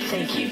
Thank you.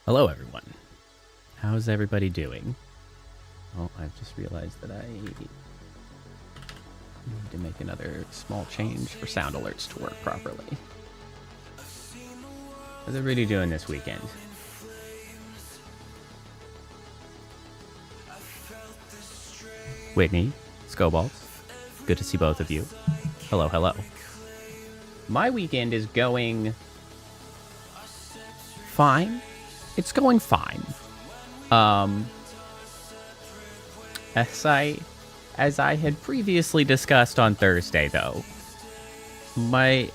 Hello, everyone. How's everybody doing? Oh, I've just realized that I need to make another small change for sound alerts to work properly. How's everybody doing this weekend? Whitney, Scobalt, good to see both of you. Hello, hello. My weekend is going fine. It's going fine. As I had previously discussed on Thursday, though, my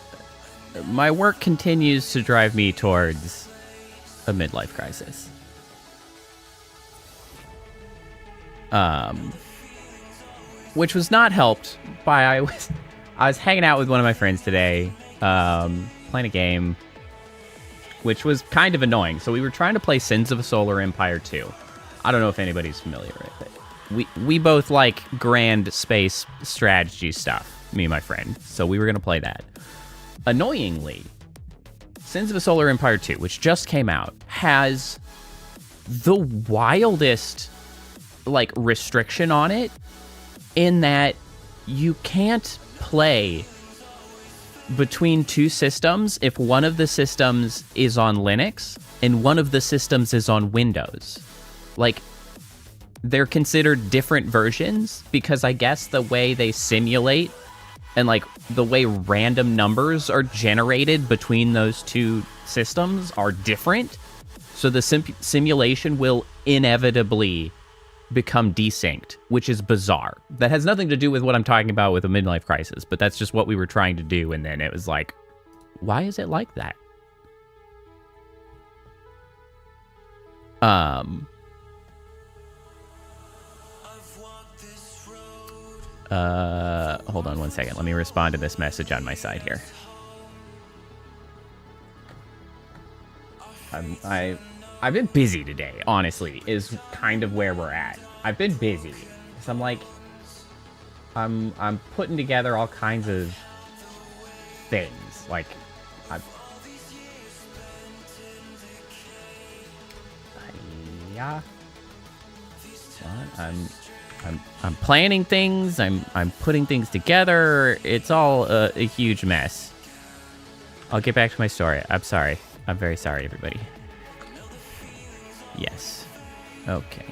work continues to drive me towards a midlife crisis. Which was not helped by I was hanging out with one of my friends today, playing a game, which was kind of annoying. So we were trying to play Sins of a Solar Empire 2. I don't know if anybody's familiar with it. We both like grand space strategy stuff, me and my friend. So we were going to play that. Annoyingly, Sins of a Solar Empire 2, which just came out, has the wildest, like, restriction on it in that you can't play between two systems if one of the systems is on Linux and one of the systems is on Windows. Like, they're considered different versions because I guess the way they simulate and like the way random numbers are generated between those two systems are different. So the simulation will inevitably become desynced, which is bizarre. That has nothing to do with what I'm talking about with a midlife crisis, but that's just what we were trying to do. And then it was like, why is it like that? Hold on one second. Let me respond to this message on my side here. I've been busy today, honestly, is kind of where we're at. I've been busy. So I'm like, I'm putting together all kinds of things. Like, yeah. I'm planning things. I'm putting things together. It's all a huge mess. I'll get back to my story. I'm sorry. I'm very sorry, everybody. Yes. Okay.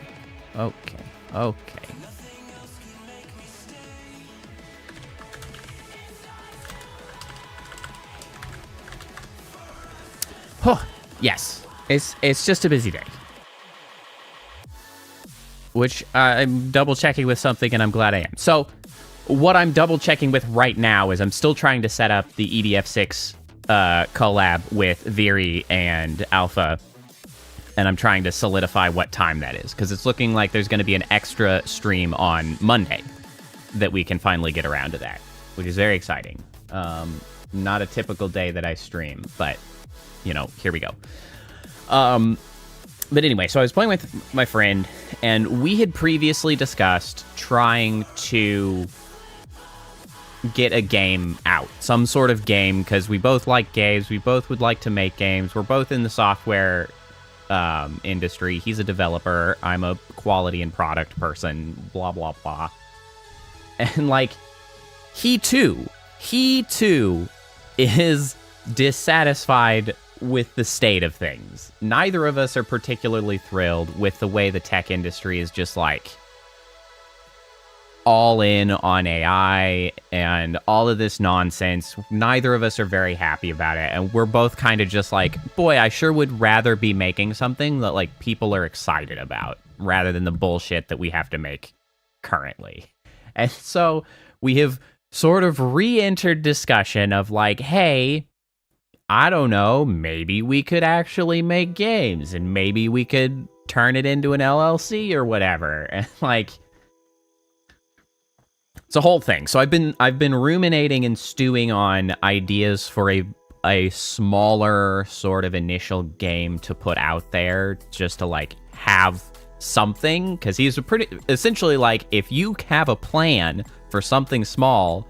Okay. Okay. Oh, yes. It's just a busy day. Which I'm double checking with something, and I'm glad I am. So, what I'm double checking with right now is I'm still trying to set up the EDF6 collab with Viri and Alpha, and I'm trying to solidify what time that is, because it's looking like there's going to be an extra stream on Monday that we can finally get around to that, which is very exciting. Not a typical day that I stream, but, you know, here we go. But anyway, so I was playing with my friend, and we had previously discussed trying to get a game out. Some sort of game, because we both like games. We both would like to make games. We're both in the software industry. He's a developer. I'm a quality and product person. Blah, blah, blah. And, like, he too is dissatisfied with the state of things. Neither of us are particularly thrilled with the way the tech industry is just like all in on AI and all of this nonsense. Neither of us are very happy about it, and we're both kind of just like, boy, I sure would rather be making something that like people are excited about rather than the bullshit that we have to make currently. And so we have sort of re-entered discussion of like, hey, I don't know, maybe we could actually make games, and maybe we could turn it into an LLC or whatever. And like, it's a whole thing. So I've been ruminating and stewing on ideas for a smaller sort of initial game to put out there, just to like have something, because he's essentially like, if you have a plan for something small,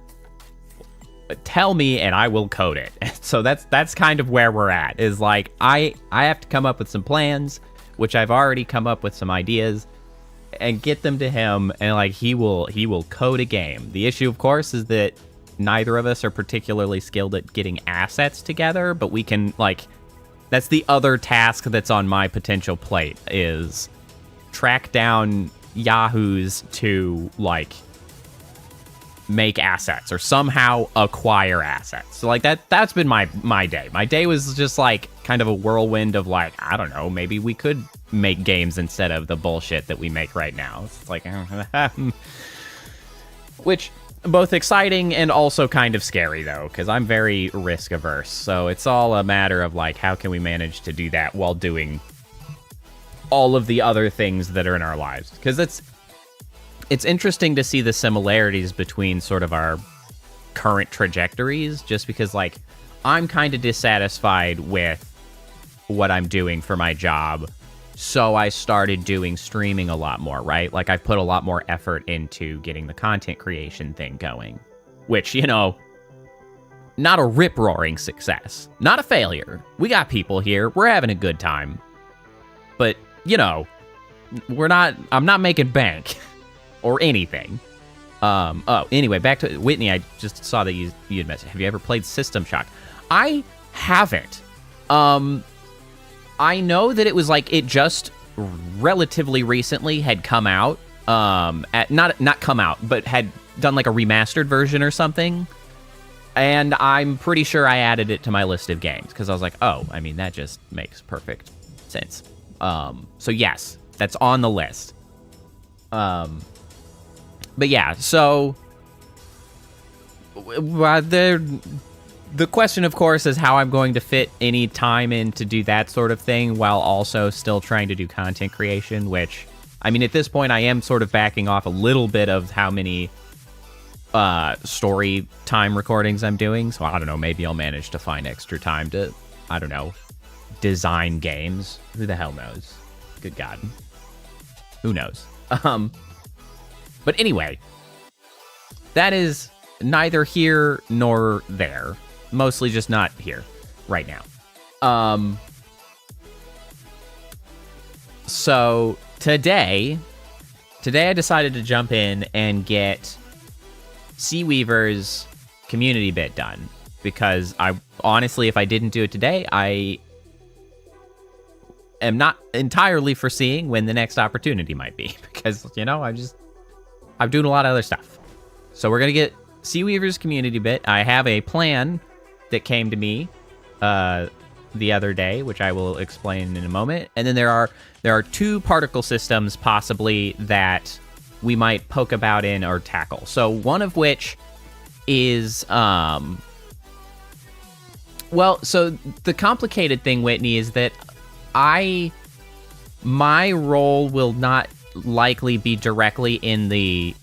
tell me and I will code it. So that's kind of where we're at, is like I have to come up with some plans, which I've already come up with some ideas, and get them to him, and like he will code a game. The issue, of course, is that neither of us are particularly skilled at getting assets together, but we can, like, that's the other task that's on my potential plate, is track down yahoos to like make assets or somehow acquire assets. So like that's been my day. My day was just like kind of a whirlwind of like, I don't know, maybe we could make games instead of the bullshit that we make right now. It's like which both exciting and also kind of scary though, because I'm very risk averse. So it's all a matter of like, how can we manage to do that while doing all of the other things that are in our lives? Because it's interesting to see the similarities between sort of our current trajectories, just because, like, I'm kind of dissatisfied with what I'm doing for my job, so I started doing streaming a lot more, right? Like, I put a lot more effort into getting the content creation thing going, which, you know, not a rip-roaring success, not a failure. We got people here, we're having a good time, but, you know, I'm not making bank. Or anything. Anyway, back to Whitney. I just saw that you had messaged. Have you ever played System Shock? I haven't. I know that it was like, it just relatively recently had come out. Not come out, but had done like a remastered version or something. And I'm pretty sure I added it to my list of games, because I was like, oh, I mean, that just makes perfect sense. So yes, that's on the list. But yeah, so the question, of course, is how I'm going to fit any time in to do that sort of thing while also still trying to do content creation, which, I mean, at this point, I am sort of backing off a little bit of how many story time recordings I'm doing. So I don't know, maybe I'll manage to find extra time to, I don't know, design games. Who the hell knows? Good God. Who knows? But anyway, that is neither here nor there. Mostly just not here right now. So today today I decided to jump in and get Seaweaver's community bit done, because I honestly, if I didn't do it today, I am not entirely foreseeing when the next opportunity might be, because, you know, I'm doing a lot of other stuff. So we're going to get Seaweaver's community bit. I have a plan that came to me the other day, which I will explain in a moment. And then there are 2 particle systems possibly that we might poke about in or tackle. So one of which is well, so the complicated thing, Whitney, is that my role will not likely be directly in the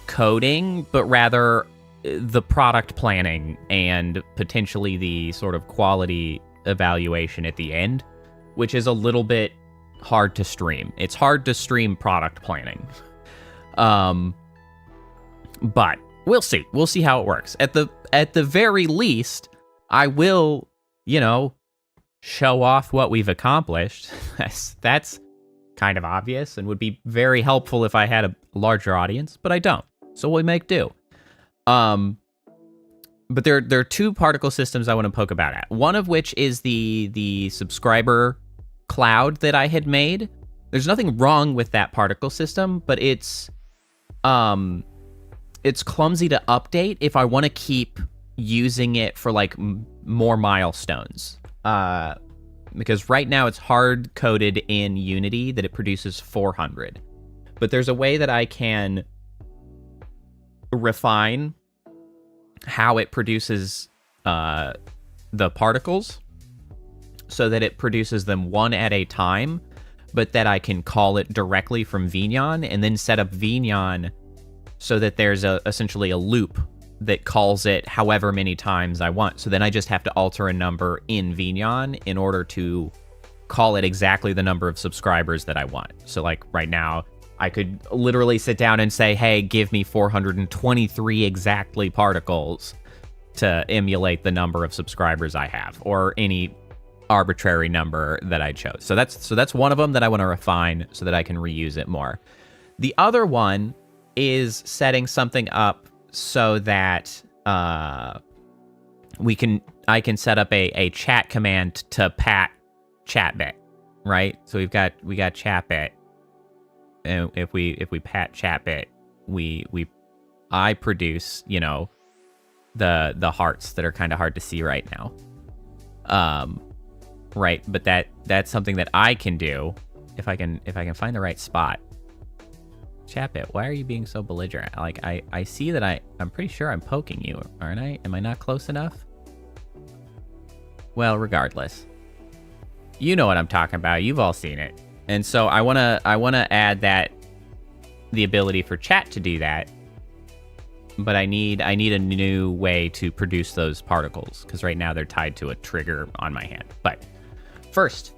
coding, but rather the product planning and potentially the sort of quality evaluation at the end, which is a little bit hard to stream. It's hard to stream product planning. But we'll see. We'll see how it works. At the very least, I will, you know, show off what we've accomplished. That's kind of obvious and would be very helpful if I had a larger audience, but I don't. So we make do. But there are 2 particle systems I want to poke about at. One of which is the subscriber cloud that I had made. There's nothing wrong with that particle system, but it's clumsy to update if I want to keep using it for like more milestones. Because right now it's hard coded in Unity that it produces 400. But there's a way that I can refine how it produces the particles so that it produces them one at a time, but that I can call it directly from Vnyan and then set up Vnyan so that there's essentially a loop that calls it however many times I want. So then I just have to alter a number in Vnyan in order to call it exactly the number of subscribers that I want. So like right now, I could literally sit down and say, hey, give me 423 exactly particles to emulate the number of subscribers I have, or any arbitrary number that I chose. So that's one of them that I want to refine so that I can reuse it more. The other one is setting something up so that I can set up a chat command to pat chatbit, right? So we got chatbit. And if we pat chatbit, I produce, you know, the hearts that are kind of hard to see right now. Right, but that's something that I can do if I can find the right spot. Chatbit, why are you being so belligerent? Like I see that I'm pretty sure I'm poking you, aren't I? Am I not close enough? Well, regardless. You know what I'm talking about. You've all seen it. And so I wanna add the ability for chat to do that, but I need a new way to produce those particles, because right now they're tied to a trigger on my hand. But first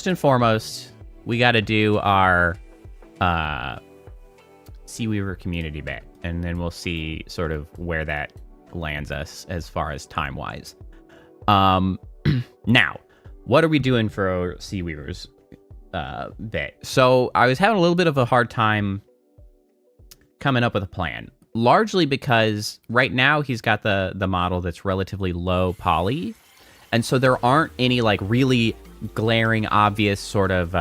and foremost, we got to do our Seaweaver community bit, and then we'll see sort of where that lands us as far as time wise. Now, what are we doing for Seaweaver's bit? So I was having a little bit of a hard time coming up with a plan, largely because right now he's got the model that's relatively low poly, and so there aren't any like really glaring obvious sort of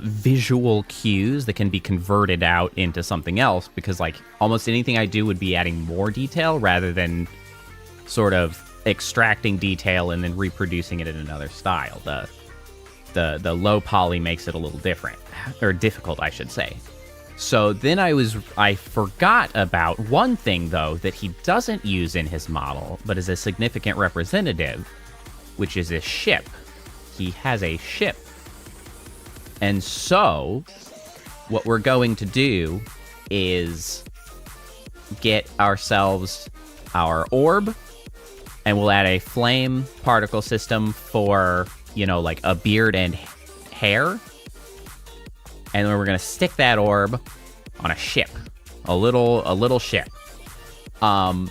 visual cues that can be converted out into something else, because like almost anything I do would be adding more detail rather than sort of extracting detail and then reproducing it in another style. The low poly makes it a little different, or difficult, I should say. So then I forgot about one thing though that he doesn't use in his model, but is a significant representative, which is a ship. He has a ship. And so what we're going to do is get ourselves our orb, and we'll add a flame particle system for, you know, like a beard and hair. And then we're going to stick that orb on a ship, a little ship. And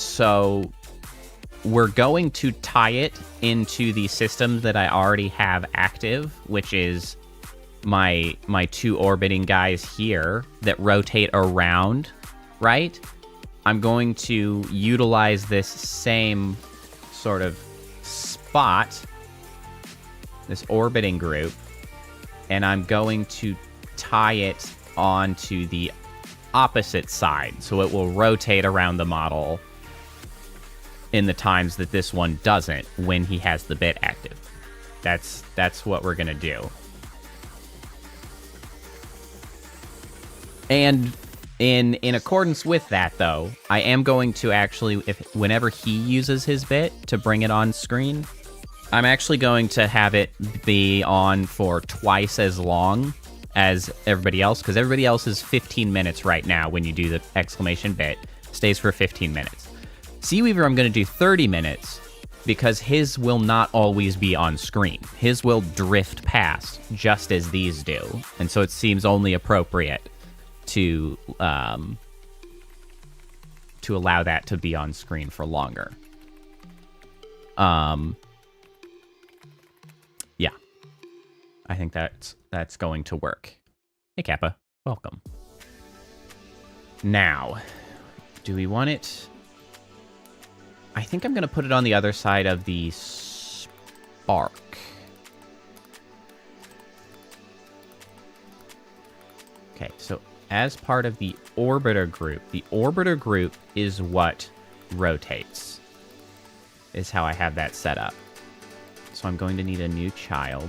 so we're going to tie it into the system that I already have active, which is my two orbiting guys here that rotate around, right? I'm going to utilize this same sort of spot, this orbiting group, and I'm going to tie it onto the opposite side, so it will rotate around the model in the times that this one doesn't when he has the bit active. That's what we're gonna do. And in accordance with that, though, I am going to actually, whenever he uses his bit to bring it on screen, I'm actually going to have it be on for twice as long as everybody else, because everybody else is 15 minutes right now when you do the exclamation bit. Stays for 15 minutes. Seaweaver, I'm going to do 30 minutes, because his will not always be on screen. His will drift past, just as these do. And so it seems only appropriate to allow that to be on screen for longer. Yeah. I think that's going to work. Hey, Kappa. Welcome. Now, do we want it? I think I'm going to put it on the other side of the spark. Okay, so as part of the orbiter group is what rotates, is how I have that set up. So I'm going to need a new child.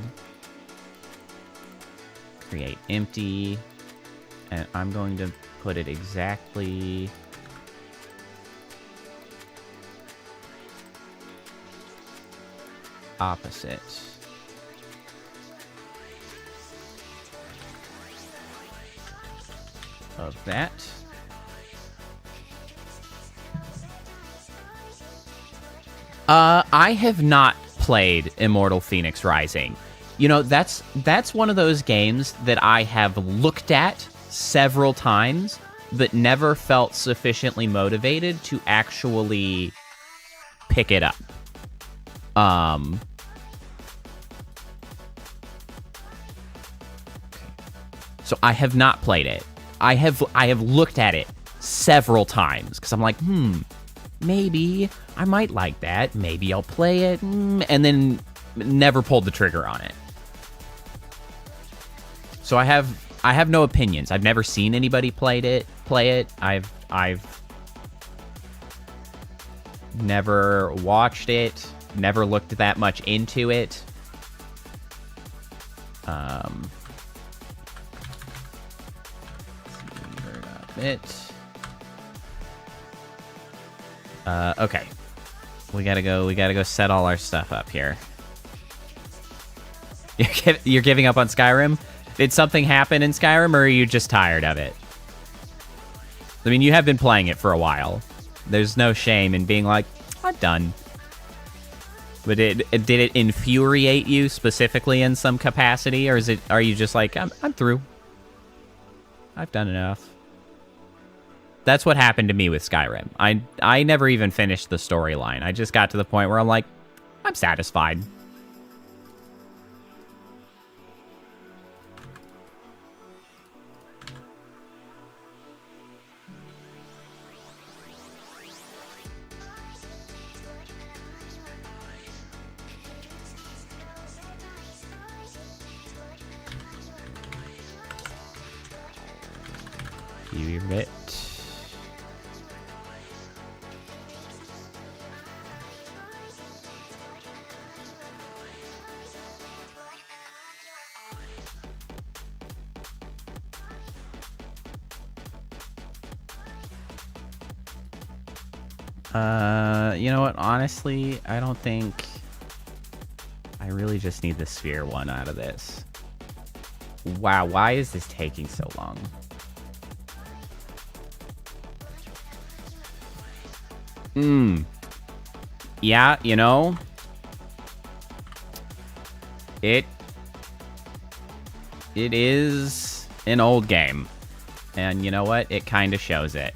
Create empty, and I'm going to put it exactly opposite of that. I have not played Immortal Phoenix Rising. You know, that's one of those games that I have looked at several times, but never felt sufficiently motivated to actually pick it up. So I have not played it. I have looked at it several times because I'm like, maybe I might like that. Maybe I'll play it, and then never pulled the trigger on it. So I have no opinions. I've never seen anybody play it. I've never watched it. Never looked that much into it. Okay. We gotta go set all our stuff up here. You're giving up on Skyrim? Did something happen in Skyrim, or are you just tired of it? I mean, you have been playing it for a while. There's no shame in being like, I'm done. But did it infuriate you specifically in some capacity, or are you just like, I'm through. I've done enough. That's what happened to me with Skyrim. I never even finished the storyline. I just got to the point where I'm like, I'm satisfied. Bit. You know what? Honestly, I don't think I really just need the sphere one out of this. Wow, why is this taking so long? Yeah, you know, it is an old game, and you know what? It kind of shows it.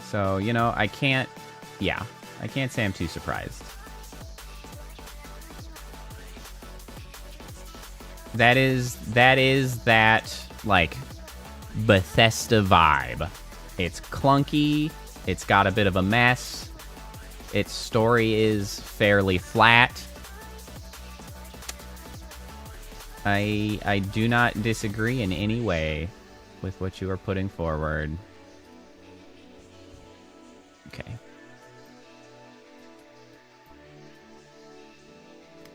So, you know, I can't say I'm too surprised. That is that, like, Bethesda vibe. It's clunky. It's got a bit of a mess. Its story is fairly flat. I do not disagree in any way with what you are putting forward. Okay.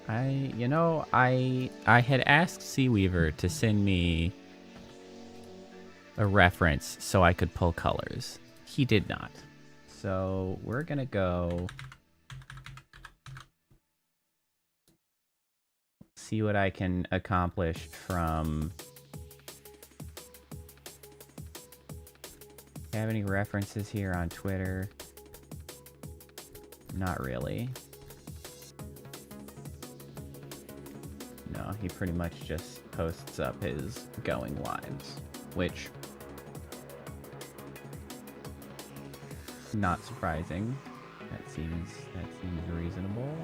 I had asked Seaweaver to send me a reference so I could pull colors. He did not. So we're gonna go see what I can accomplish from... Have any references here on Twitter? Not really. No, he pretty much just posts up his going lives, which... not surprising. That seems reasonable.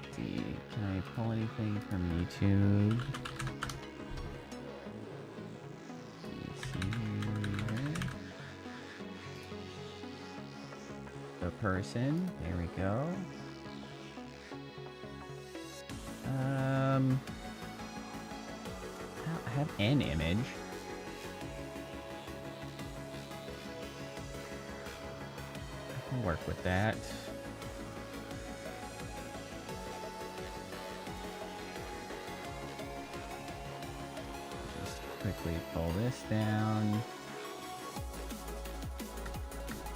Let's see, can I pull anything from YouTube? The person. There we go. I have an image. I can work with that. Just quickly pull this down.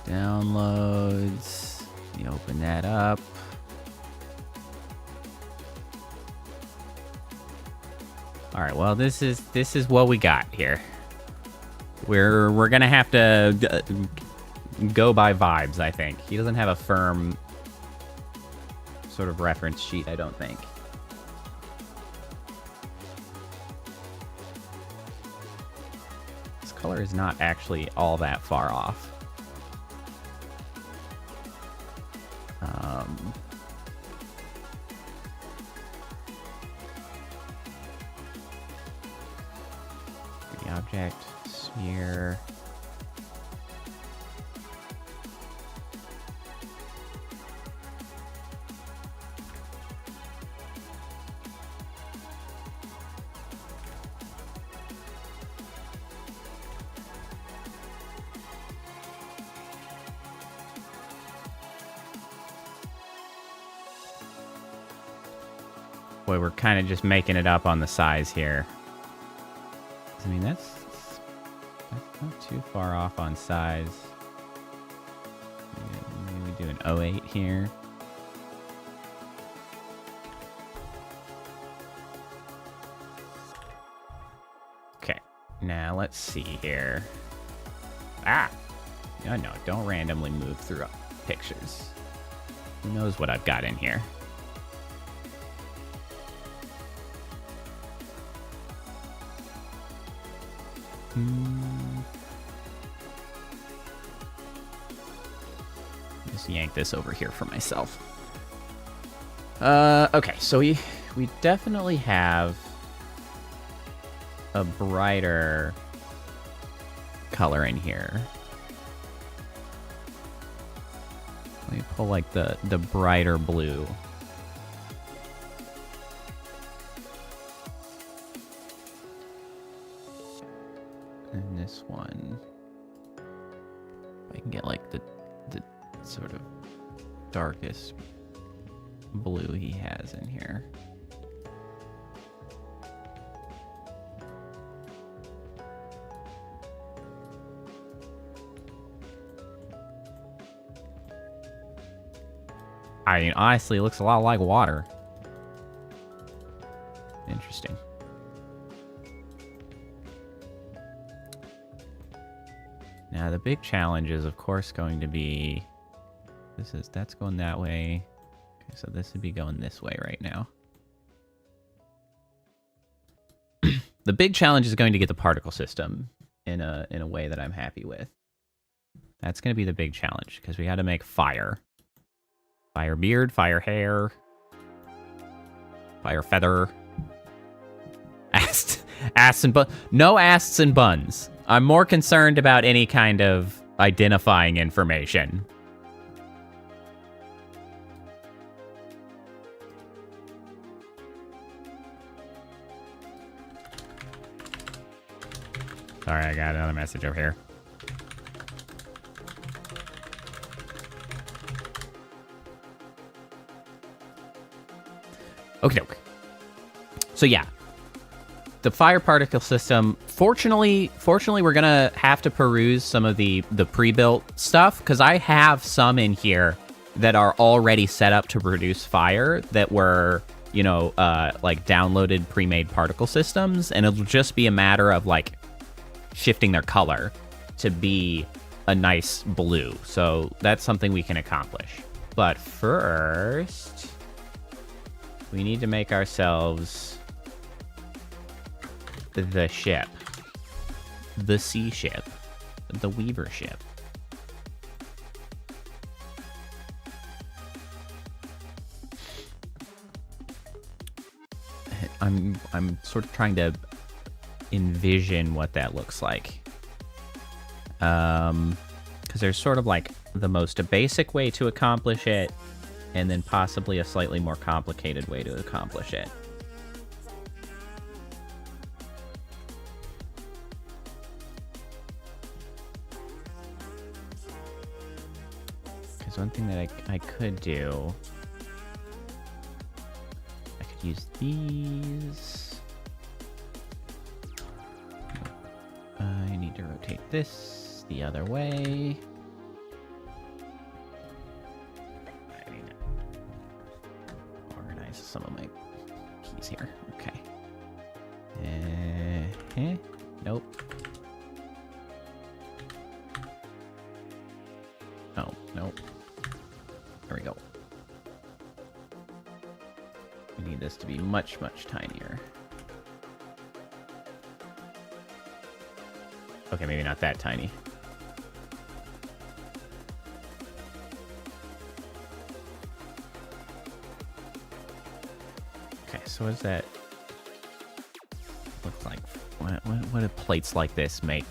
Downloads. You open that up. All right. Well, this is what we got here. We're gonna have to go by vibes, I think. He doesn't have a firm sort of reference sheet, I don't think. This color is not actually all that far off. The object, sphere. Boy, we're kind of just making it up on the size here. I mean, that's not too far off on size. Maybe we do an 08 here. Okay, now let's see here. Ah! No, don't randomly move through pictures. Who knows what I've got in here? Just yank this over here for myself. Okay, so we definitely have a brighter color in here. Let me pull like the brighter blue. And this one, I can get like the sort of darkest blue he has in here. I mean, honestly, it looks a lot like water. Interesting. Now, the big challenge is, of course, going to be... That's going that way. Okay, so this would be going this way right now. The big challenge is going to get the particle system in a way that I'm happy with. That's going to be the big challenge, because we got to make fire. Fire beard, fire hair, Fire feather. Asts and buns. No asts and buns. I'm more concerned about any kind of identifying information. Sorry, I got another message over here. Okay, doke. So yeah, the fire particle system. Fortunately, we're gonna have to peruse some of the pre-built stuff because I have some in here that are already set up to produce fire that were, you know, like downloaded pre-made particle systems, and it'll just be a matter of like shifting their color to be a nice blue. So that's something we can accomplish. But first, we need to make ourselves the ship. The sea ship. The Weaver ship. I'm sort of trying to envision what that looks like. Because there's sort of like the most basic way to accomplish it, and then possibly a slightly more complicated way to accomplish it. Because one thing that I could do, I could use these. I need to rotate this the other way. I need to organize some of my keys here. Okay. Nope. Oh, nope. There we go. We need this to be much, much tinier. Okay, maybe not that tiny. Okay, so what does that look like? What do plates like this make?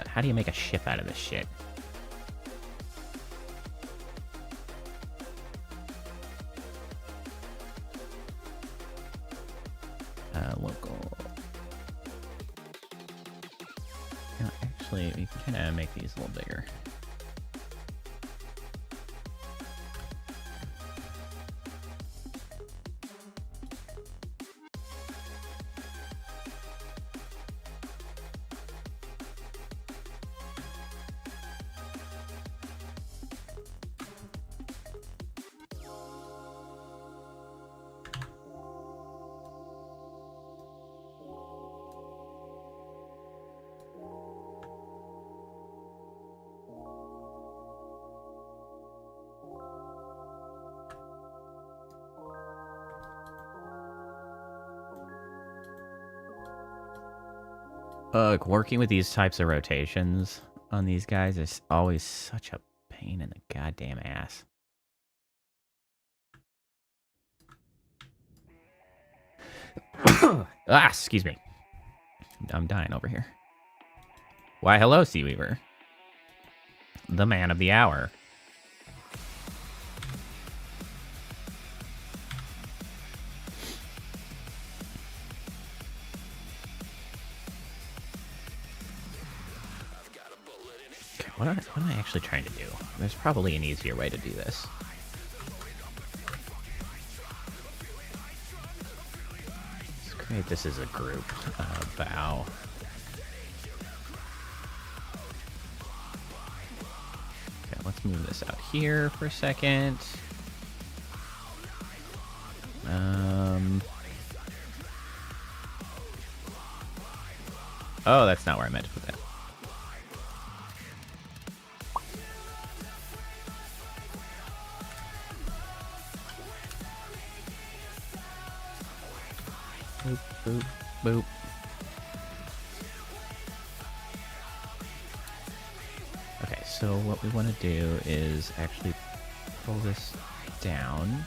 How do you make a ship out of this shit? Local. No, actually, we can kind of make these a little bigger. Working with these types of rotations on these guys is always such a pain in the goddamn ass. Excuse me. I'm dying over here. Why, hello, Sea Weaver. The man of the hour. What am I actually trying to do? There's probably an easier way to do this. Let's create this as a group. Bow. Okay, let's move this out here for a second. Oh, that's not where I meant to put that. Boop, boop, boop. Okay, so what we want to do is actually pull this down.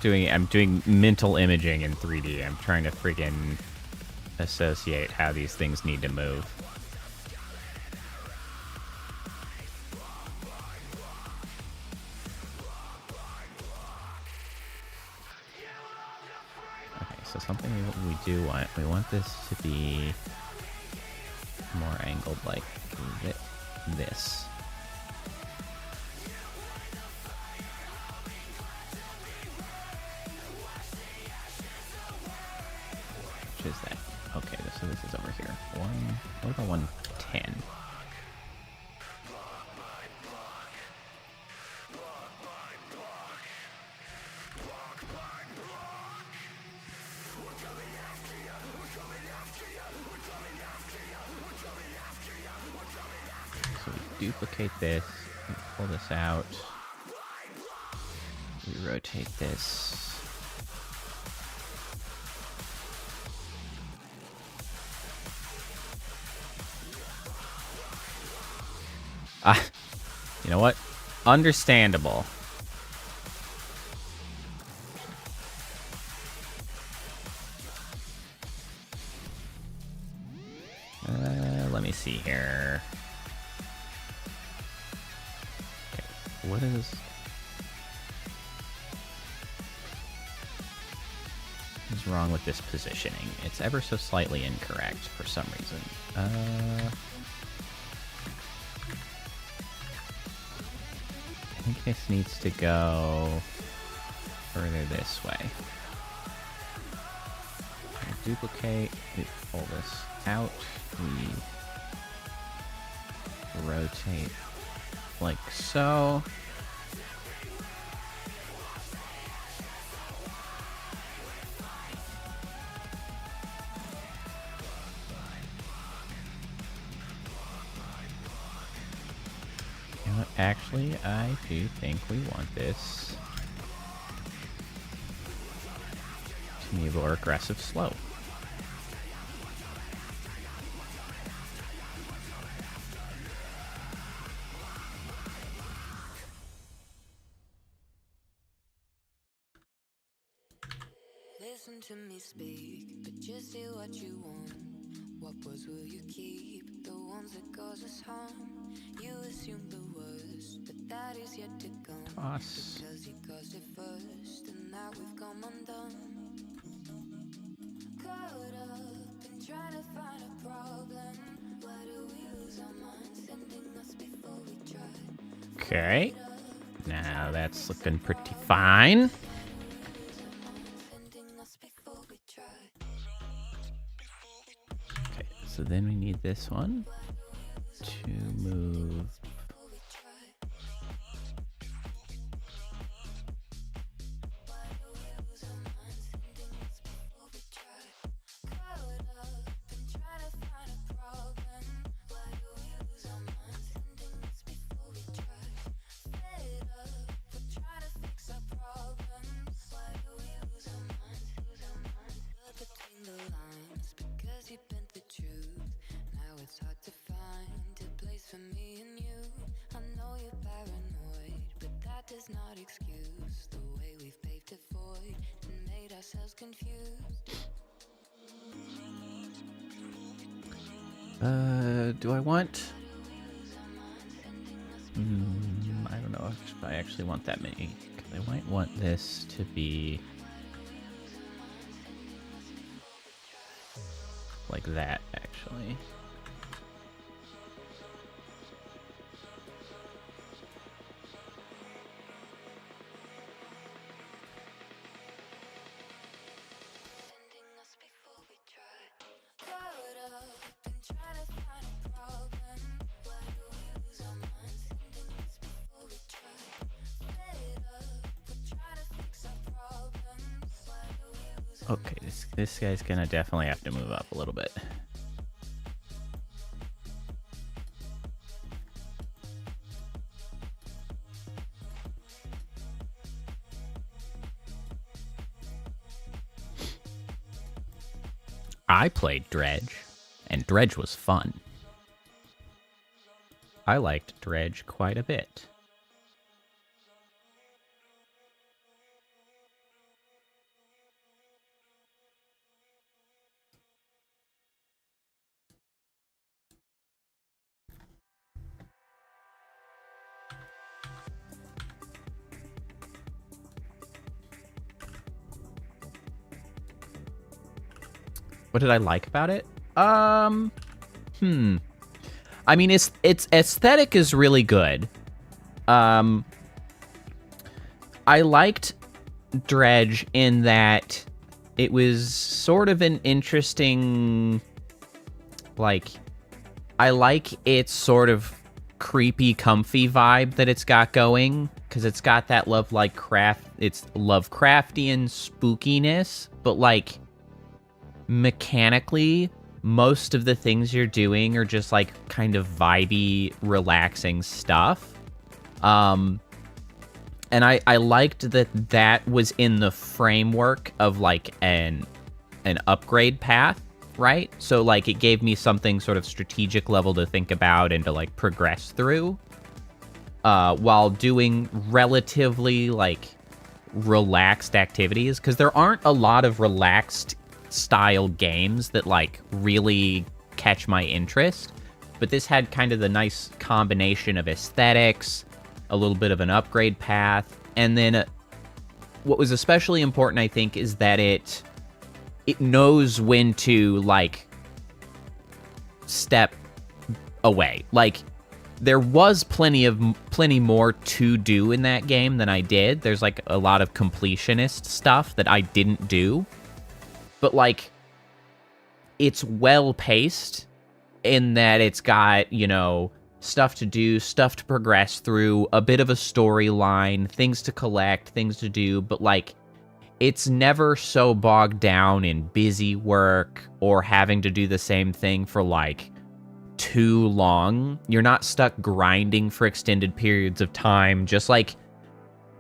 I'm doing mental imaging in 3D. I'm trying to friggin' associate how these things need to move. Okay, so something we do want. We want this to be more angled like this. Is that okay? So this is over here. What about 110? So we duplicate this, we pull this out, we rotate this. You know what? Understandable. Let me see here. Okay, what is wrong with this positioning? It's ever so slightly incorrect for some reason. I think this needs to go further this way. We duplicate, we pull this out, we rotate like so. Actually, I do think we want this to be more aggressive slow. Listen to me speak, but just say what you want. What words will you keep? The ones that cause us harm. You assume the worst, but that is yet to come. Toss. Because you caused it first, and now we've come undone. Caught up in trying to find a problem. Why do we lose our minds, sending us before we try? Okay. Now that's looking pretty fine. Okay, so then we need this one to move. Do I want? I don't know if I actually want that many. I might want this to be like that, actually. Okay, this guy's gonna definitely have to move up a little bit. I played Dredge, and Dredge was fun. I liked Dredge quite a bit. What did I like about it? I mean, its aesthetic is really good. I liked Dredge in that it was sort of an interesting, like, I like its sort of creepy, comfy vibe that it's got going, because it's got that it's Lovecraftian spookiness, but like mechanically, most of the things you're doing are just like kind of vibey, relaxing stuff. And I liked that was in the framework of like an upgrade path, right? So like it gave me something sort of strategic level to think about and to like progress through, while doing relatively like relaxed activities, because there aren't a lot of relaxed style games that like really catch my interest, but this had kind of the nice combination of aesthetics, a little bit of an upgrade path, and then what was especially important, I think, is that it knows when to like step away. Like there was plenty more to do in that game than I did. There's like a lot of completionist stuff that I didn't do. But, like, it's well-paced in that it's got, you know, stuff to do, stuff to progress through, a bit of a storyline, things to collect, things to do, but, like, it's never so bogged down in busy work or having to do the same thing for, like, too long. You're not stuck grinding for extended periods of time. Just, like,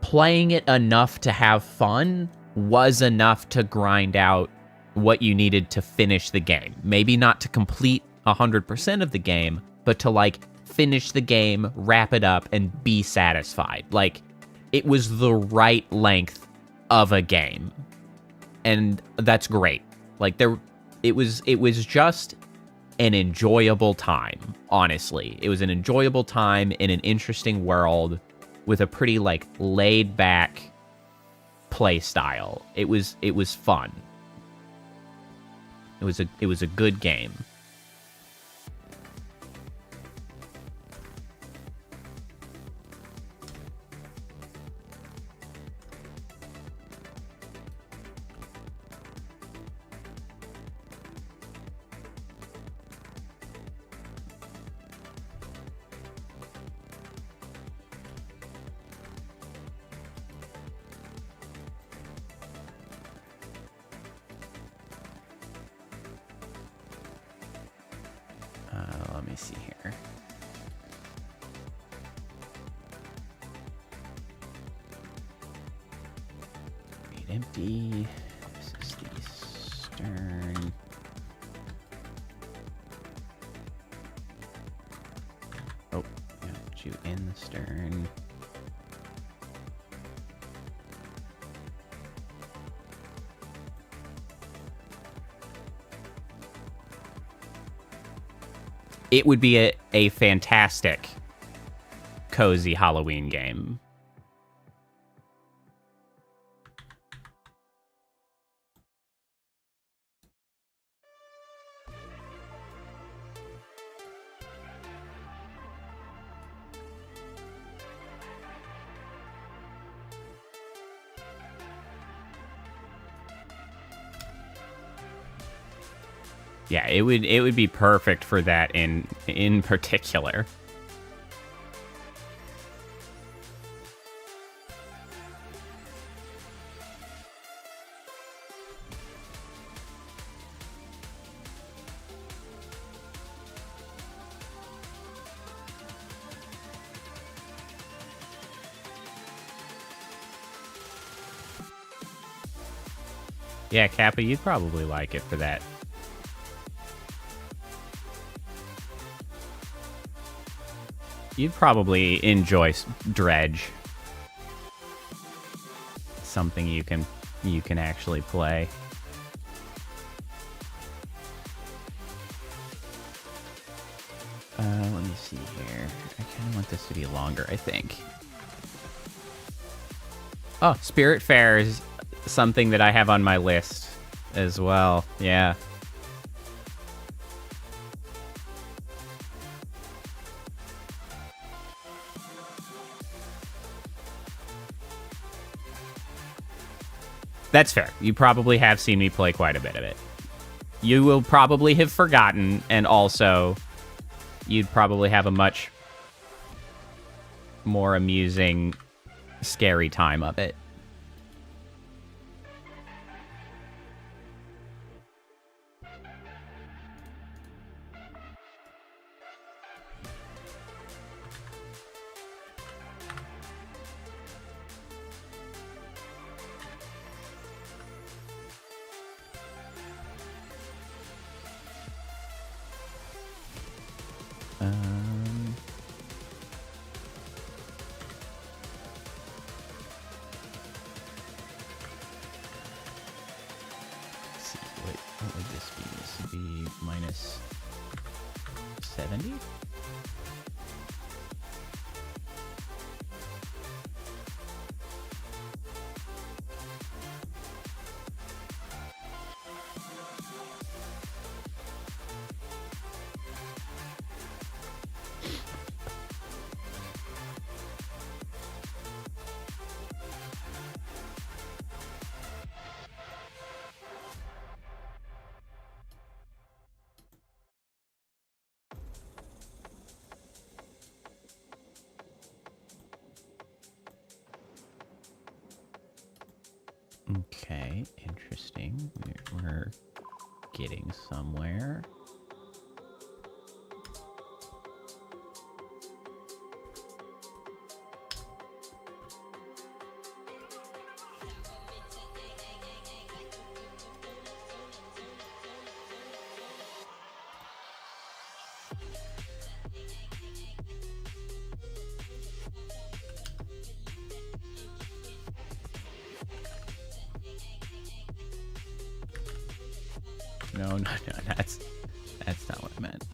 playing it enough to have fun was enough to grind out what you needed to finish the game. Maybe not to complete 100% of the game, but to like finish the game, wrap it up, and be satisfied. Like it was the right length of a game, and that's great. Like it was just an enjoyable time. Honestly, it was an enjoyable time in an interesting world with a pretty like laid back play style. It was fun. It was a good game. Let me see here. Read empty. This is the stern. Oh, got you in the stern. It would be a fantastic, cozy Halloween game. Yeah, it would be perfect for that in particular. Yeah, Kappa, you'd probably like it for that You'd probably enjoy Dredge. Something you can actually play. Let me see here. I kind of want this to be longer, I think. Oh, Spirit Fair is something that I have on my list as well. Yeah. That's fair. You probably have seen me play quite a bit of it. You will probably have forgotten, and also you'd probably have a much more amusing, scary time of it. What would this be? This would be minus 70? Okay, interesting. We're getting somewhere. No, that's not what I meant.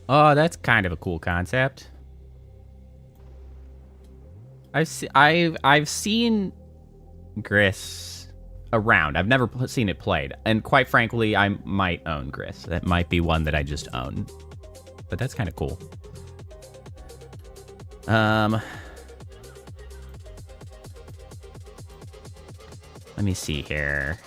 Oh, that's kind of a cool concept. I've seen Gris around. I've never seen it played, and quite frankly, I might own Gris. That might be one that I just own, but that's kind of cool. Let me see here.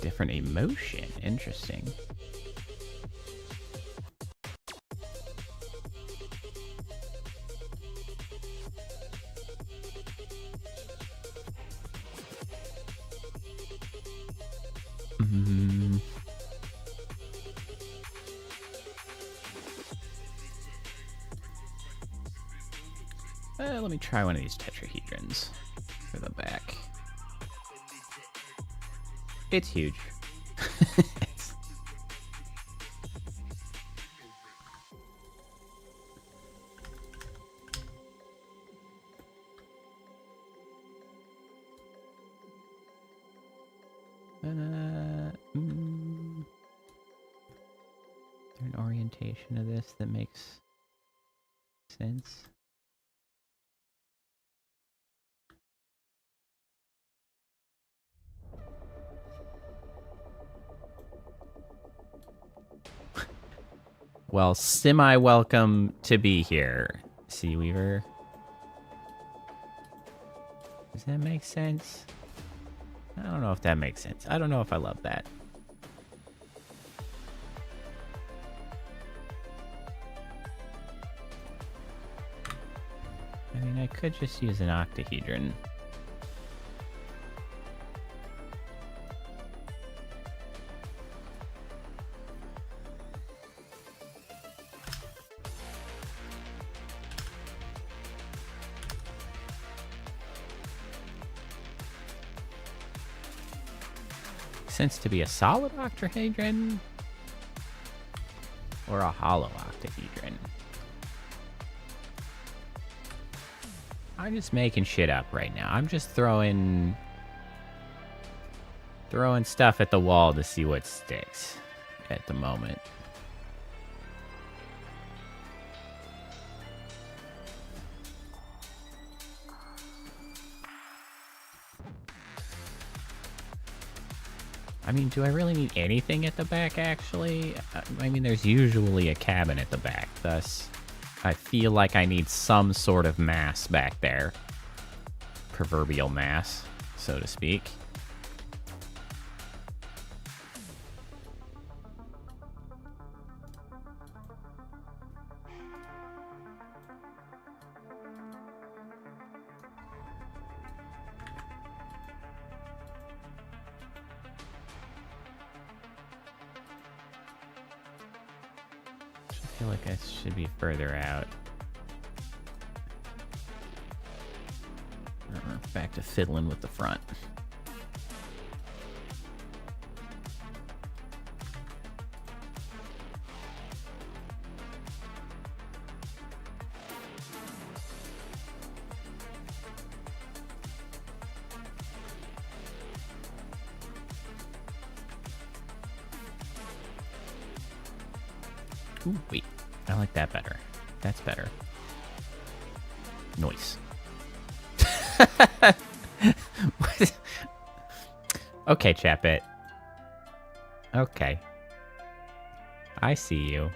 Different emotion. Interesting. Let me try one of these tetrahedrons for the back. It's huge. Is there an orientation of this that makes sense? Well, semi-welcome to be here. Sea Weaver. Does that make sense? I don't know if that makes sense. I don't know if I love that. I mean, I could just use an octahedron. Sense to be a solid octahedron or a hollow octahedron. I'm just making shit up right now. I'm just throwing stuff at the wall to see what sticks at the moment. I mean, do I really need anything at the back, actually? I mean, there's usually a cabin at the back, thus I feel like I need some sort of mass back there. Proverbial mass, so to speak. I feel like I should be further out. Back to fiddling with the front. Ooh, wait. I like that better. That's better. Noise. Okay, Chapit. Okay. I see you.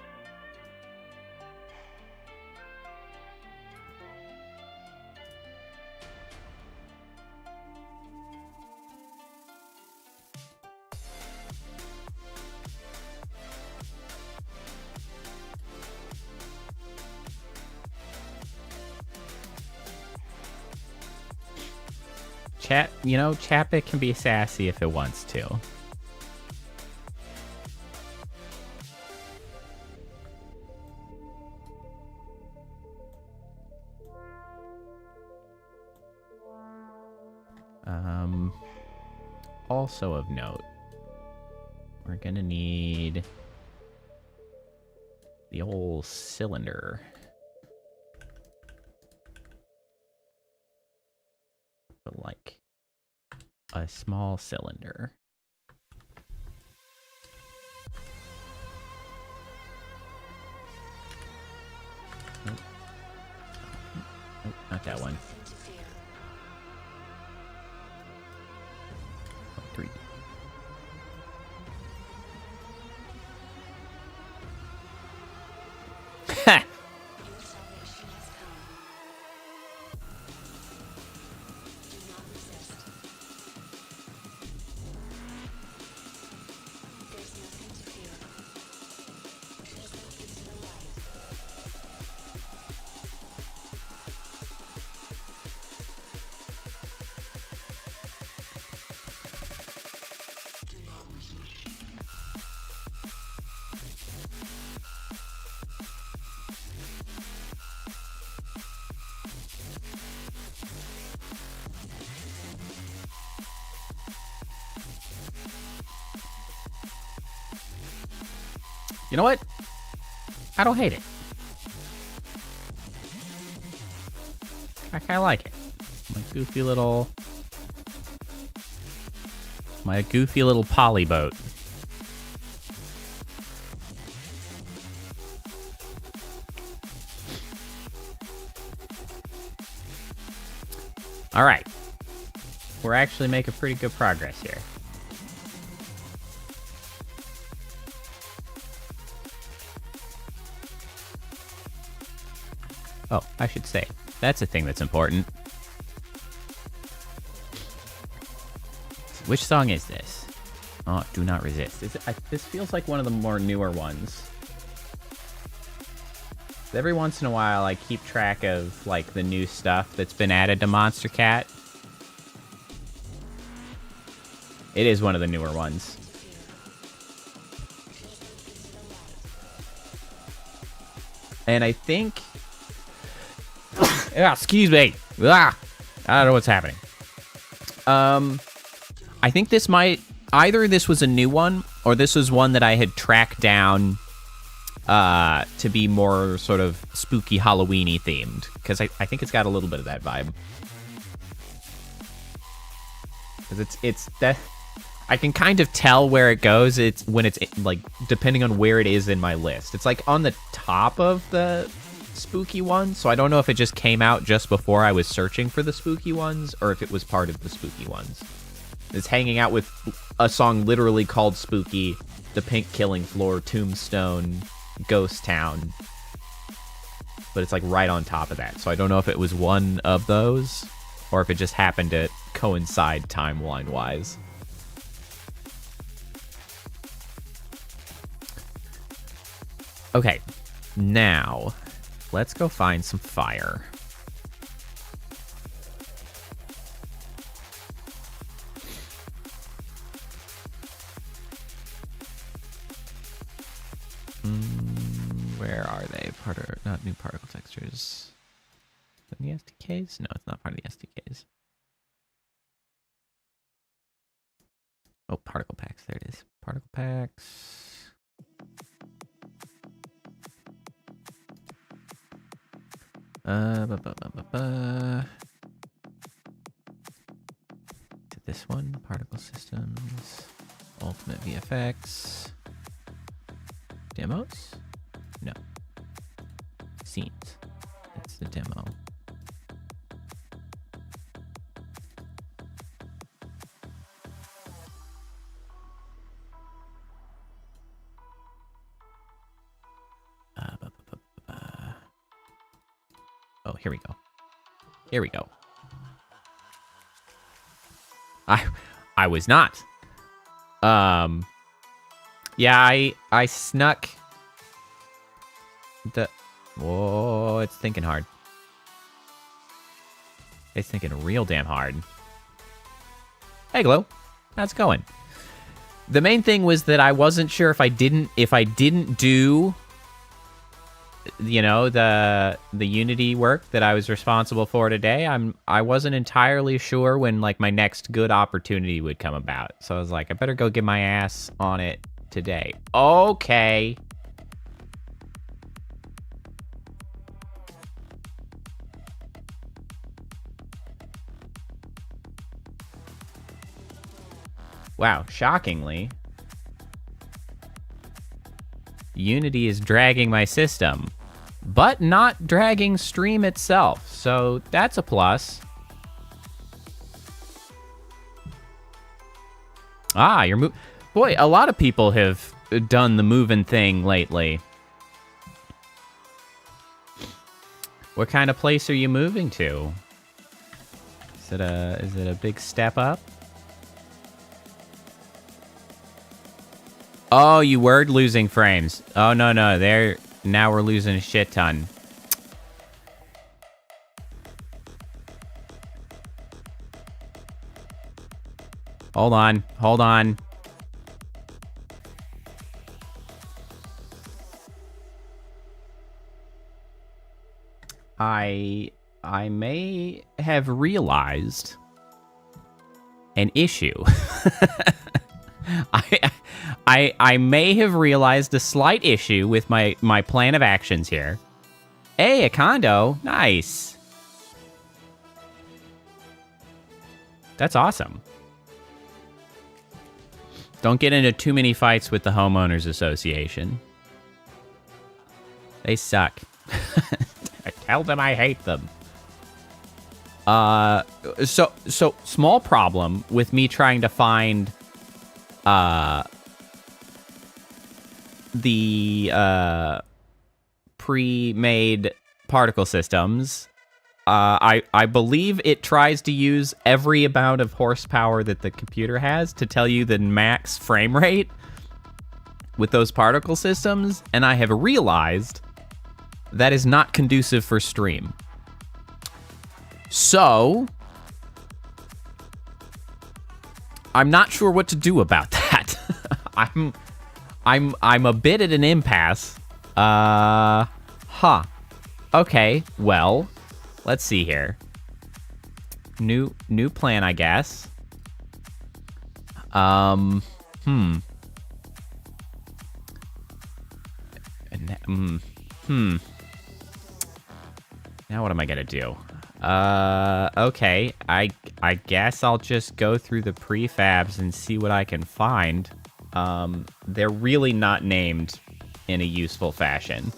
Chapit can be sassy if it wants to. Also of note, we're gonna need the old cylinder. But like a small cylinder. Nope. Nope, not that one. Oh, 3. Ha! You know what? I don't hate it. I kind of like it. My goofy little poly boat. All right. We're actually making pretty good progress here. Oh, I should say. That's a thing that's important. Which song is this? Oh, Do Not Resist. This feels like one of the more newer ones. Every once in a while, I keep track of, like, the new stuff that's been added to Monster Cat. It is one of the newer ones. And I think... excuse me. I don't know what's happening. I think this might... Either this was a new one, or this was one that I had tracked down to be more sort of spooky Halloween-y themed. Because I think it's got a little bit of that vibe. Because it's that... I can kind of tell where it goes. It's when it's, like, depending on where it is in my list. It's, like, on the top of the spooky one, so I don't know if it just came out just before I was searching for the spooky ones, or if it was part of the spooky ones. It's hanging out with a song literally called Spooky, The Pink Killing Floor, Tombstone, Ghost Town. But it's, like, right on top of that. So I don't know if it was one of those, or if it just happened to coincide timeline-wise. Okay, now, let's go find some fire. Where are they? Not new particle textures. In the SDKs? No, it's not part of the SDKs. Oh, particle packs. There it is. Particle packs. To this one, particle systems, ultimate VFX, demos? No. Scenes. That's the demo. Oh, here we go. Here we go. I was not. Yeah, I snuck the... Whoa, it's thinking hard. It's thinking real damn hard. Hey, Glow. How's it going? The main thing was that I wasn't sure if I didn't do... you know, the Unity work that I was responsible for today, I wasn't entirely sure when, like, my next good opportunity would come about. So I was like, I better go get my ass on it today. Okay. Wow, shockingly, Unity is dragging my system, but not dragging Stream itself, so that's a plus. Ah, you're Boy, a lot of people have done the moving thing lately. What kind of place are you moving to? Is it a big step up? Oh, you were losing frames. Oh, no. Now we're losing a shit ton. Hold on. I may have realized an issue. I may have realized a slight issue with my plan of actions here. Hey, a condo. Nice. That's awesome. Don't get into too many fights with the homeowners association. They suck. I tell them I hate them. So small problem with me trying to find the pre-made particle systems. I believe it tries to use every amount of horsepower that the computer has to tell you the max frame rate with those particle systems, and I have realized that is not conducive for stream. So I'm not sure what to do about that. I'm a bit at an impasse. Okay, well, let's see here. New plan, I guess. Now what am I gonna do? Okay, I guess I'll just go through the prefabs and see what I can find. They're really not named in a useful fashion.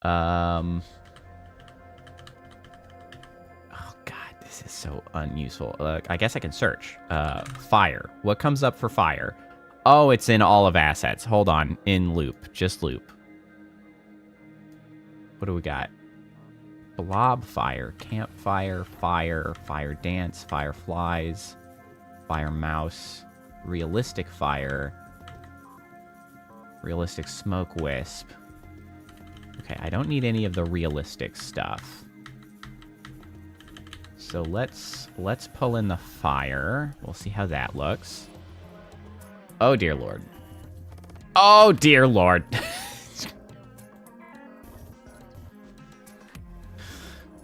Oh god, this is so unuseful. I guess I can search. Fire. What comes up for fire? Oh, it's in all of assets. Hold on. In loop. Just loop. What do we got? Blob fire, campfire, fire, fire dance, fireflies, fire mouse, realistic fire, realistic smoke wisp. Okay, I don't need any of the realistic stuff. So let's pull in the fire. We'll see how that looks. Oh dear lord. Oh dear lord.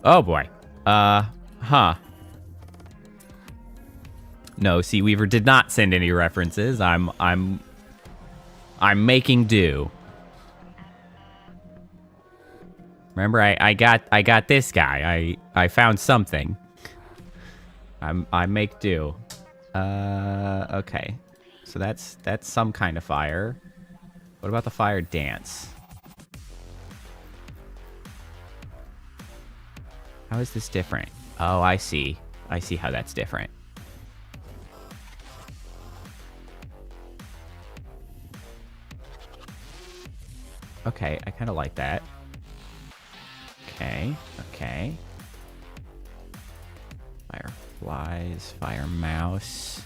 Oh boy. No, Sea Weaver did not send any references. I'm making do. Remember, I got this guy. I found something. I make do. Okay. So that's some kind of fire. What about the fire dance? How is this different? Oh, I see. I see how that's different. Okay, I kind of like that. Okay, okay. Fireflies, fire mouse.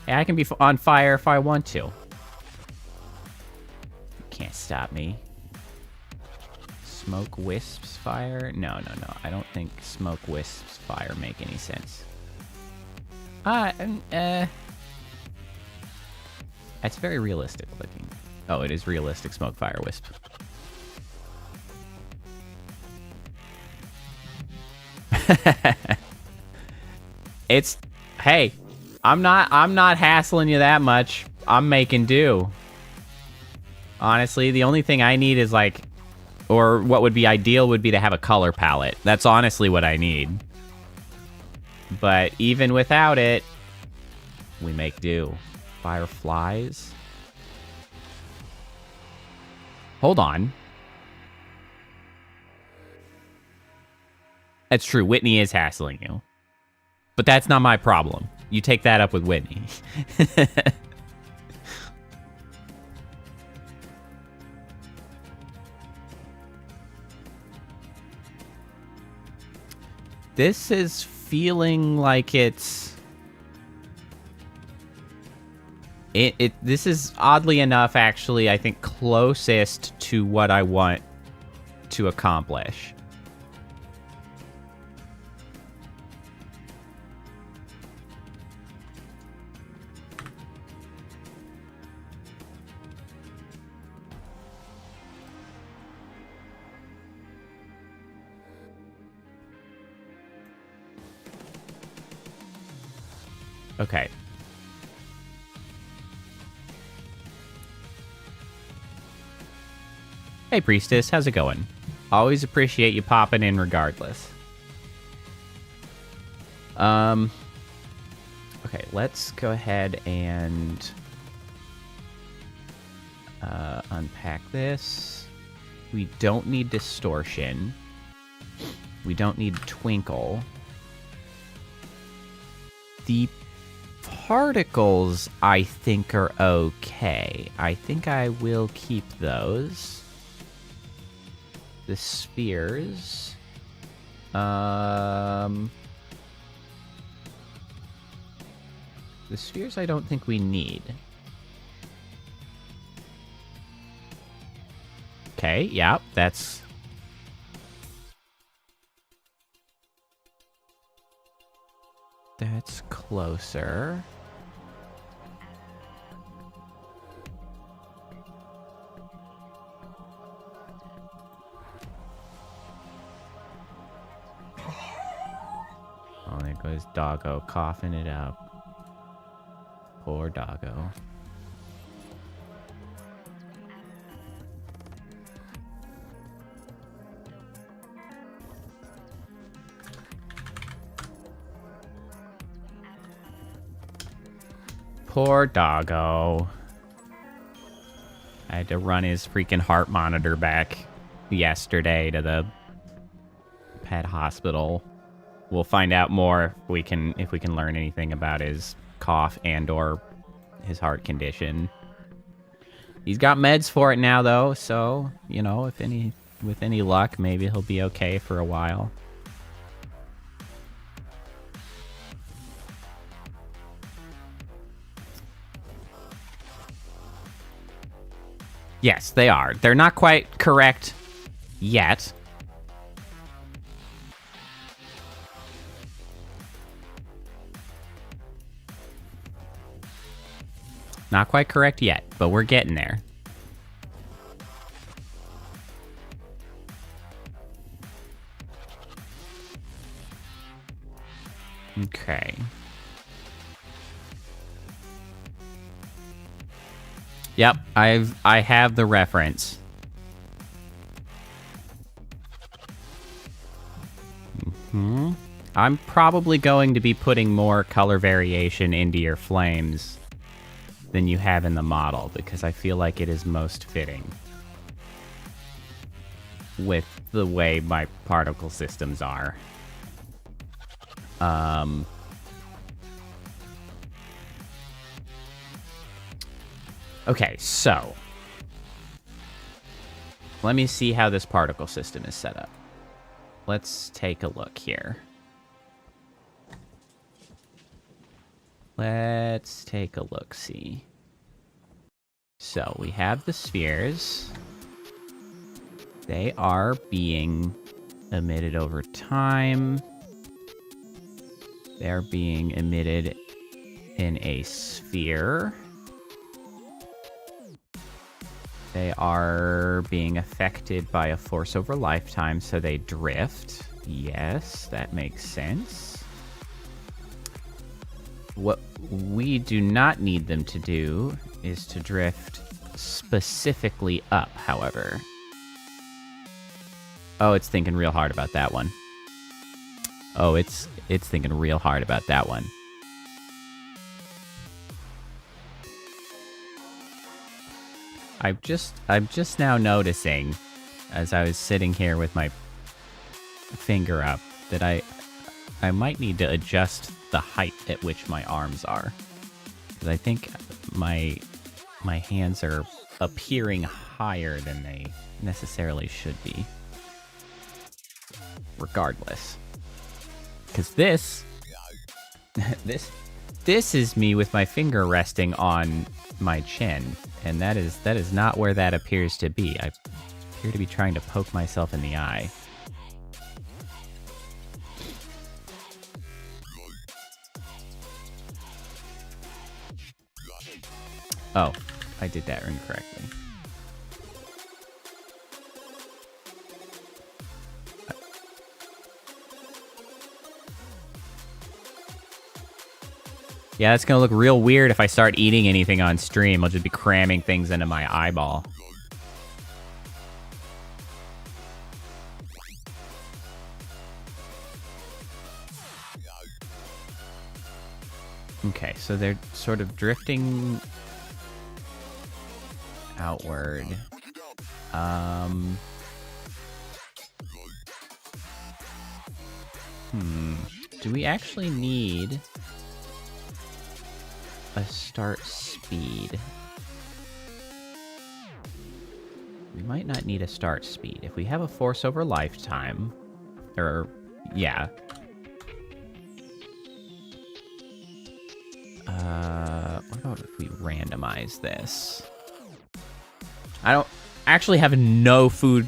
Yeah, I can be on fire if I want to. You can't stop me. Smoke wisps fire? No. I don't think smoke wisps fire make any sense. It's very realistic looking. Oh, it is realistic smoke fire wisp. Hey, I'm not hassling you that much. I'm making do. Honestly, the only thing I need is like, or what would be ideal would be to have a color palette. That's honestly what I need. But even without it, we make do. Fireflies. Hold on. That's true. Whitney is hassling you. But that's not my problem. You take that up with Whitney. This is feeling like it's... This is oddly enough, actually, I think closest to what I want to accomplish. Okay. Hey, Priestess. How's it going? Always appreciate you popping in regardless. Okay, let's go ahead and unpack this. We don't need distortion. We don't need twinkle. The particles, I think, are okay. I think I will keep those. the spheres. The spheres I don't think we need. Okay, yeah, that's... That's closer. Oh, there goes Doggo coughing it up. Poor Doggo. Poor Doggo. I had to run his freaking heart monitor back yesterday to the pet hospital. We'll find out more if we can learn anything about his cough and or his heart condition. He's got meds for it now though, so, you know, with any luck, maybe he'll be okay for a while. Yes, they are. They're not quite correct yet. Not quite correct yet, but we're getting there. Okay. Yep, I have the reference. I'm probably going to be putting more color variation into your flames than you have in the model, because I feel like it is most fitting with the way my particle systems are. Okay, so let me see how this particle system is set up. Let's take a look here. Let's take a look-see. So we have the spheres. They are being emitted over time. They're being emitted in a sphere. They are being affected by a force over lifetime, so they drift. Yes, that makes sense. What we do not need them to do is to drift specifically up, however. Oh, it's thinking real hard about that one. Oh, it's thinking real hard about that one. I'm just now noticing, as I was sitting here with my finger up, that I might need to adjust the height at which my arms are, because I think my hands are appearing higher than they necessarily should be. Regardless, because this is me with my finger resting on my chin, and that is not where that appears to be. I appear to be trying to poke myself in the eye. Oh, I did that incorrectly. Yeah, it's gonna look real weird if I start eating anything on stream. I'll just be cramming things into my eyeball. Okay, so they're sort of drifting outward. Do we actually need a start speed? We might not need a start speed. If we have a force over lifetime, or, yeah. What about if we randomize this? I don't actually have no food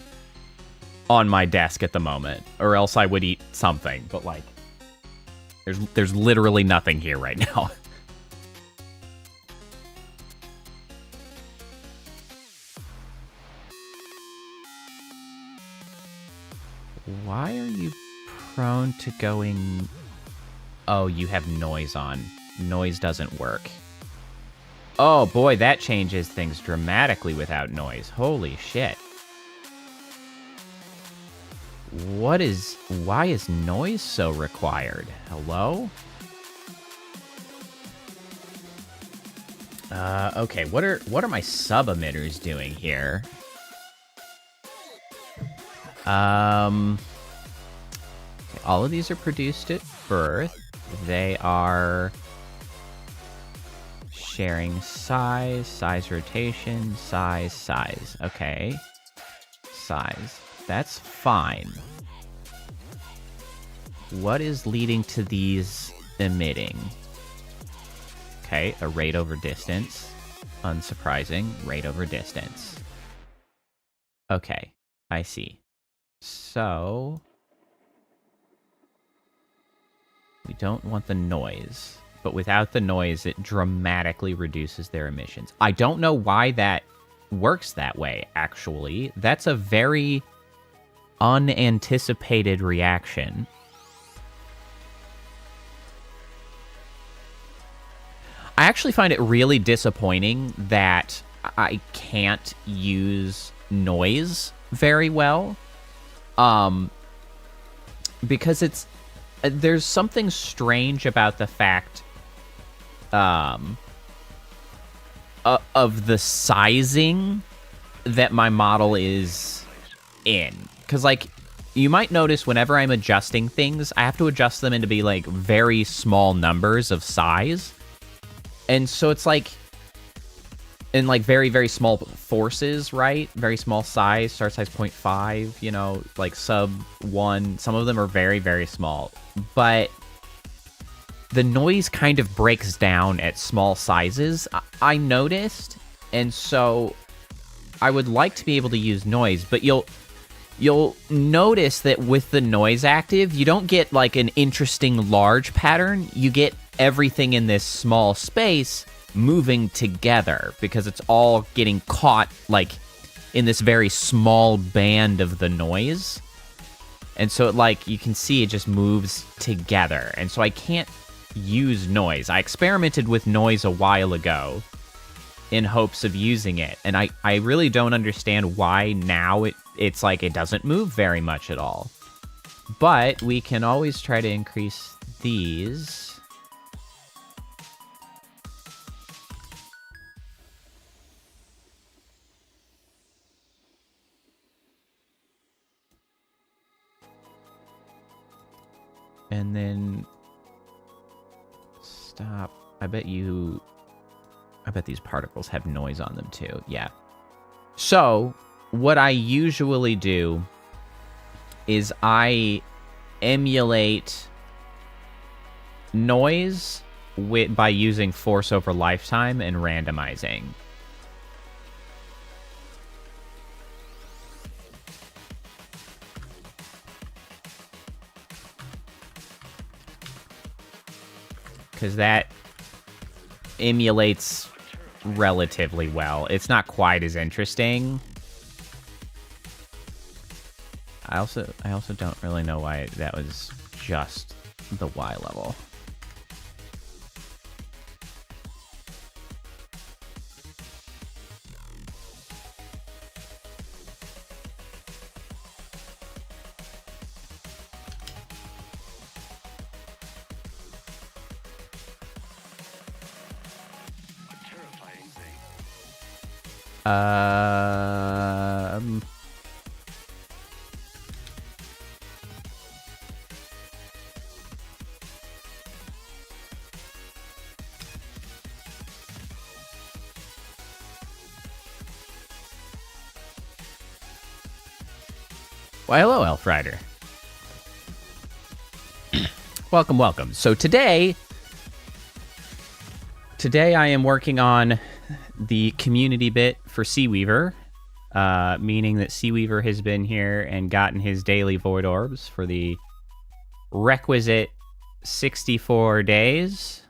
on my desk at the moment, or else I would eat something, but like, there's literally nothing here right now. Why are you prone to going... Oh, you have noise on. Noise doesn't work. Oh boy, that changes things dramatically without noise. Holy shit. Why is noise so required? Hello? Okay, what are my sub-emitters doing here? Okay, all of these are produced at birth. They are sharing size, size rotation, size. Okay. Size. That's fine. What is leading to these emitting? Okay, a rate over distance. Unsurprising, rate over distance. Okay, I see. So... we don't want the noise. But without the noise, it dramatically reduces their emissions. I don't know why that works that way, actually. That's a very unanticipated reaction. I actually find it really disappointing that I can't use noise very well. Because there's something strange about the fact of the sizing that my model is in. Because, like, you might notice whenever I'm adjusting things, I have to adjust them into be, like, very small numbers of size. And so it's, like, in, like, very, very small forces, right? Very small size, start size 0.5, you know, like, sub 1. Some of them are very, very small. But the noise kind of breaks down at small sizes, I noticed, and so I would like to be able to use noise, but you'll notice that with the noise active, you don't get like an interesting large pattern. You get everything in this small space moving together because it's all getting caught like in this very small band of the noise. And so, like, you can see it just moves together. And so I can't use noise. I experimented with noise a while ago in hopes of using it. And I really don't understand why now it's like it doesn't move very much at all. But we can always try to increase these. And then stop. I bet these particles have noise on them too. Yeah. So what I usually do is I emulate noise by using force over lifetime and randomizing. Because that emulates relatively well. It's not quite as interesting. I also don't really know why that was just the Y level. Why, hello, Elf Rider. Welcome, welcome. So today I am working on the community bit for Seaweaver, meaning that Seaweaver has been here and gotten his daily void orbs for the requisite 64 days.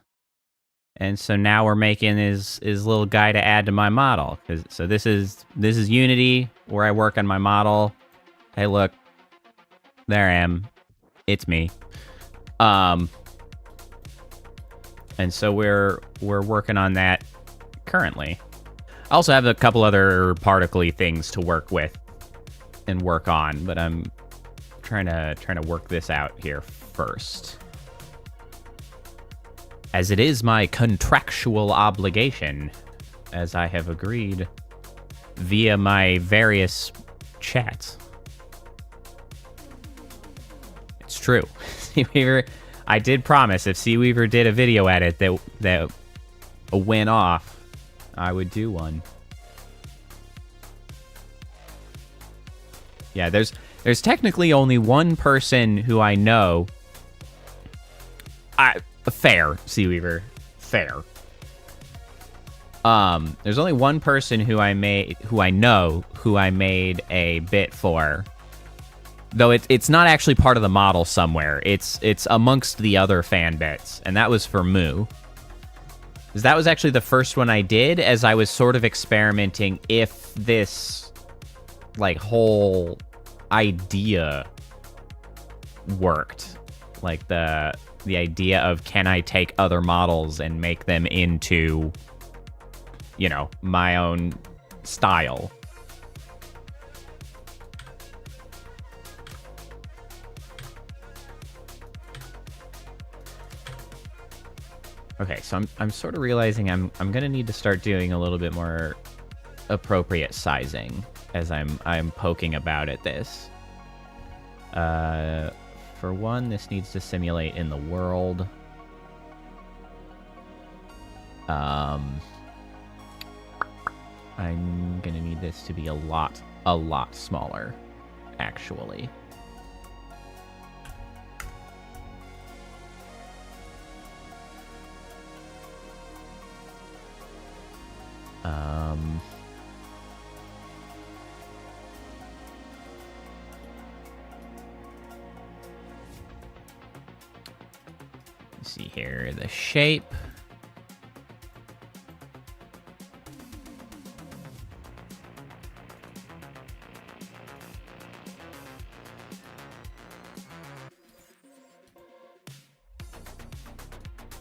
And so now we're making his little guy to add to my model. So this is Unity, where I work on my model. Hey, look, there I am. It's me. And so we're working on that currently. I also have a couple other particle-y things to work with and work on, but I'm trying to work this out here first, as it is my contractual obligation, as I have agreed via my various chats. It's true. Seaweaver, I did promise if Seaweaver did a video edit that went off, I would do one. Yeah, there's technically only one person who I know. Fair, Seaweaver. Fair. There's only one person who I made a bit for. Though it's not actually part of the model somewhere. It's amongst the other fan bits, and that was for Moo. Because that was actually the first one I did, as I was sort of experimenting if this like whole idea worked. Like the idea of, can I take other models and make them into, you know, my own style. Okay, so I'm sort of realizing I'm gonna need to start doing a little bit more appropriate sizing as I'm poking about at this. For one, this needs to simulate in the world. I'm gonna need this to be a lot smaller, actually. Let's see here, the shape.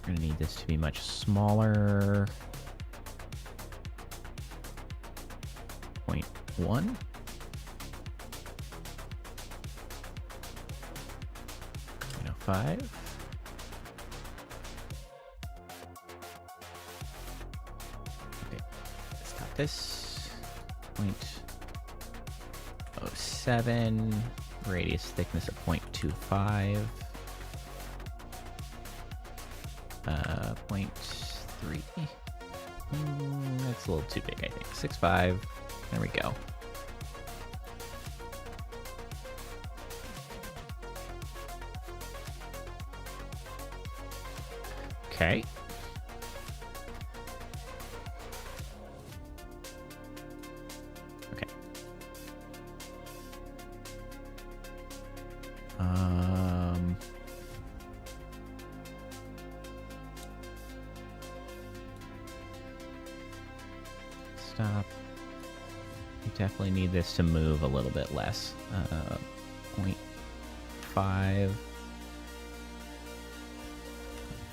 We're gonna need this to be much smaller. 0.1. You know, 5. Okay, let's stop this. 0.07. Radius thickness of 0.25. 0.3. That's a little too big, I think. 6.5. There we go. Okay. Okay. Stop. You definitely need this to move a little bit less. 0.5.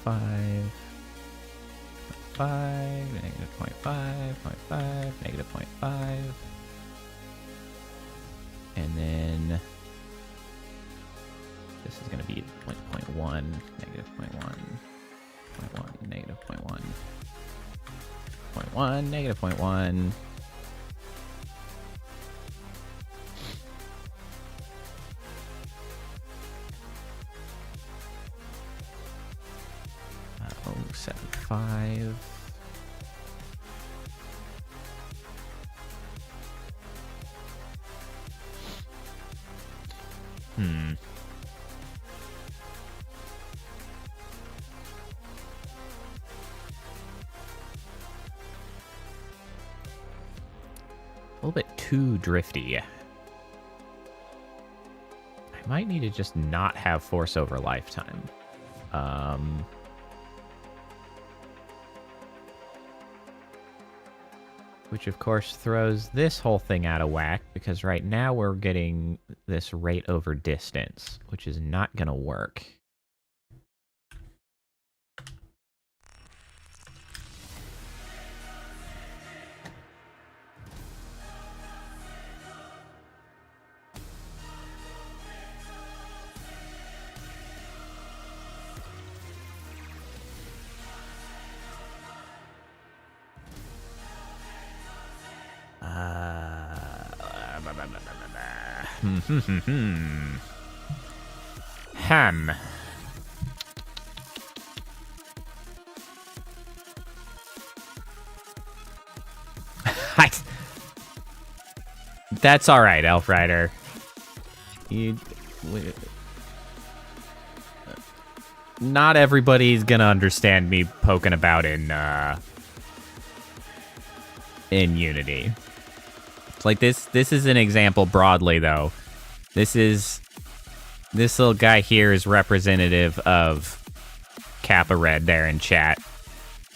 5. 5. Negative 0.5. 0.5. Negative 0.5. And then this is going to be 0.1. Negative 0.1. 0.1. Negative 0.1. 0.1. Negative 0.1. Oh, 7.5. too drifty. I might need to just not have force over lifetime. Which, of course, throws this whole thing out of whack, because right now we're getting this rate over distance, which is not going to work. Ham. That's all right, Elf Rider. Not everybody's gonna understand me poking about in Unity. Like this is an example broadly, though. This little guy here is representative of Kappa Red there in chat.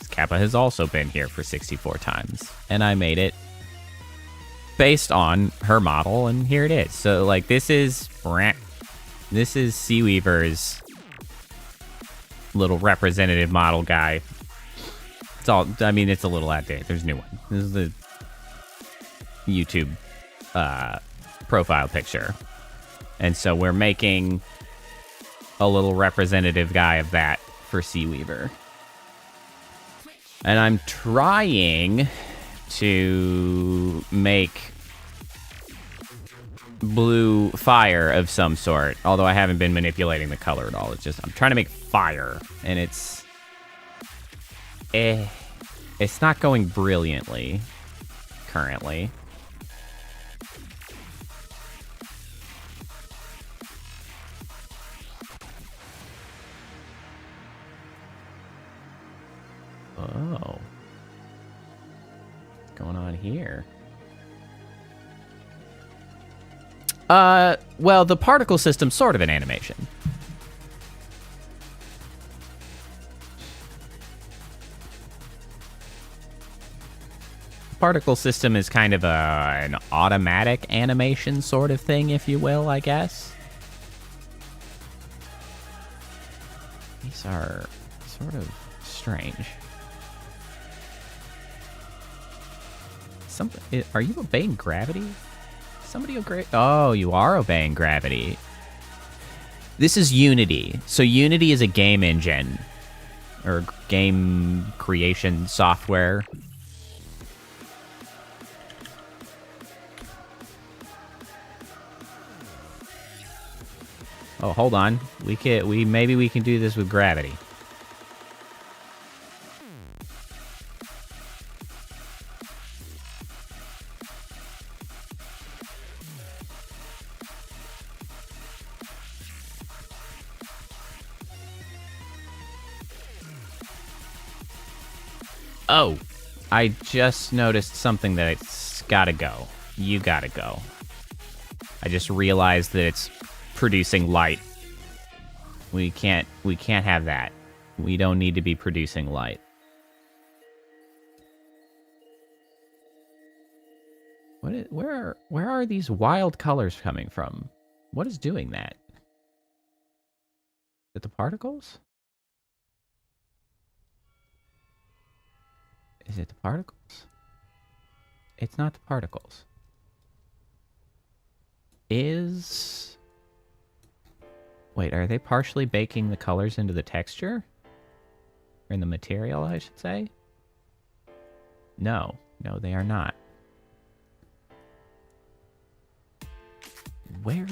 Kappa has also been here for 64 times, and I made it based on her model, and here it is. So, like, this is Seaweaver's little representative model guy. It's all, I mean, it's a little outdated. There's a new one. This is the YouTube profile picture. And so we're making a little representative guy of that for Seaweaver. And I'm trying to make blue fire of some sort, although I haven't been manipulating the color at all. It's just, I'm trying to make fire, and it's not going brilliantly currently. Oh. What's going on here? Well, the particle system's sort of an animation. Particle system is kind of an automatic animation sort of thing, if you will, I guess. These are sort of strange. Are you obeying gravity? Somebody obey? Oh, you are obeying gravity. This is Unity. So Unity is a game engine or game creation software. Oh, hold on. Maybe we can do this with gravity. Oh, I just noticed something that it's gotta go. You gotta go. I just realized that it's producing light. We can't have that. We don't need to be producing light. Where are these wild colors coming from? What is doing that? Is it the particles? Is it the particles? It's not the particles. Wait, are they partially baking the colors into the texture? Or in the material, I should say? No, they are not. Where's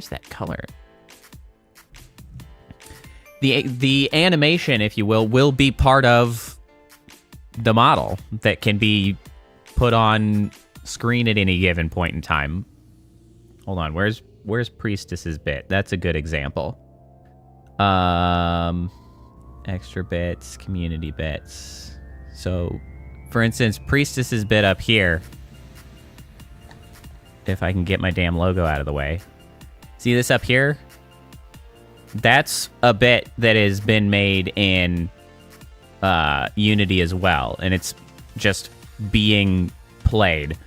that color? The animation, if you will be part of the model that can be put on screen at any given point in time. Hold on, where's Priestess's bit? That's a good example. Extra bits, community bits. So, for instance, Priestess's bit up here if I can get my damn logo out of the way. See this up here? That's a bit that has been made in Unity as well, and it's just being played.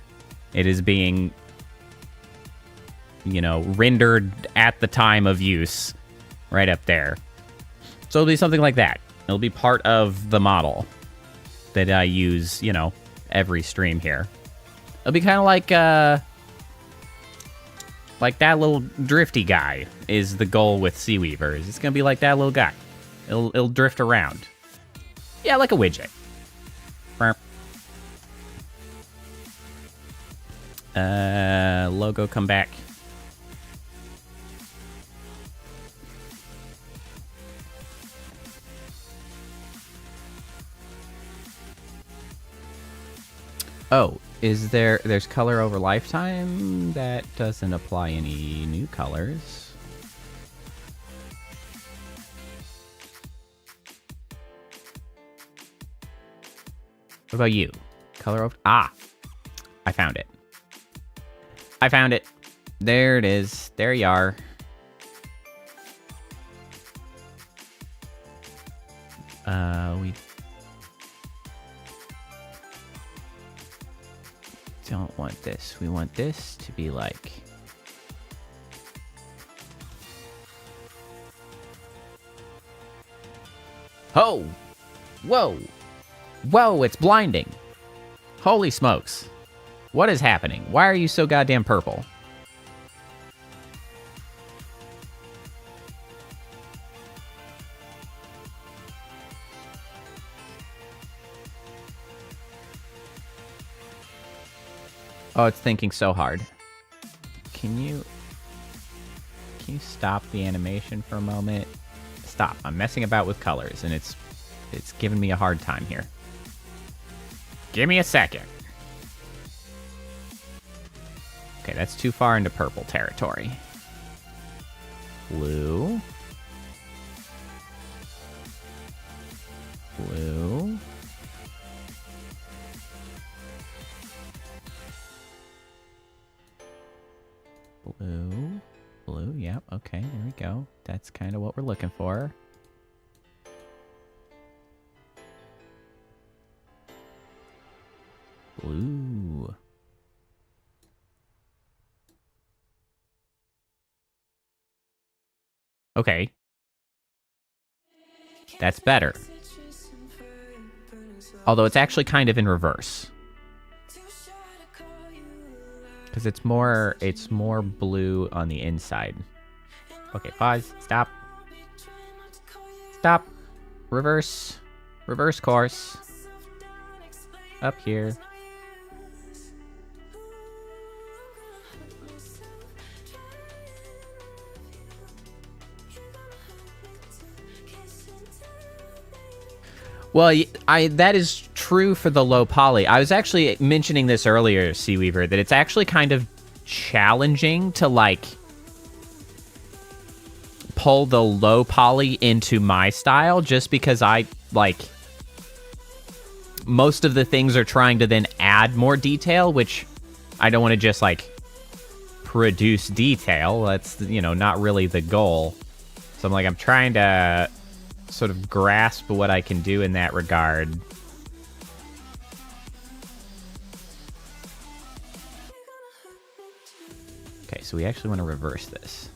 It is being, you know, rendered at the time of use right up there. So it'll be something like that. It'll be part of the model that I use, you know, every stream here. It'll be kind of like that little drifty guy is the goal with Sea Weavers. It's going to be like that little guy. It'll drift around. Yeah, like a widget. Logo, come back. Oh, there's color over lifetime? That doesn't apply any new colors. What about you? Color over... Ah! I found it. I found it. There it is. There you are. We don't want this. We want this to be like... Oh! Whoa! Whoa, it's blinding! Holy smokes. What is happening? Why are you so goddamn purple? Oh, it's thinking so hard. Can you stop the animation for a moment? Stop. I'm messing about with colors, and it's giving me a hard time here. Give me a second. Okay, that's too far into purple territory. Blue. Blue. Blue. Blue, yep, okay, there we go. That's kind of what we're looking for. Blue. Okay. That's better. Although it's actually kind of in reverse. Because it's more blue on the inside. Okay, pause. Stop. Stop. Reverse. Reverse course. Up here. Well, that is true for the low poly. I was actually mentioning this earlier, Seaweaver, that it's actually kind of challenging to, like, pull the low poly into my style, just because most of the things are trying to then add more detail, which I don't want to just, like, produce detail. That's, you know, not really the goal. So I'm trying to sort of grasp what I can do in that regard. Okay, so we actually want to reverse this.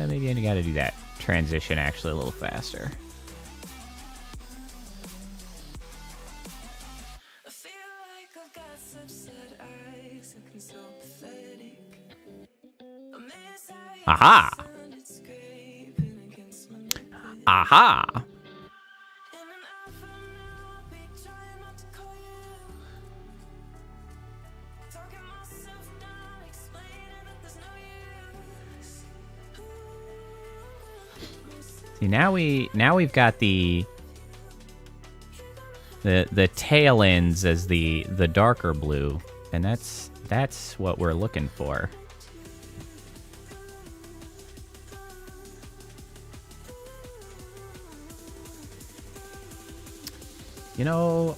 Maybe I gotta do that transition actually a little faster. Aha! Aha! See, now we've got the The tail ends as the darker blue, and that's what we're looking for. You know,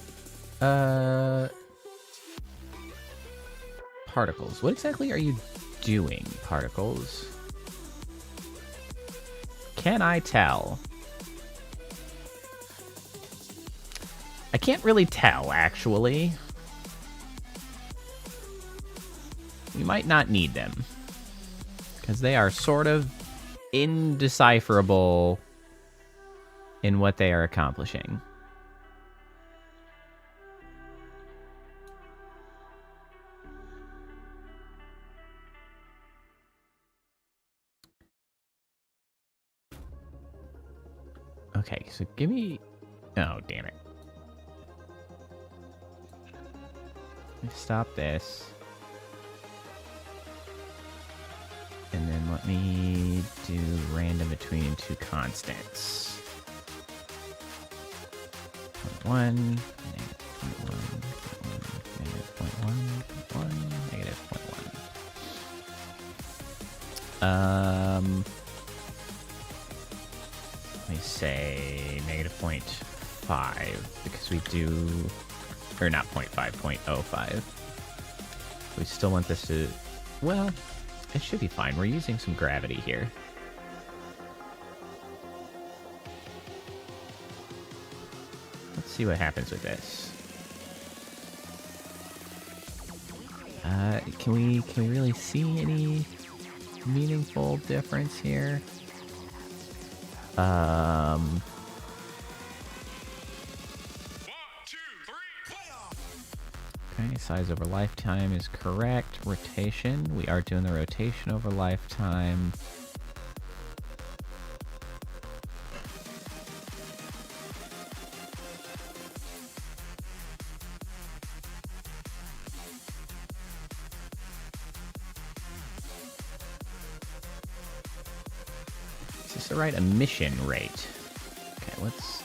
Particles. What exactly are you doing, Particles? Can I tell? I can't really tell, actually. We might not need them, because they are sort of indecipherable in what they are accomplishing. Okay, so give me... Oh, damn it. Let me stop this. And then let me do random between two constants. 0.1, negative 0.1, negative 0.1, negative 0.1. Let me say negative 0.5, because we do... Or not 0.5, 0.05. We still want this to... Well, it should be fine. We're using some gravity here. Let's see what happens with this. Can we really see any meaningful difference here? Okay, size over lifetime is correct. Rotation, we are doing the rotation over lifetime. Is this the right emission rate? Okay, let's...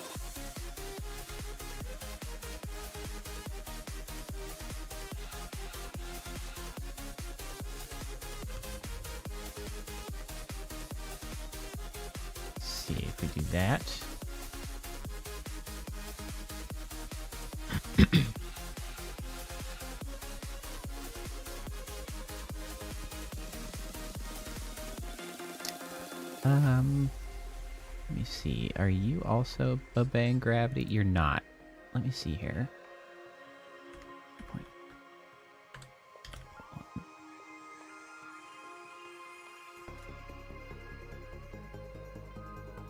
see if we do that. Let me see. Are you also obeying gravity? You're not. Let me see here.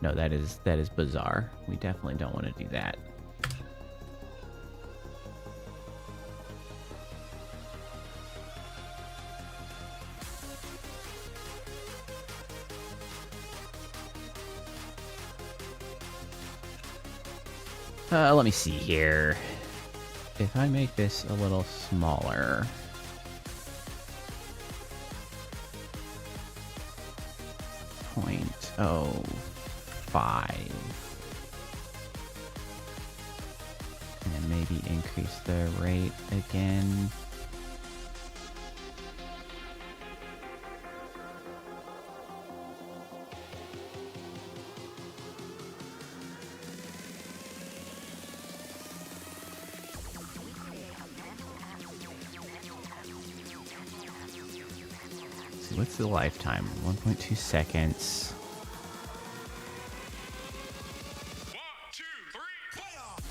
No, that is bizarre. We definitely don't want to do that. Let me see here. If I make this a little smaller... 0.05. And then maybe increase the rate again. What's the lifetime? 1.2 seconds. 1, 2, 3, playoff!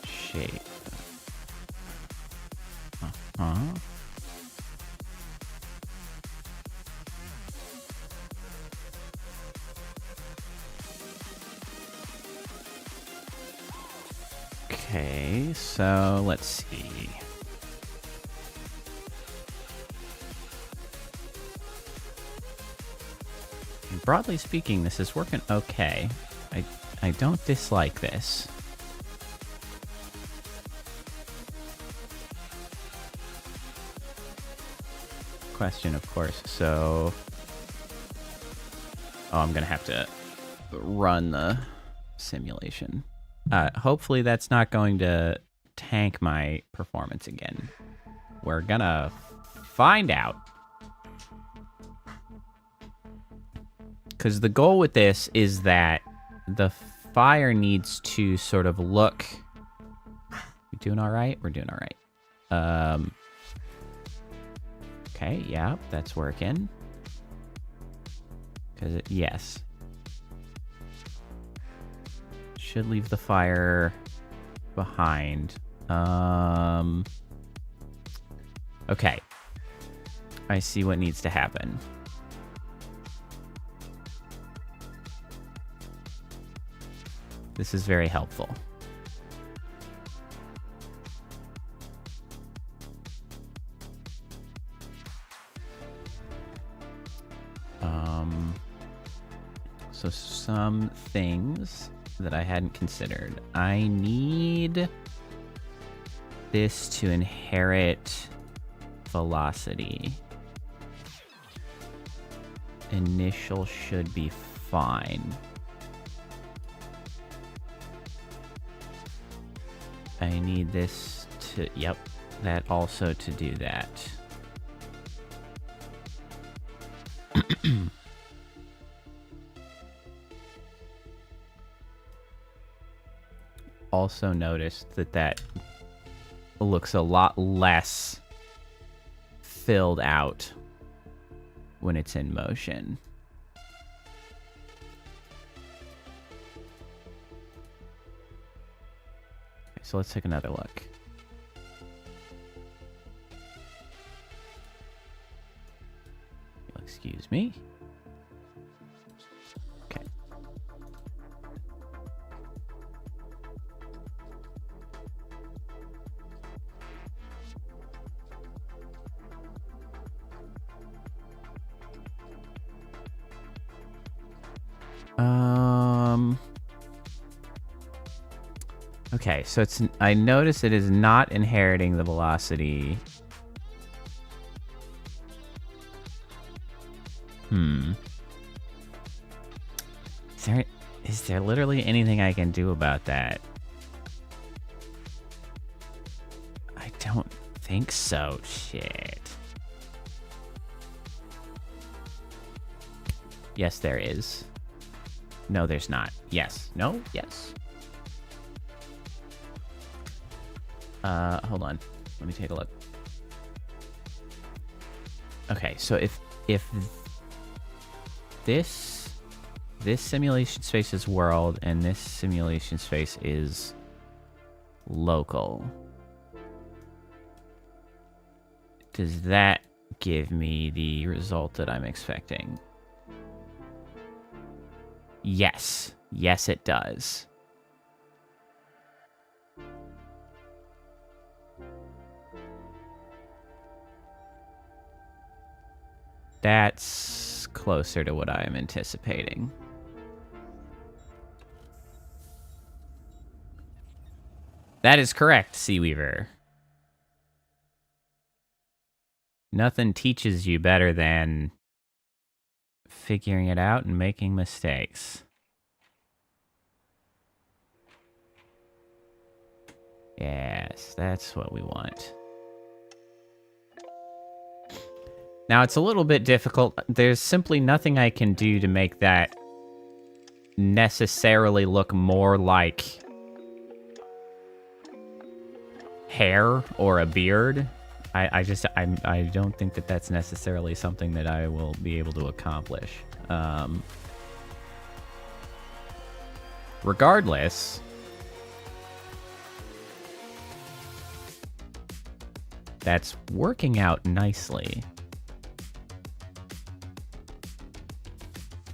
Shape. Uh-huh. Okay, so let's see. Broadly speaking, this is working okay. I don't dislike this. question, of course. So, oh, I'm gonna have to run the simulation. Hopefully that's not going to tank my performance again. We're gonna find out. Because the goal with this is that the fire needs to sort of look... We doing all right? We're doing all right. Okay, yeah, that's working. Because yes. Should leave the fire behind. Okay. I see what needs to happen. This is very helpful. So some things that I hadn't considered. I need this to inherit velocity. Initial should be fine. I need this to, yep, that also to do that. Also noticed that that looks a lot less filled out when it's in motion. Okay, so let's take another look. Excuse me. Okay. Okay, so it's, I notice it is not inheriting the velocity. Is there literally anything I can do about that? I don't think so. Shit. Yes, there is. No, there's not. Yes. No? Yes. Hold on. Let me take a look. Okay, so if this simulation space is world and this simulation space is local, does that give me the result that I'm expecting? Yes. Yes, it does. That's closer to what I am anticipating. That is correct, Seaweaver. Nothing teaches you better than figuring it out and making mistakes. Yes, that's what we want. Now, it's a little bit difficult. There's simply nothing I can do to make that necessarily look more like hair or a beard. I don't think that that's necessarily something that I will be able to accomplish. Regardless, that's working out nicely.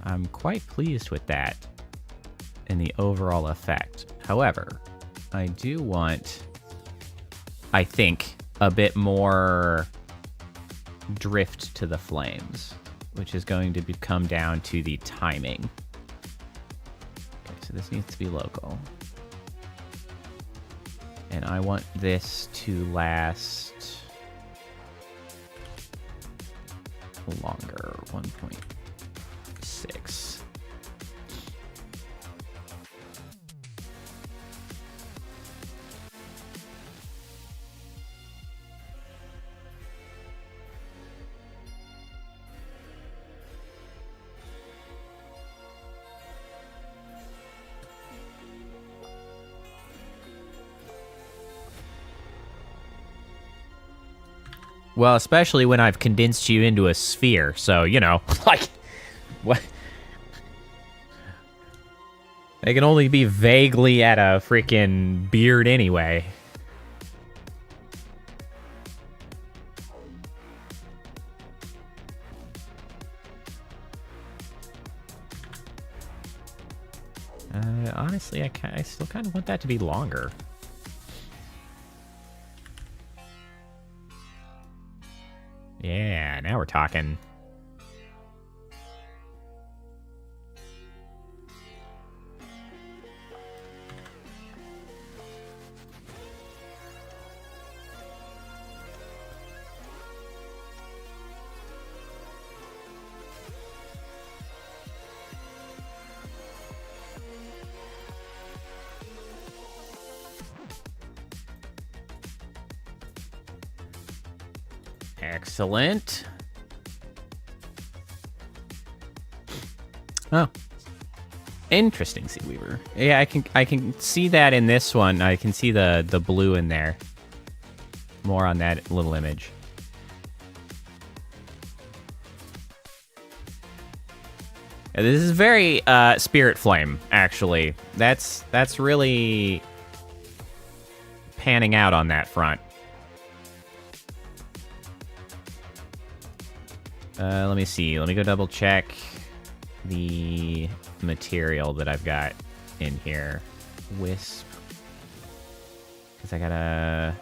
I'm quite pleased with that in the overall effect. However, I do want, I think, a bit more drift to the flames, which is going to come down to the timing. Okay, so this needs to be local. And I want this to last longer. 1.6. Well, especially when I've condensed you into a sphere, so, you know, like, what? They can only be vaguely at a freaking beard anyway. Honestly, I still kind of want that to be longer. Yeah, now we're talking. Excellent. Oh. Interesting, Seaweaver. Yeah, I can see that in this one. I can see the blue in there. More on that little image. Yeah, this is very Spirit Flame, actually. That's really panning out on that front. Let me see. Let me go double check the material that I've got in here. Wisp. Because I gotta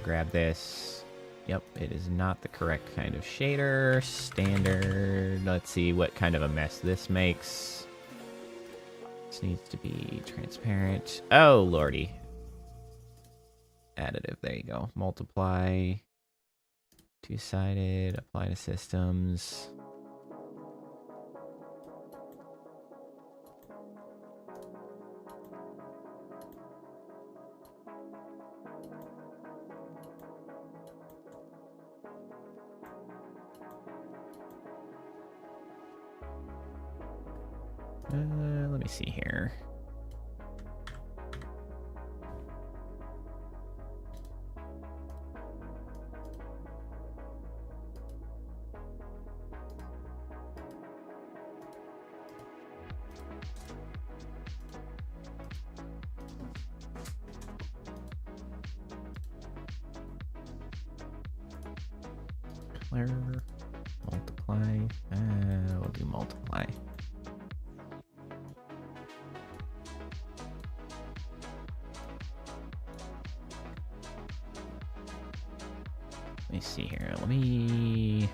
grab this. Yep, it is not the correct kind of shader. Standard. Let's see what kind of a mess this makes. This needs to be transparent. Oh, lordy. Additive. There you go. Multiply. Two-sided, apply to systems. Let me see here. Multiply. We'll do multiply. Let me see here. Let me.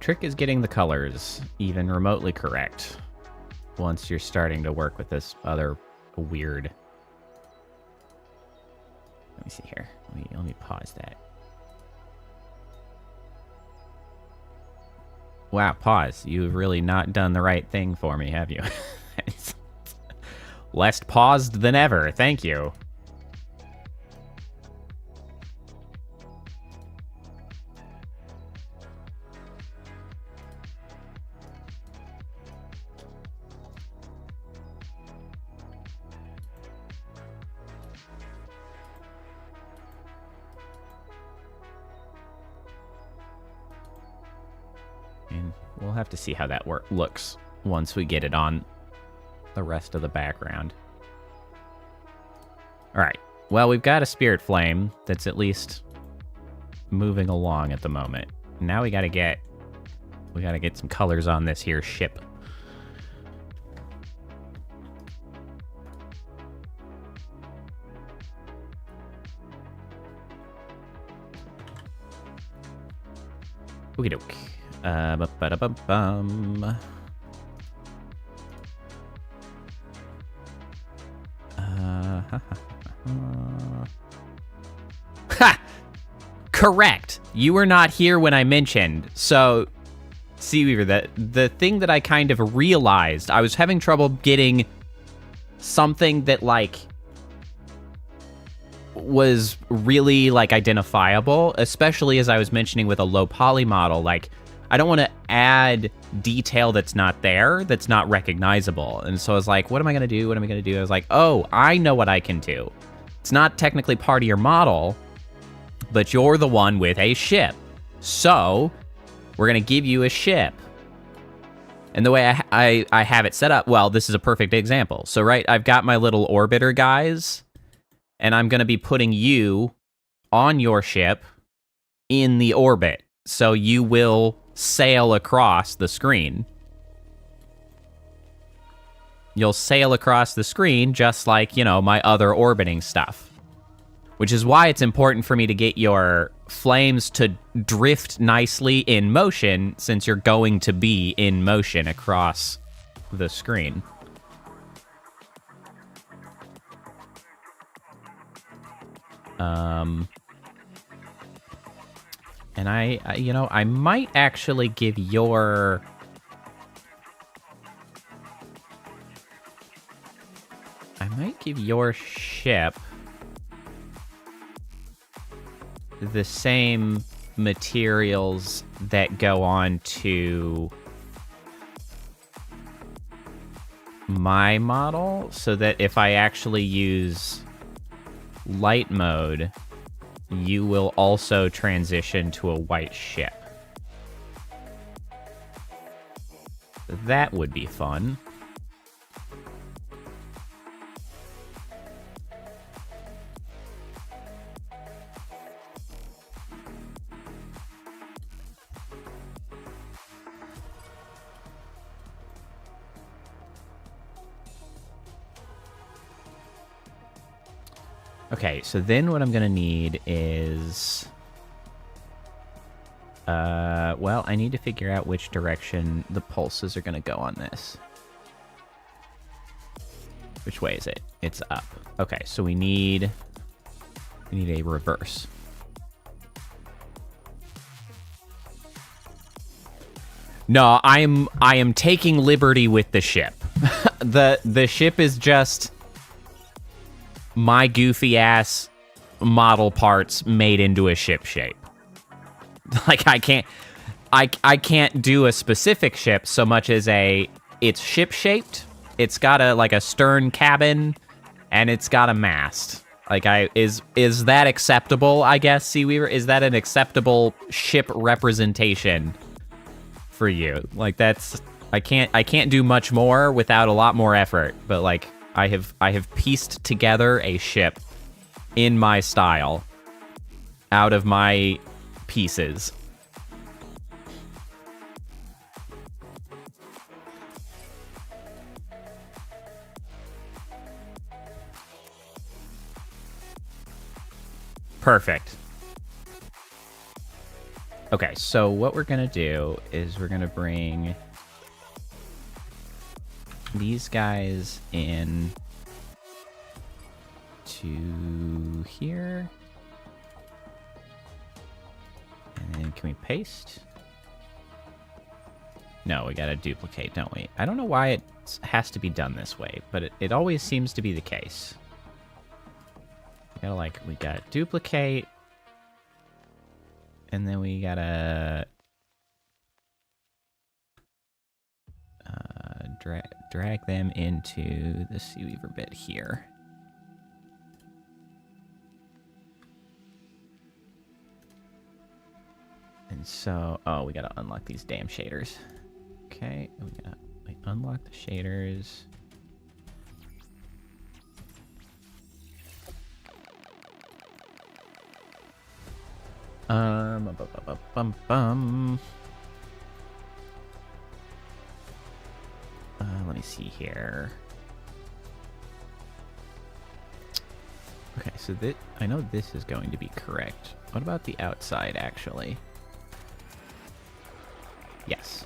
Trick is getting the colors even remotely correct once you're starting to work with this other weird. Let me see here. Let me pause that. Wow, pause. You've really not done the right thing for me, have you? It's less paused than ever. Thank you. And we'll have to see how that looks once we get it on the rest of the background. All right, Well, we've got a spirit flame that's at least moving along at the moment. Now we gotta get some colors on this here ship. Okie doke. Ba-ba-da-bum-bum. Ha! Correct. You were not here when I mentioned. So, Seaweaver, the thing that I kind of realized, I was having trouble getting something that, like, was really, like, identifiable, especially as I was mentioning with a low poly model. Like, I don't want to add detail that's not there, that's not recognizable. And so I was like, what am I going to do? What am I going to do? I was like, oh, I know what I can do. It's not technically part of your model, but you're the one with a ship. So we're going to give you a ship. And the way I have it set up, well, this is a perfect example. So, right, I've got my little orbiter guys, and I'm going to be putting you on your ship in the orbit. So you will sail across the screen. You'll sail across the screen just like, you know, my other orbiting stuff. Which is why it's important for me to get your flames to drift nicely in motion, since you're going to be in motion across the screen. And I you know, I might actually give your... I might give your ship the same materials that go on to my model, so that if I actually use light mode, you will also transition to a white ship. That would be fun. Okay, so then what I'm gonna need is... well, I need to figure out which direction the pulses are gonna go on this. Which way is it? It's up. Okay, so we need a reverse. No, I am taking liberty with the ship. The ship is just my goofy ass model parts made into a ship shape. Like, I can't do a specific ship so much as it's ship shaped. It's got a stern cabin, and it's got a mast. Like, is that acceptable, I guess, Seaweaver? Is that an acceptable ship representation for you? Like, that's... I can't do much more without a lot more effort, but, like, I have pieced together a ship in my style out of my pieces. Perfect. Okay, so what we're gonna do is we're gonna bring these guys in to here. And then can we paste? No, we gotta duplicate, don't we? I don't know why it has to be done this way, but it always seems to be the case. We gotta duplicate, and then we gotta drag them into the Seaweaver bit here. And so, oh, we gotta unlock these damn shaders. Okay, we unlock the shaders. Bum. Let me see here. Okay, so I know this is going to be correct. What about the outside, actually? Yes.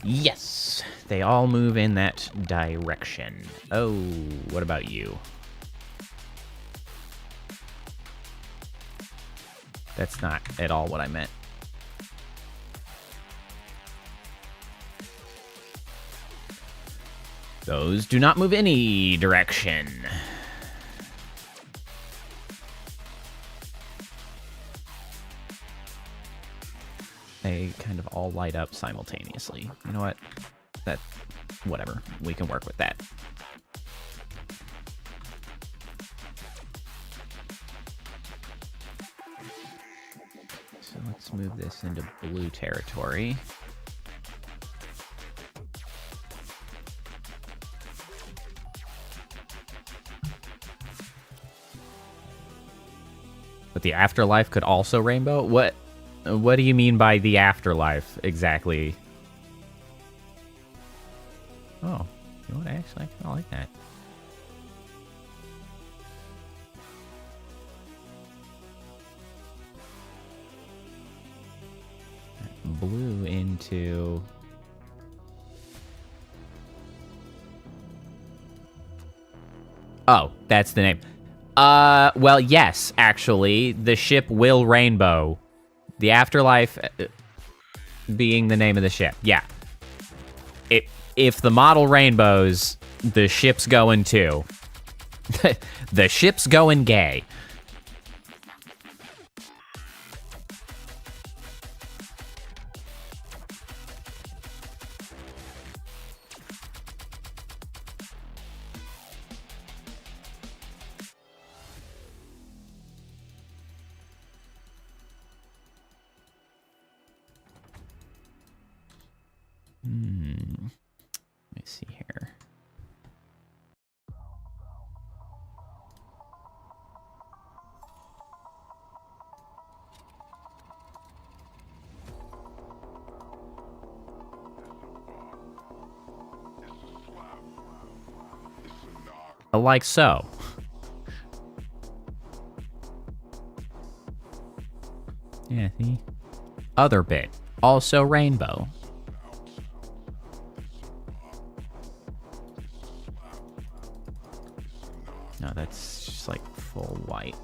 Yes! They all move in that direction. Oh, what about you? That's not at all what I meant. Those do not move any direction. They kind of all light up simultaneously. You know what? Whatever. We can work with that. So let's move this into blue territory. But the afterlife could also rainbow? What do you mean by the afterlife exactly? Oh, you know what? Actually, I kind of like that. Blue into... Oh, that's the name. Well, yes, actually. The ship will rainbow. The afterlife being the name of the ship. Yeah. If the model rainbows, the ship's going too. The ship's going gay. Let me see here. Like so. Yeah, see? Other bit. Also rainbow. No, that's just like full white.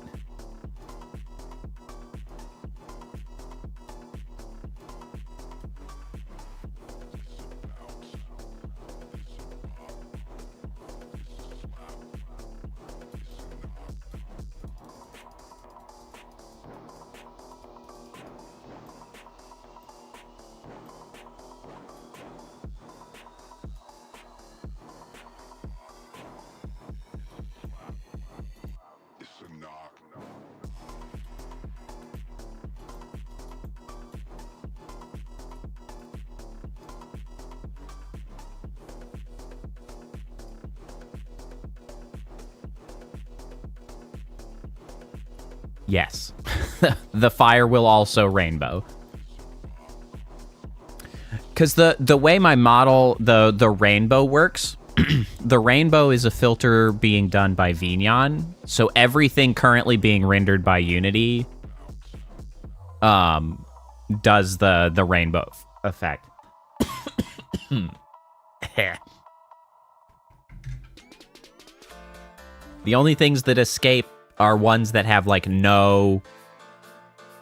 Yes. The fire will also rainbow. Because the way my model, the rainbow works, the rainbow is a filter being done by Vnyan. So everything currently being rendered by Unity does the rainbow effect. The only things that escape are ones that have, like, no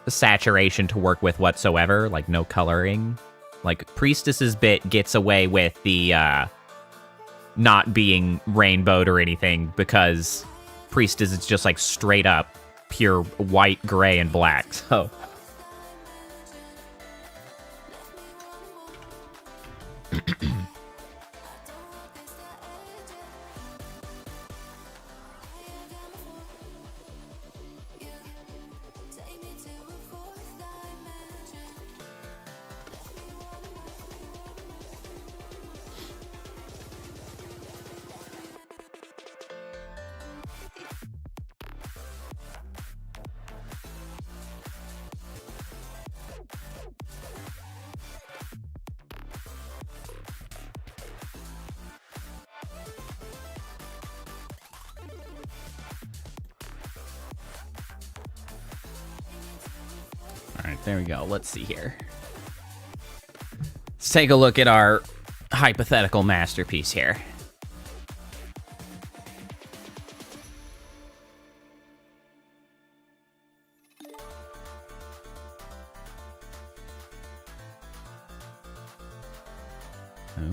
saturation to work with whatsoever, like, no coloring. Like, Priestess's bit gets away with the, not being rainbowed or anything, because Priestess is just, like, straight up pure white, gray, and black, so... Alright, there we go. Let's see here. Let's take a look at our hypothetical masterpiece here.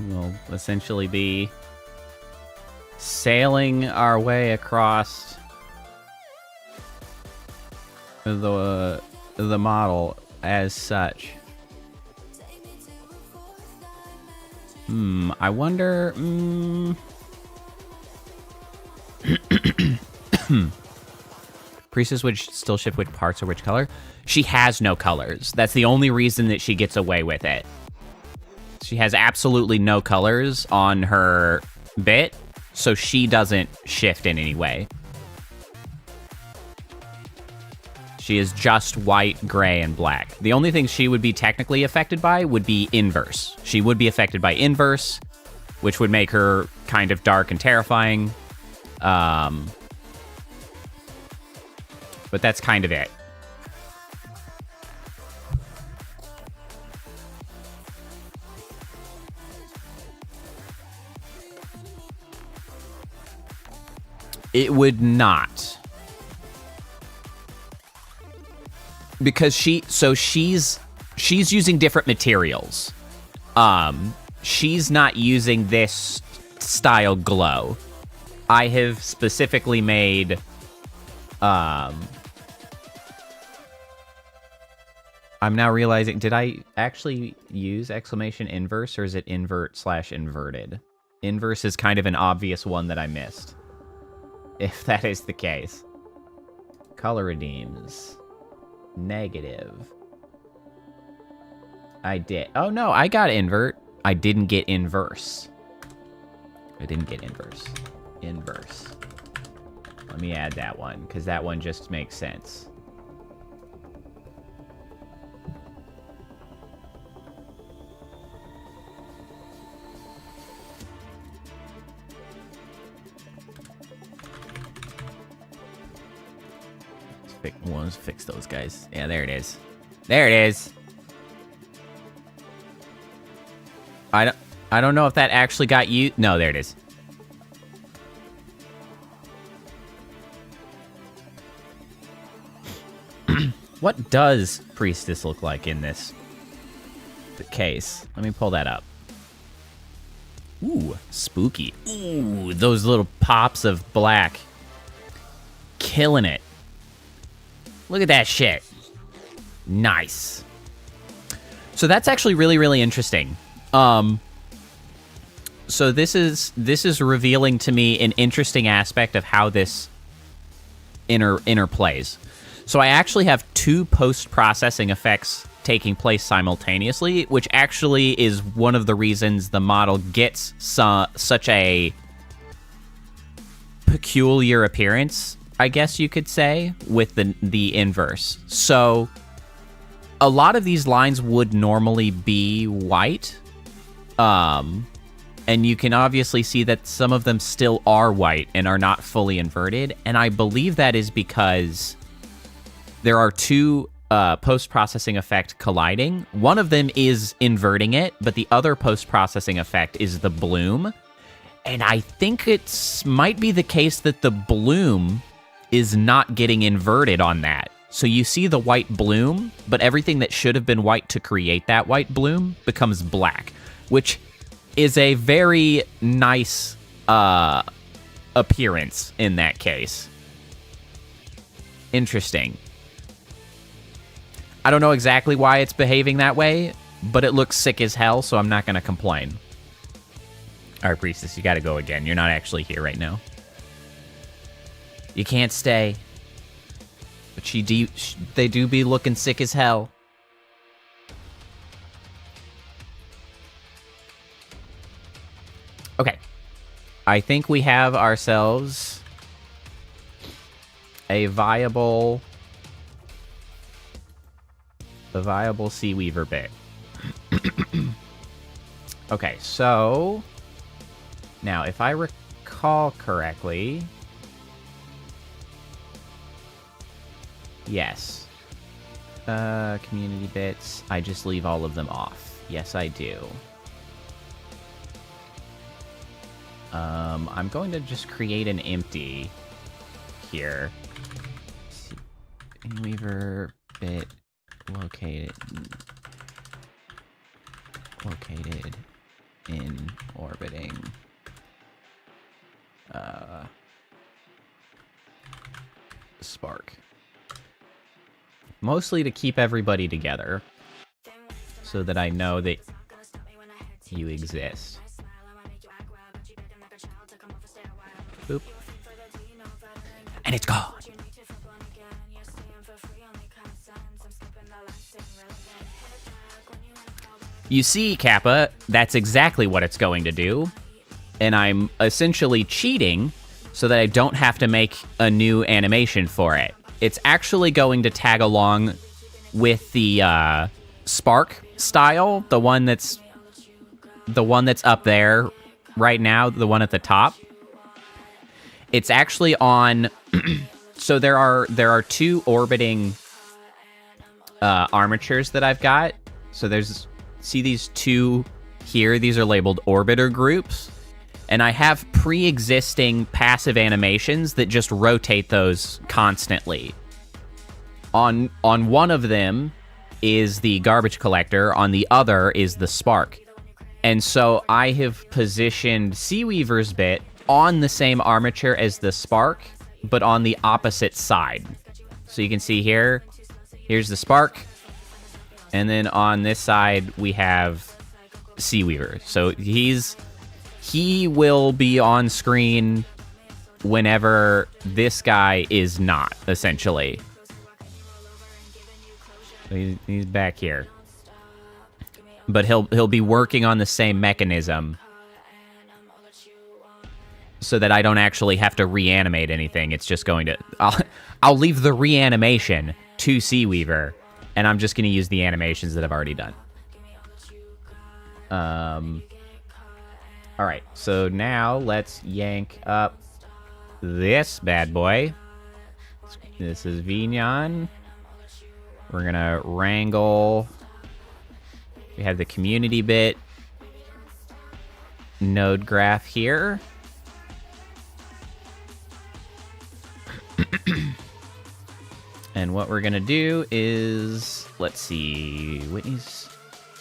We'll essentially be sailing our way across the model as such. I wonder... Priestess would still shift which parts or which color? She has no colors. That's the only reason that she gets away with it. She has absolutely no colors on her bit, so she doesn't shift in any way. She is just white, gray, and black. The only thing she would be technically affected by would be inverse. She would be affected by inverse, which would make her kind of dark and terrifying. But that's kind of it. It would not. Because she's using different materials. She's not using this style glow. I have specifically made I'm now realizing, did I actually use exclamation inverse, or is it invert/inverted? Inverse is kind of an obvious one that I missed. If that is the case. Color redeems. Negative. I did. Oh, no, I got invert. I didn't get inverse. I didn't get inverse. Inverse. Let me add that one, because that one just makes sense. Let's fix those guys. Yeah, there it is. There it is. I don't know if that actually got you. No, there it is. What does Priestess look like in this case? Let me pull that up. Ooh, spooky. Ooh, those little pops of black. Killing it. Look at that shit. Nice. So that's actually really, really interesting. So this is revealing to me an interesting aspect of how this interplays. So I actually have two post-processing effects taking place simultaneously, which actually is one of the reasons the model gets such a peculiar appearance, I guess you could say, with the inverse. So a lot of these lines would normally be white. And you can obviously see that some of them still are white and are not fully inverted. And I believe that is because there are two post-processing effect colliding. One of them is inverting it, but the other post-processing effect is the bloom. And I think it might be the case that the bloom is not getting inverted on that. So you see the white bloom, but everything that should have been white to create that white bloom becomes black, which is a very nice appearance in that case. Interesting. I don't know exactly why it's behaving that way, but it looks sick as hell, so I'm not going to complain. All right, Priestess, you got to go again. You're not actually here right now. You can't stay. But they do be looking sick as hell. Okay. I think we have ourselves a viable Sea Weaver bit. Okay, so now if I recall correctly, yes. Community bits. I just leave all of them off. Yes, I do. I'm going to just create an empty here. Weaver bit located in orbiting spark. Mostly to keep everybody together so that I know that you exist. Boop. And it's gone. You see, Kappa, that's exactly what it's going to do. And I'm essentially cheating so that I don't have to make a new animation for it. It's actually going to tag along with the Spark style, the one that's up there right now, the one at the top. It's actually on. So there are two orbiting armatures that I've got. So see these two here? These are labeled orbiter groups. And I have pre-existing passive animations that just rotate those constantly. On one of them is the garbage collector, on the other is the spark. And so I have positioned Seaweaver's bit on the same armature as the spark, but on the opposite side. So you can see here's the spark, and then on this side we have Seaweaver. So he will be on screen whenever this guy is not, essentially. He's back here. But he'll be working on the same mechanism so that I don't actually have to reanimate anything. It's just going to... I'll leave the reanimation to Seaweaver, and I'm just going to use the animations that I've already done. Alright, so now let's yank up this bad boy. This is Vnyan. We're gonna wrangle. We have the community bit node graph here. And what we're gonna do is, let's see, Whitney's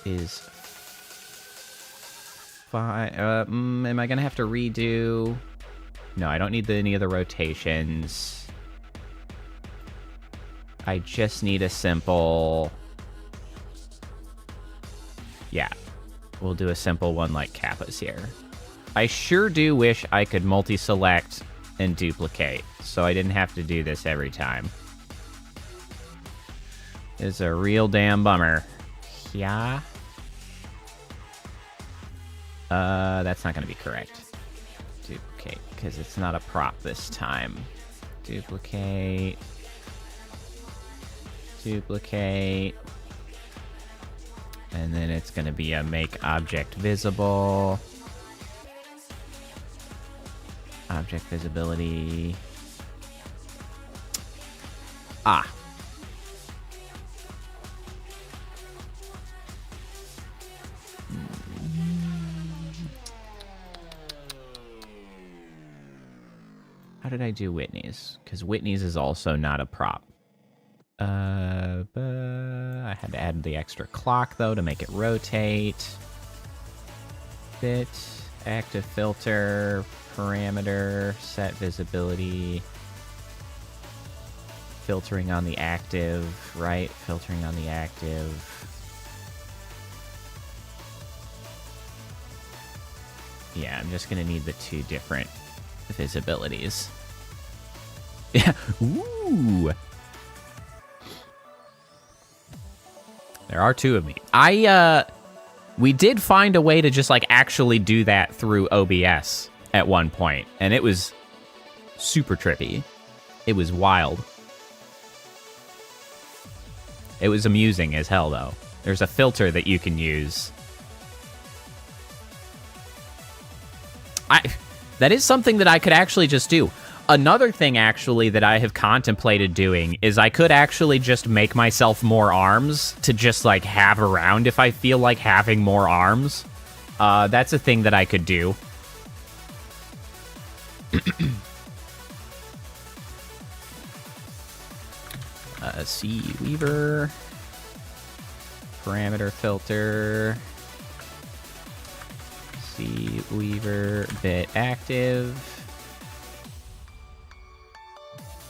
is 5. Am I gonna have to redo? No, I don't need any of the rotations. I just need a simple... Yeah, we'll do a simple one like Kappa's here. I sure do wish I could multi-select and duplicate, so I didn't have to do this every time. It's a real damn bummer. Yeah. That's not gonna be correct. Duplicate, because it's not a prop this time. Duplicate. Duplicate. And then it's gonna be a make object visible. Object visibility. Ah. How did I do Whitney's? Because Whitney's is also not a prop. I had to add the extra clock, though, to make it rotate. Bit, active filter, parameter, set visibility. Filtering on the active, right? Filtering on the active. Yeah, I'm just going to need the two different visibilities. Yeah. Ooh. There are two of me. We did find a way to just, like, actually do that through OBS at one point, and it was super trippy. It was wild. It was amusing as hell, though. There's a filter that you can use. That is something that I could actually just do. Another thing, actually, that I have contemplated doing is I could actually just make myself more arms to just, like, have around if I feel like having more arms. That's a thing that I could do. C Weaver. Parameter filter. C Weaver bit active.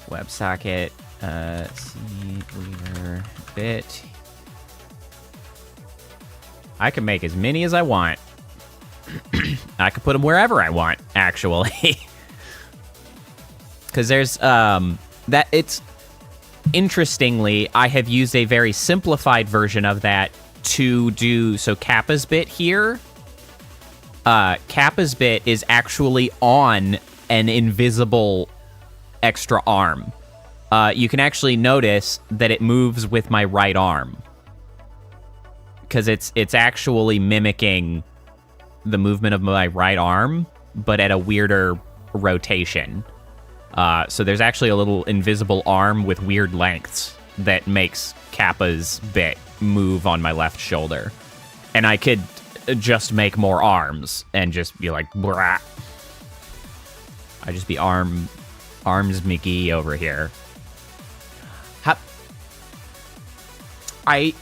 WebSocket, C Weaver bit. I can make as many as I want. I can put them wherever I want, actually. Because there's, that it's, interestingly, I have used a very simplified version of that to do, so Kappa's bit here. Kappa's bit is actually on an invisible extra arm. You can actually notice that it moves with my right arm because it's actually mimicking the movement of my right arm, but at a weirder rotation. So there's actually a little invisible arm with weird lengths that makes Kappa's bit move on my left shoulder, and I could just make more arms and just be like, brah. I just be Arms McGee over here. I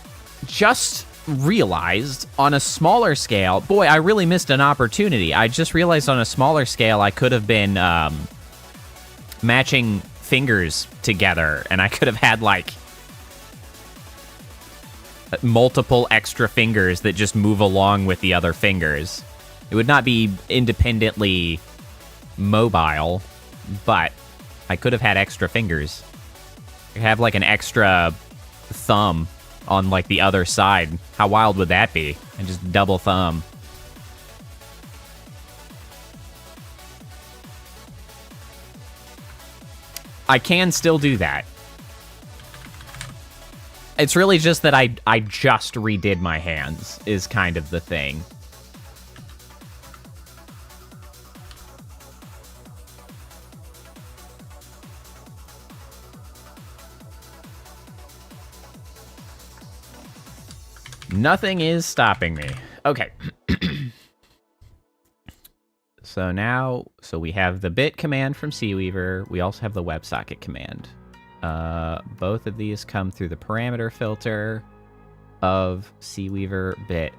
just realized on a smaller scale, boy, I really missed an opportunity. I just realized on a smaller scale, I could have been matching fingers together, and I could have had like multiple extra fingers that just move along with the other fingers. It would not be independently mobile, but I could have had extra fingers. I could have like an extra thumb on like the other side. How wild would that be? And just double thumb. I can still do that. It's really just that I just redid my hands is kind of the thing. Nothing is stopping me. Okay. So we have the bit command from CWeaver. We also have the WebSocket command. Both of these come through the parameter filter of CWeaver bit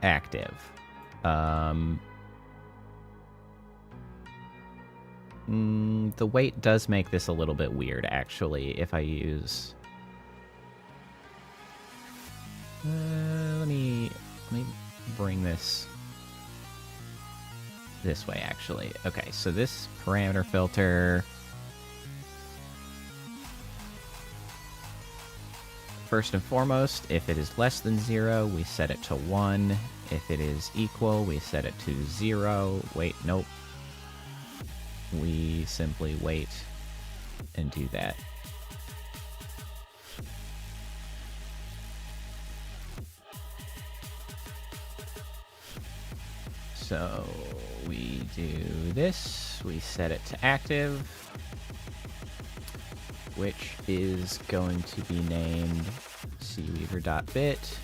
active. The weight does make this a little bit weird, actually, if I use... let me bring this way, actually. Okay, so this parameter filter... First and foremost, if it is less than 0, we set it to 1. If it is equal, we set it to 0. Wait, nope. We simply wait and do that. So we do this, we set it to active, which is going to be named cweaver.bit,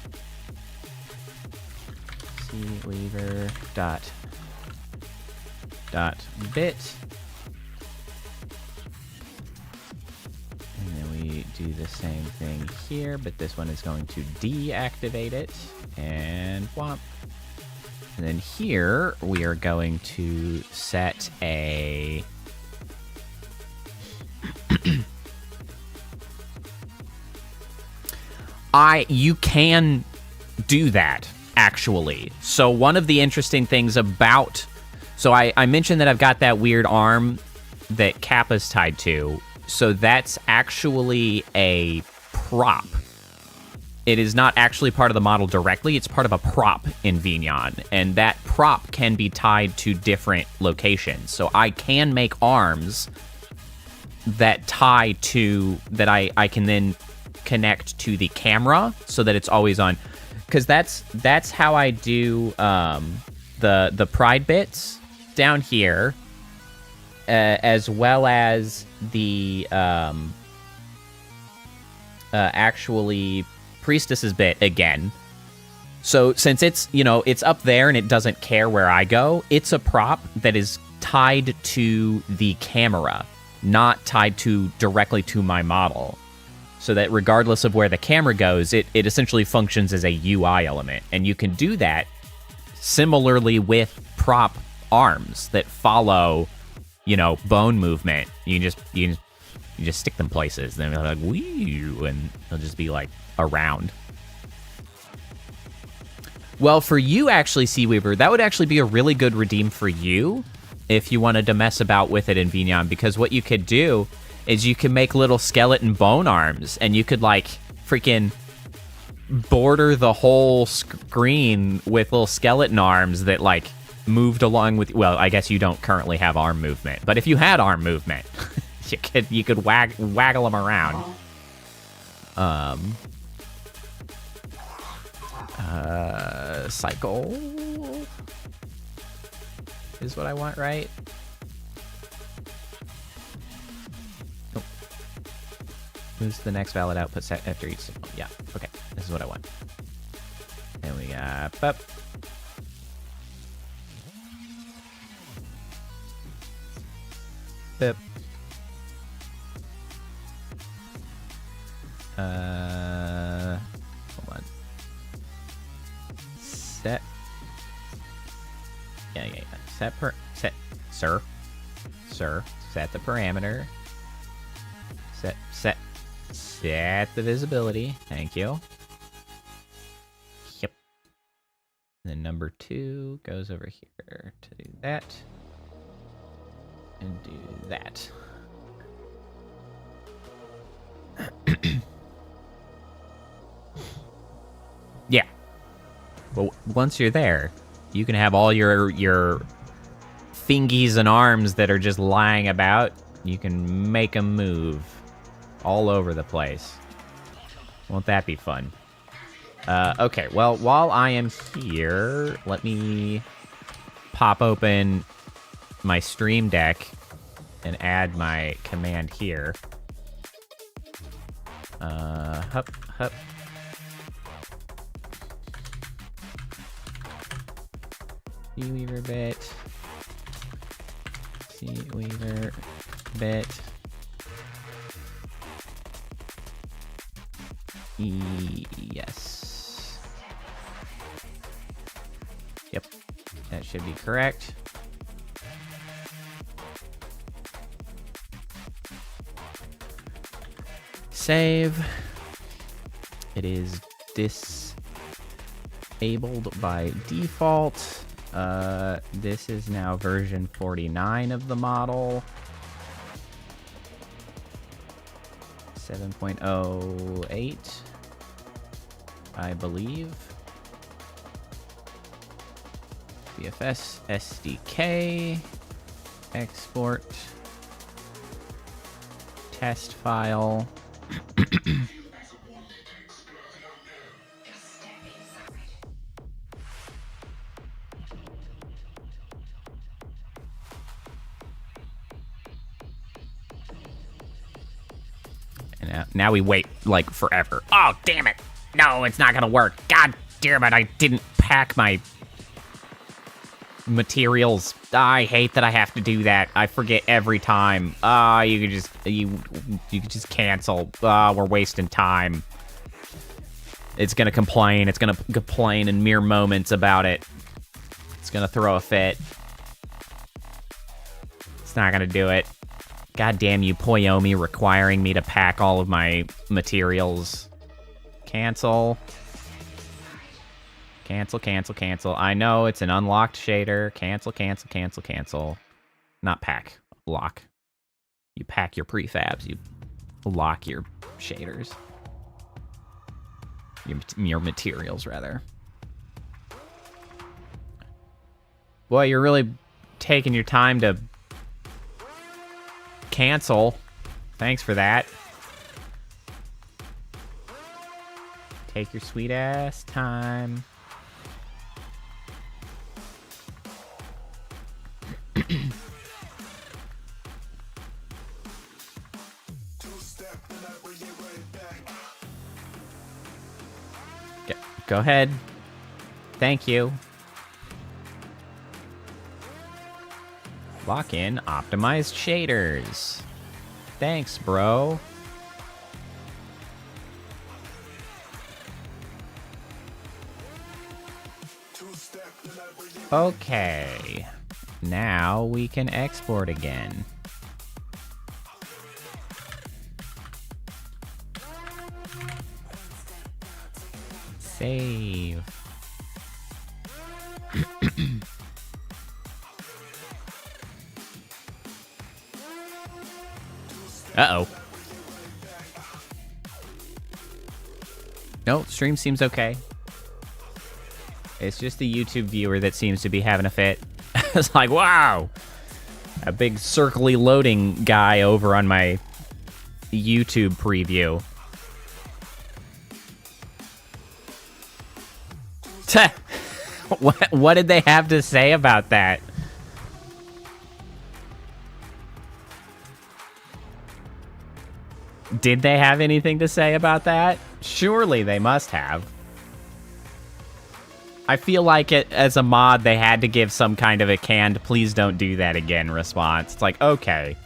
cweaver.bit, and then we do the same thing here, but this one is going to deactivate it, and whomp. And then here, we are going to set a... You can do that, actually. So one of the interesting things about... So I mentioned that I've got that weird arm that Kappa's tied to. So that's actually a prop. It is not actually part of the model directly. It's part of a prop in Vnyan. And that prop can be tied to different locations. So I can make arms that tie to... That I can then connect to the camera so that it's always on. Because that's how I do the pride bits down here. as well as the actually priestess's bit again. So since it's, it's up there and it doesn't care where I go, it's a prop that is tied to the camera, not tied directly to my model. So that regardless of where the camera goes, it essentially functions as a UI element. And you can do that similarly with prop arms that follow, bone movement. You just stick them places, and they're like, wee, and they'll just be like around. Well, for you, actually, Seaweaver, that would actually be a really good redeem for you if you wanted to mess about with it in Vnyan, because what you could do is you can make little skeleton bone arms, and you could, like, freaking border the whole screen with little skeleton arms that, like, moved along with... Well, I guess you don't currently have arm movement, but if you had arm movement, you could waggle them around. Cycle is what I want, right? Oh. Who's the next valid output set after each signal? Yeah, okay, this is what I want. And we got up. Bip. Hold on. Set. Yeah. Sir. Set the parameter. Set the visibility. Thank you. Yep. And then number 2 goes over here to do that. And do that. Yeah. Well, once you're there, you can have all your fingies and arms that are just lying about. You can make them move all over the place. Won't that be fun? Okay, well, while I am here, let me pop open my Stream Deck and add my command here. Hup. Seaweaver bit. Seaweaver bit. Yes. Yep. That should be correct. Save. It is disabled by default. This is now version 49 of the model. 7.08, I believe. BFS SDK. Export. Test file. And now we wait, like, forever. Oh, damn it. No, it's not gonna work. God damn it, I didn't pack my materials. I hate that I have to do that. I forget every time. You could just cancel. We're wasting time. It's gonna complain. It's gonna complain in mere moments about it. It's gonna throw a fit. It's not gonna do it. God damn you, Poyomi, requiring me to pack all of my materials. Cancel. Cancel. I know, it's an unlocked shader. Cancel. Not pack. Lock. You pack your prefabs. You lock your shaders. Your materials, rather. Boy, you're really taking your time to cancel. Thanks for that. Take your sweet ass time. Go ahead. Thank you. Lock in optimized shaders. Thanks, bro. Okay. Now we can export again. Save. Uh-oh. No, stream seems okay. It's just the YouTube viewer that seems to be having a fit. It's like, wow! A big circly loading guy over on my YouTube preview. What did they have to say about that? Did they have anything to say about that? Surely they must have. I feel like it, as a mod, they had to give some kind of a canned "please don't do that again" response. It's like, okay,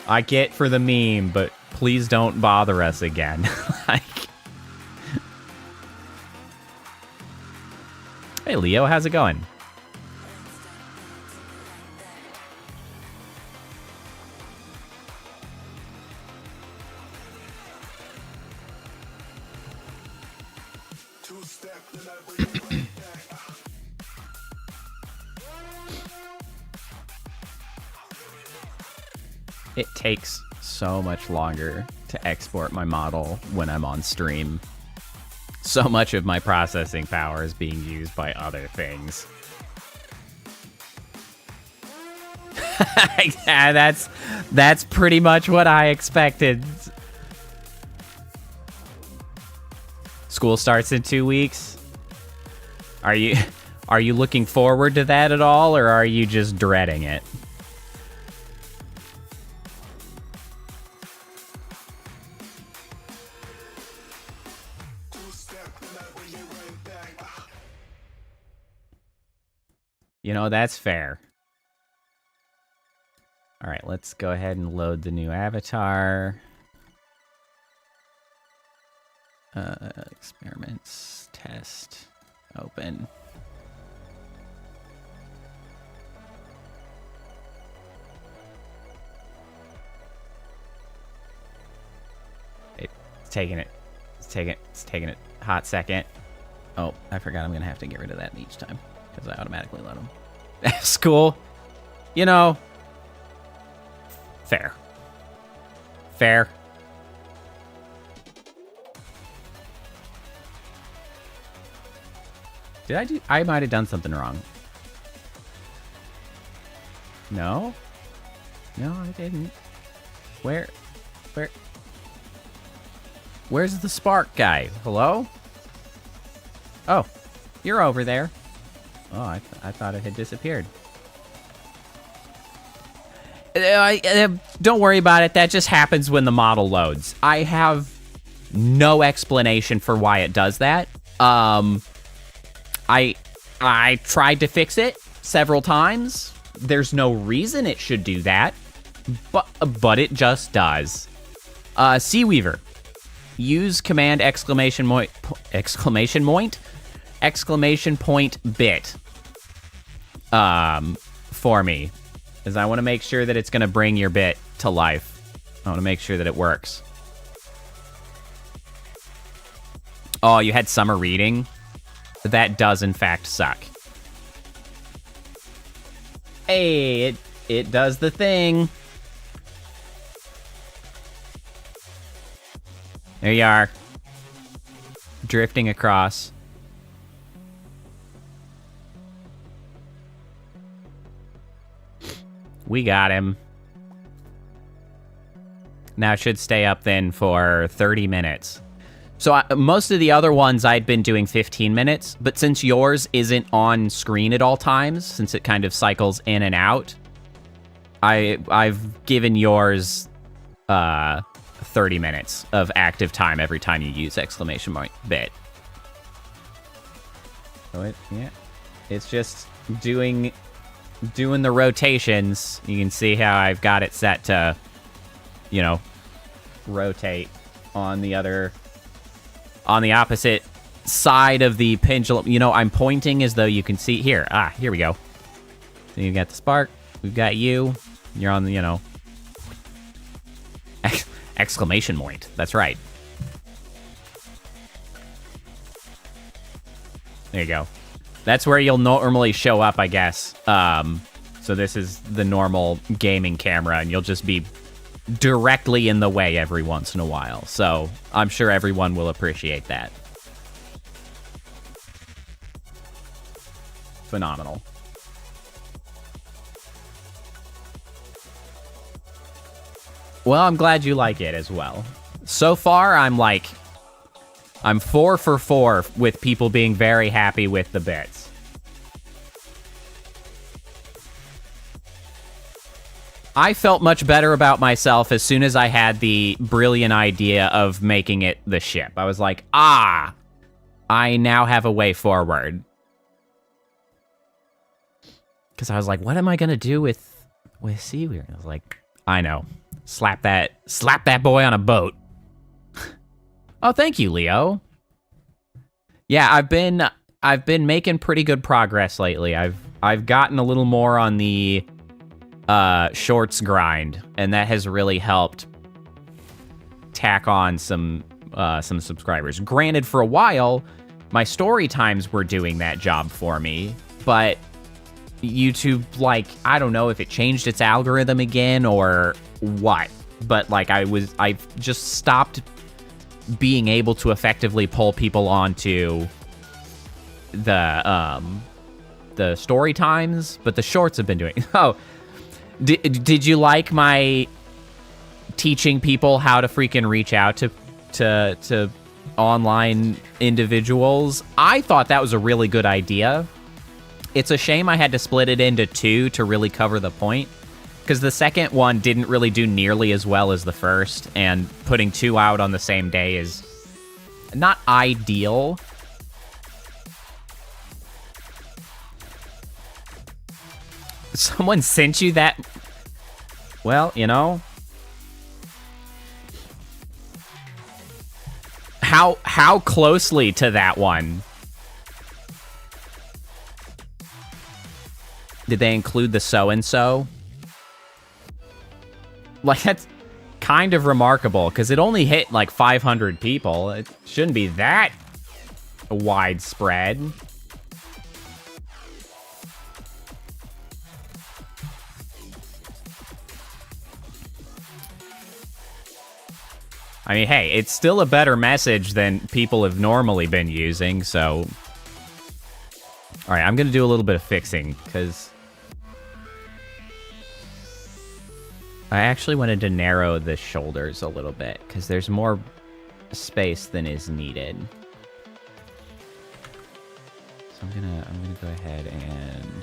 I get for the meme, but please don't bother us again. Like, hey Leo, how's it going? It takes so much longer to export my model when I'm on stream. So much of my processing power is being used by other things. Yeah, that's pretty much what I expected. School starts in 2 weeks. Are you looking forward to that at all, or are you just dreading it? You know, that's fair. All right, let's go ahead and load the new avatar. Experiments, test, open. It's taking it. It's taking it. Hot second. Oh, I forgot I'm gonna have to get rid of that each time because I automatically load them. School, you know, fair. Fair. I might have done something wrong. No? No, I didn't. Where's the spark guy? Hello? Oh, you're over there. Oh, I thought it had disappeared. Don't worry about it. That just happens when the model loads. I have no explanation for why it does that. I tried to fix it several times. There's no reason it should do that, but it just does. Seaweaver, use command exclamation point bit for me, because I want to make sure that it's going to bring your bit to life. I want to make sure that it works. Oh, you had summer reading? That does in fact suck. Hey, it does the thing. There you are. Drifting across. We got him. Now it should stay up then for 30 minutes. So most of the other ones I'd been doing 15 minutes, but since yours isn't on screen at all times, since it kind of cycles in and out, I've given yours 30 minutes of active time every time you use exclamation point bit. So yeah, it's just doing the rotations. You can see how I've got it set to, you know, rotate on the opposite side of the pendulum. You know, I'm pointing as though you can see here. Here we go. So you've got the spark. We've got you. You're on the, you know, exclamation point. That's right. There you go. That's where you'll normally show up, I guess. So this is the normal gaming camera, and you'll just be directly in the way every once in a while. So I'm sure everyone will appreciate that. Phenomenal. Well, I'm glad you like it as well. So far, I'm 4 for 4 with people being very happy with the bits. I felt much better about myself as soon as I had the brilliant idea of making it the ship. I was like, I now have a way forward. Because I was like, what am I going to do with Seaweir? I was like, I know. Slap that boy on a boat. Oh, thank you, Leo. Yeah, I've been making pretty good progress lately. I've gotten a little more on the shorts grind, and that has really helped tack on some subscribers. Granted, for a while, my story times were doing that job for me, but YouTube, like, I don't know if it changed its algorithm again or what, but like I've just stopped being able to effectively pull people onto the story times, but the shorts have been doing. Oh, did you like my teaching people how to freaking reach out to online individuals? I thought that was a really good idea. It's a shame I had to split it into 2 to really cover the point, because the second one didn't really do nearly as well as the first, and putting 2 out on the same day is not ideal. Someone sent you that? Well, you know. How closely to that one? Did they include the so-and-so? Like, that's kind of remarkable, because it only hit like 500 people. It shouldn't be that widespread. I mean, hey, it's still a better message than people have normally been using, so... Alright, I'm gonna do a little bit of fixing, because... I actually wanted to narrow the shoulders a little bit, because there's more space than is needed. So I'm gonna go ahead and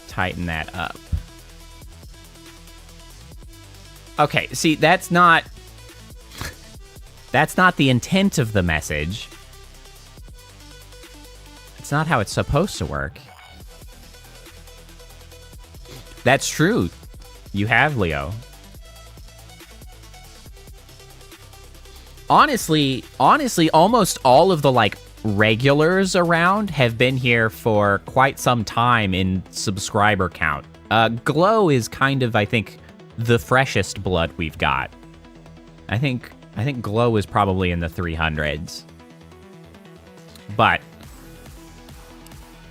tighten that up. Okay, see, that's not the intent of the message. It's not how it's supposed to work. That's true. You have, Leo. Honestly, almost all of the, like, regulars around have been here for quite some time in subscriber count. Glow is kind of, I think, the freshest blood we've got. I think Glow is probably in the 300s. But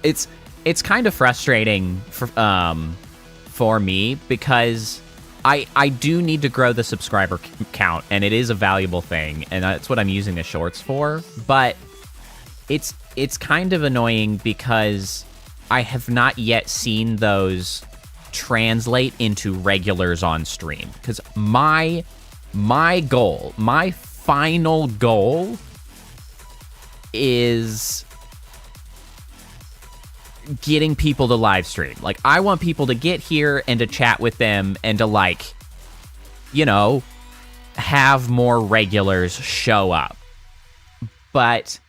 it's kind of frustrating for me, because I do need to grow the subscriber count, and it is a valuable thing, and that's what I'm using the shorts for. But it's kind of annoying because I have not yet seen those translate into regulars on stream. Because my goal, my final goal is getting people to live stream. Like, I want people to get here and to chat with them and to, like, you know, have more regulars show up. But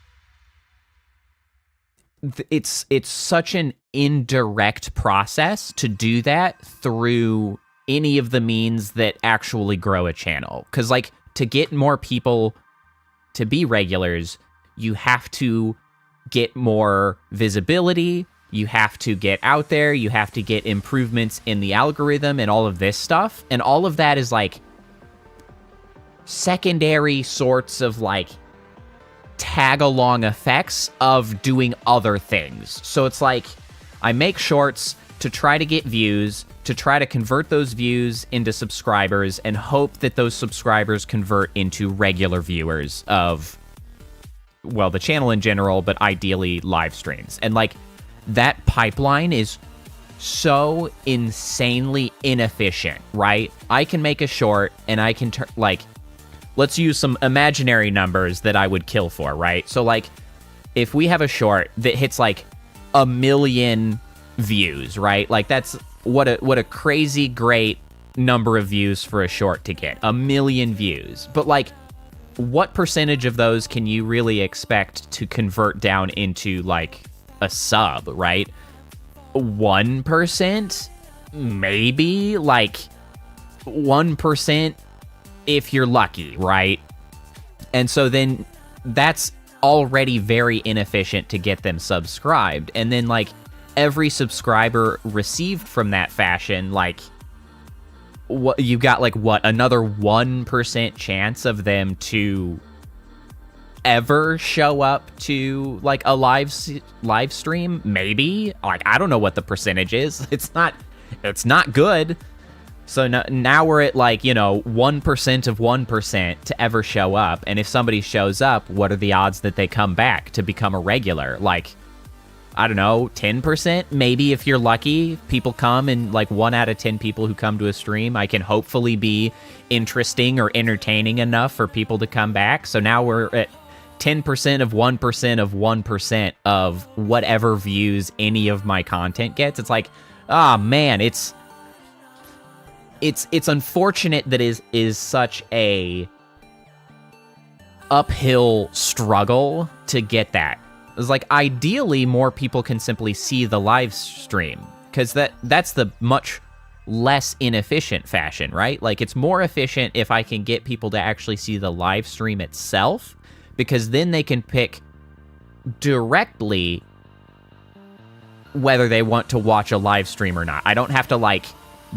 it's such an indirect process to do that through any of the means that actually grow a channel. Because, like, to get more people to be regulars, you have to get more visibility, you have to get out there, you have to get improvements in the algorithm and all of this stuff. And all of that is, like, secondary sorts of, like, tag-along effects of doing other things. So it's like, I make shorts to try to get views, to try to convert those views into subscribers, and hope that those subscribers convert into regular viewers of, well, the channel in general, but ideally live streams. And, like, that pipeline is so insanely inefficient, right? I can make a short, and I can, like, let's use some imaginary numbers that I would kill for, right? So, like, if we have a short that hits, like, 1 million views, right? Like, that's what a crazy great number of views for a short to get. 1 million views. But, like, what percentage of those can you really expect to convert down into, like, a sub, right? 1%? Maybe? Like, 1% if you're lucky, right? And so then that's already very inefficient to get them subscribed. And then, like, every subscriber received from that fashion, like, what you got, like, what, another 1% chance of them to ever show up to, like, a live stream? Maybe. Like, I don't know what the percentage is. It's not good. So now we're at, like, you know, 1% of 1% to ever show up. And if somebody shows up, what are the odds that they come back to become a regular? Like, I don't know, 10%? Maybe if you're lucky, people come, and, like, 1 out of 10 people who come to a stream, I can hopefully be interesting or entertaining enough for people to come back. So now we're at 10% of 1% of 1% of whatever views any of my content gets. It's like, ah, man, it's unfortunate that is such a uphill struggle to get that. It's like, ideally, more people can simply see the live stream, because that's the much less inefficient fashion, right? Like, it's more efficient if I can get people to actually see the live stream itself, because then they can pick directly whether they want to watch a live stream or not. I don't have to, like,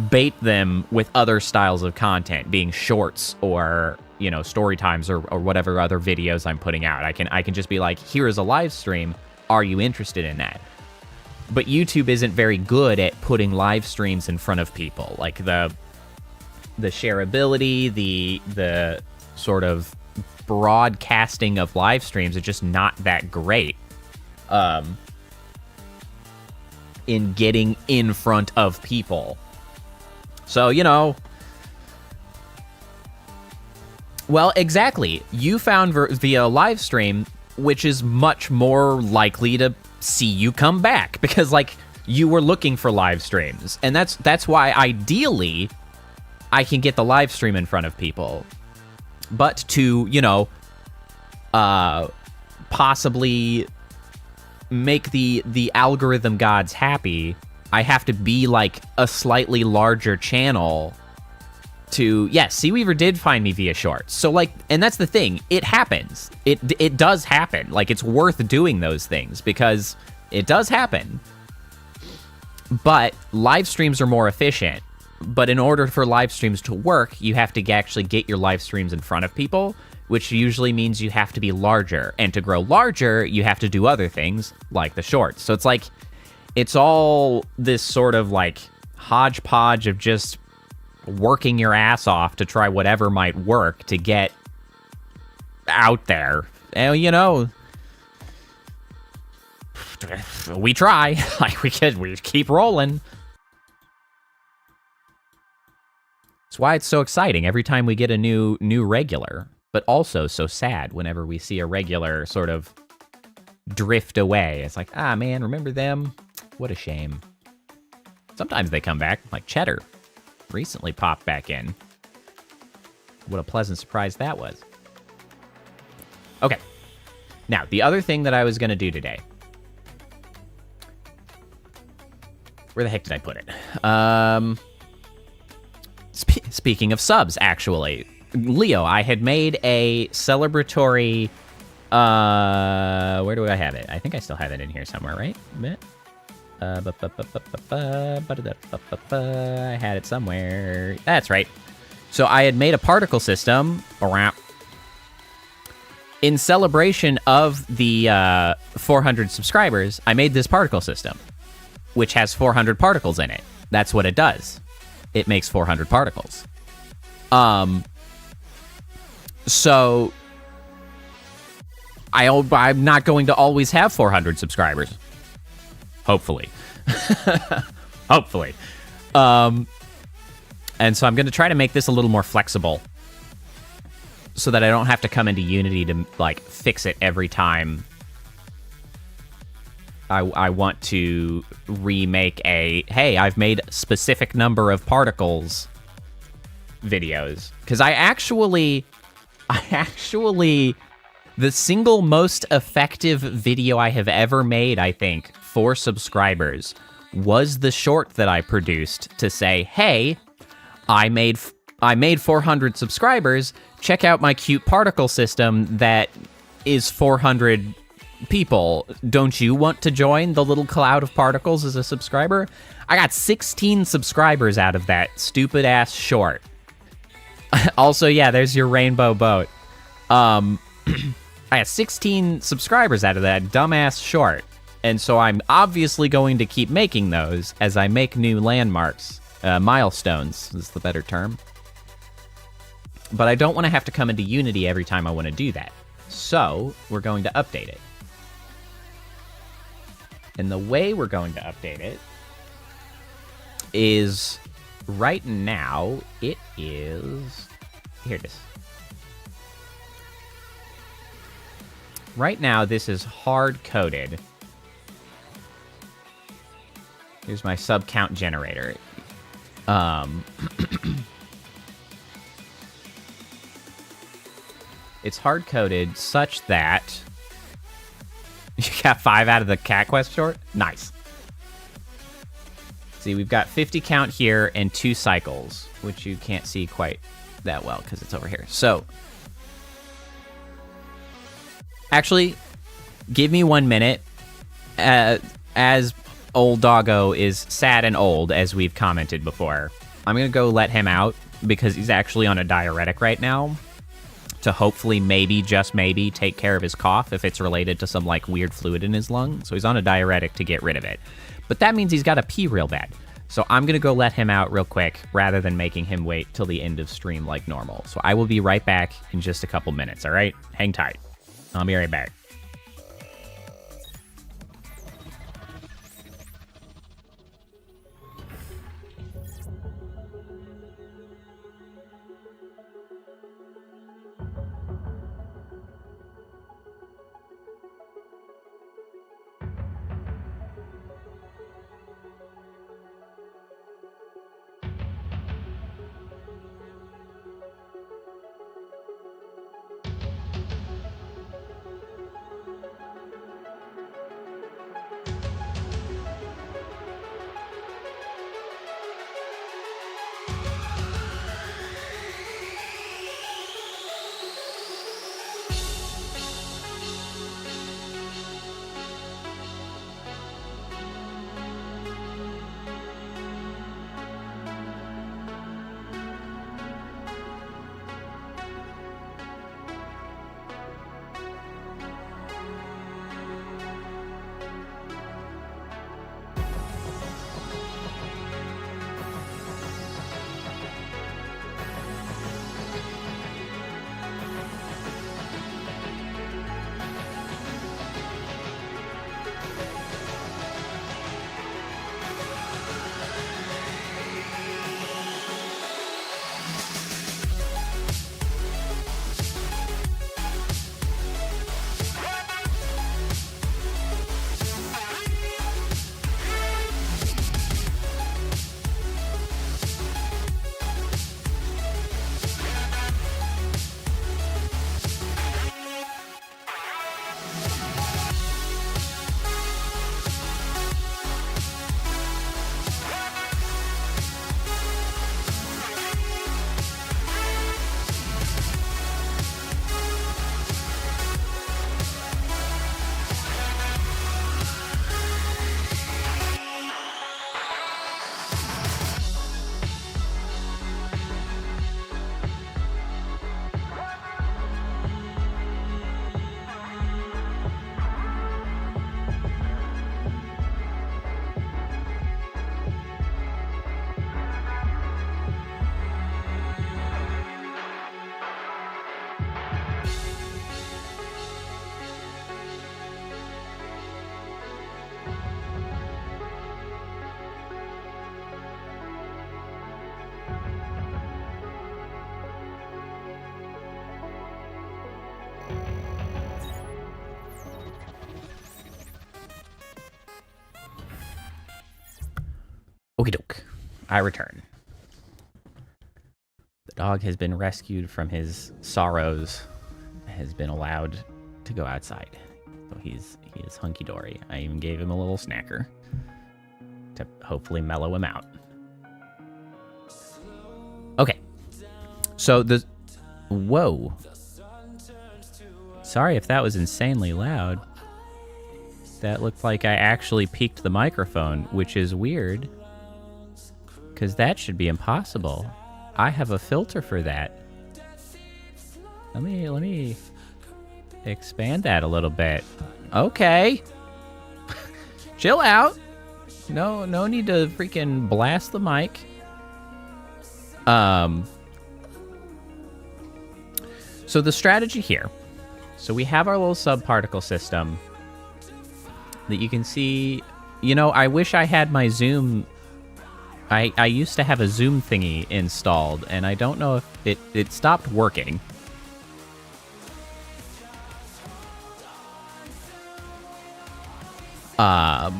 bait them with other styles of content, being shorts or, you know, story times or whatever other videos I'm putting out. I can just be like, here is a live stream. Are you interested in that? But YouTube isn't very good at putting live streams in front of people. Like, the shareability, the sort of broadcasting of live streams is just not that great in getting in front of people. So, you know, well, exactly. You found via live stream, which is much more likely to see you come back, because, like, you were looking for live streams. And that's why, ideally, I can get the live stream in front of people. But to, you know, possibly make the algorithm gods happy, I have to be, like, a slightly larger channel to... Yes, Seaweaver did find me via shorts. So, like, and that's the thing. It happens. It does happen. Like, it's worth doing those things, because it does happen. But live streams are more efficient. But in order for live streams to work, you have to actually get your live streams in front of people, which usually means you have to be larger. And to grow larger, you have to do other things, like the shorts. So it's like... It's all this sort of, like, hodgepodge of just working your ass off to try whatever might work to get out there. And, you know, we try. Like, we keep rolling. That's why it's so exciting every time we get a new regular, but also so sad whenever we see a regular sort of drift away. It's like, ah, man, remember them? What a shame. Sometimes they come back, like Cheddar recently popped back in. What a pleasant surprise that was. Okay. Now, the other thing that I was going to do today Where the heck did I put it? Speaking of subs, actually, Leo, I had made a celebratory. Where do I have it? I think I still have it in here somewhere, right? I had it somewhere. That's right. So I had made a particle system in celebration of the 400 subscribers. I made this particle system, which has 400 particles in it. That's what it does. It makes 400 particles. So I'm not going to always have 400 subscribers. Hopefully. Hopefully. And so I'm going to try to make this a little more flexible so that I don't have to come into Unity to, like, fix it every time I want to remake a, hey, I've made specific number of particles videos. Because I actually, the single most effective video I have ever made, I think, for subscribers was the short that I produced to say, hey, I made 400 subscribers. Check out my cute particle system that is 400 people. Don't you want to join the little cloud of particles as a subscriber? I got 16 subscribers out of that stupid ass short. Also, yeah, there's your rainbow boat. I got 16 subscribers out of that dumbass short. And so I'm obviously going to keep making those as I make new landmarks. Milestones is the better term. But I don't want to have to come into Unity every time I want to do that. So we're going to update it. And the way we're going to update it is right now it is... Here it is. Right now this is hard-coded. Here's my sub count generator. It's hard-coded such that you got 5 out of the Cat Quest short? Nice. See, we've got 50 count here and 2 cycles, which you can't see quite that well because it's over here. So, actually, give me 1 minute. As old doggo is sad and old, as we've commented before, I'm going to go let him out because he's actually on a diuretic right now to hopefully maybe, just maybe, take care of his cough if it's related to some, like, weird fluid in his lung. So he's on a diuretic to get rid of it. But that means he's got to pee real bad. So I'm going to go let him out real quick rather than making him wait till the end of stream like normal. So I will be right back in just a couple minutes, all right? Hang tight. I'll be right back. Okie doke. I return. The dog has been rescued from his sorrows, has been allowed to go outside. So he is hunky-dory. I even gave him a little snacker to hopefully mellow him out. Okay. So whoa. Sorry if that was insanely loud. That looked like I actually peaked the microphone, which is weird. Because that should be impossible. I have a filter for that. Let me expand that a little bit. Okay. Chill out. No need to freaking blast the mic. So the strategy here. So we have our little subparticle system that you can see. You know, I wish I had my zoom. I used to have a zoom thingy installed, and I don't know if it stopped working. I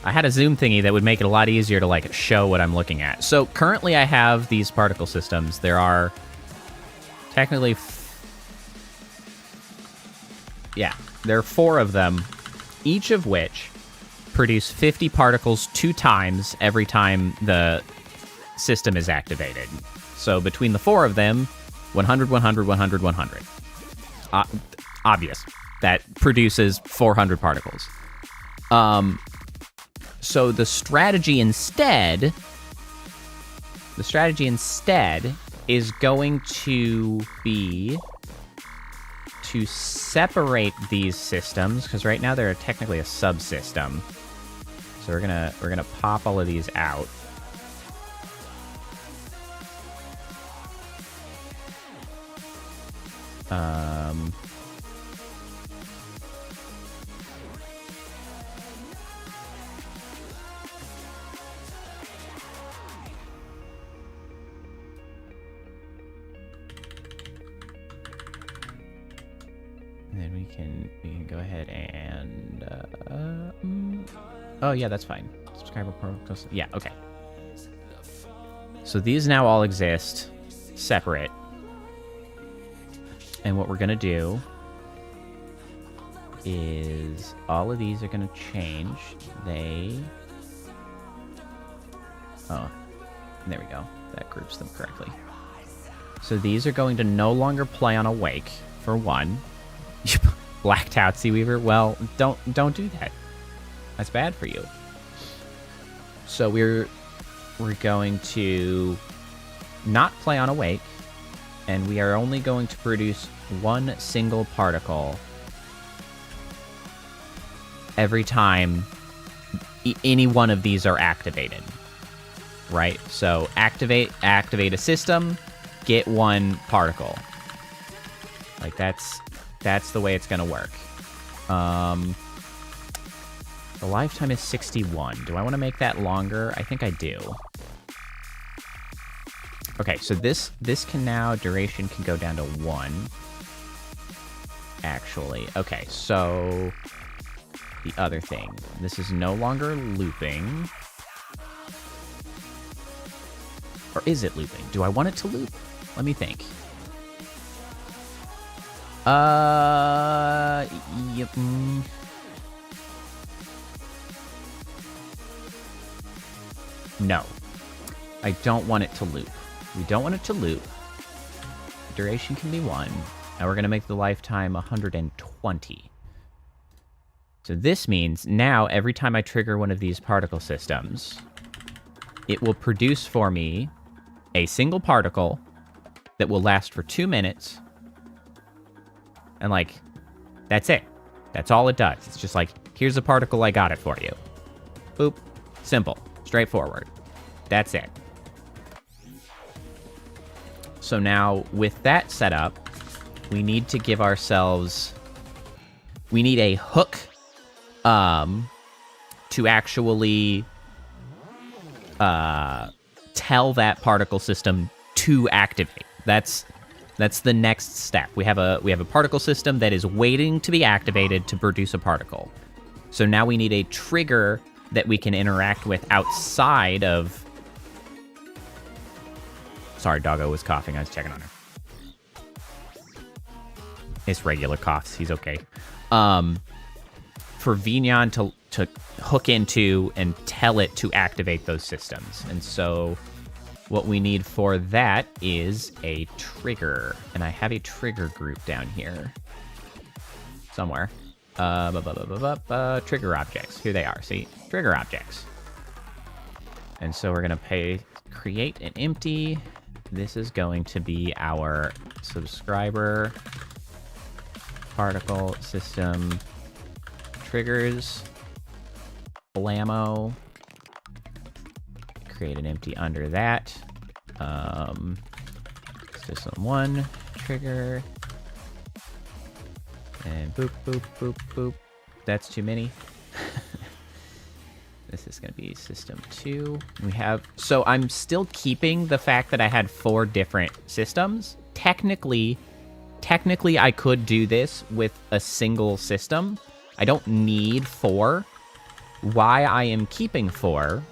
had a zoom thingy that would make it a lot easier to like show what I'm looking at. So currently I have these particle systems. There are technically, there are 4 of them, each of which produce 50 particles 2 times every time the system is activated. So between the 4 of them, 100, 100, 100, 100. Obvious. That produces 400 particles. So the strategy instead is going to be to separate these systems, because right now they're technically a subsystem. So we're gonna pop all of these out. And then we can go ahead and oh yeah, that's fine. Subscriber protocols. Yeah, okay. So these now all exist separate. And what we're gonna do is all of these are gonna change. Oh, there we go. That groups them correctly. So these are going to no longer play on Awake, for one. Blacked out Seaweaver. Well, don't do that. That's bad for you. So we're going to not play on Awake, and we are only going to produce 1 single particle every time any one of these are activated. Right? So activate a system, get 1 particle. Like that's the way it's gonna work. The lifetime is 61. Do I want to make that longer? I think I do. Okay, so this can now, duration can go down to 1. Actually. Okay, so the other thing. This is no longer looping. Or is it looping? Do I want it to loop? Let me think. Yep. No. I don't want it to loop. We don't want it to loop. Duration can be 1. Now we're going to make the lifetime 120. So this means now every time I trigger one of these particle systems, it will produce for me a single particle that will last for 2 minutes. And like, that's it. That's all it does. It's just like, here's a particle, I got it for you. Boop. Simple. Straightforward. That's it. So now, with that set up, we need to give ourselves... We need a hook to actually tell that particle system to activate. That's the next step. We have a particle system that is waiting to be activated to produce a particle. So now we need a trigger that we can interact with outside of... Sorry, doggo was coughing. I was checking on her. It's regular coughs. He's okay. For Vnyan to hook into and tell it to activate those systems. And so what we need for that is a trigger. And I have a trigger group down here somewhere. Trigger objects. Here they are. See? Trigger objects. And so we're going to create an empty. This is going to be our subscriber particle system triggers. Blammo. Create an empty under that. System 1 trigger. And boop, boop, boop, boop. That's too many. This is going to be system 2. We have... So I'm still keeping the fact that I had 4 different systems. Technically, I could do this with a single system. I don't need 4. Why I am keeping 4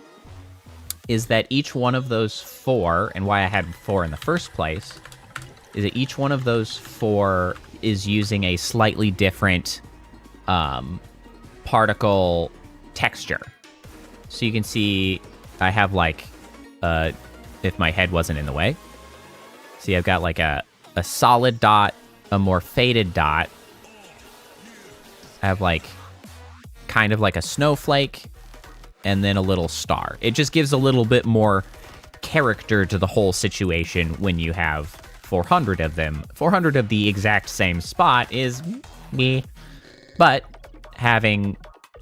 is that each one of those 4, and why I had 4 in the first place, is that each one of those 4 is using a slightly different particle texture. So you can see I have like, if my head wasn't in the way, see I've got like a solid dot, a more faded dot. I have like kind of like a snowflake, and then a little star. It just gives a little bit more character to the whole situation when you have 400 of them. 400 of the exact same spot is meh. But having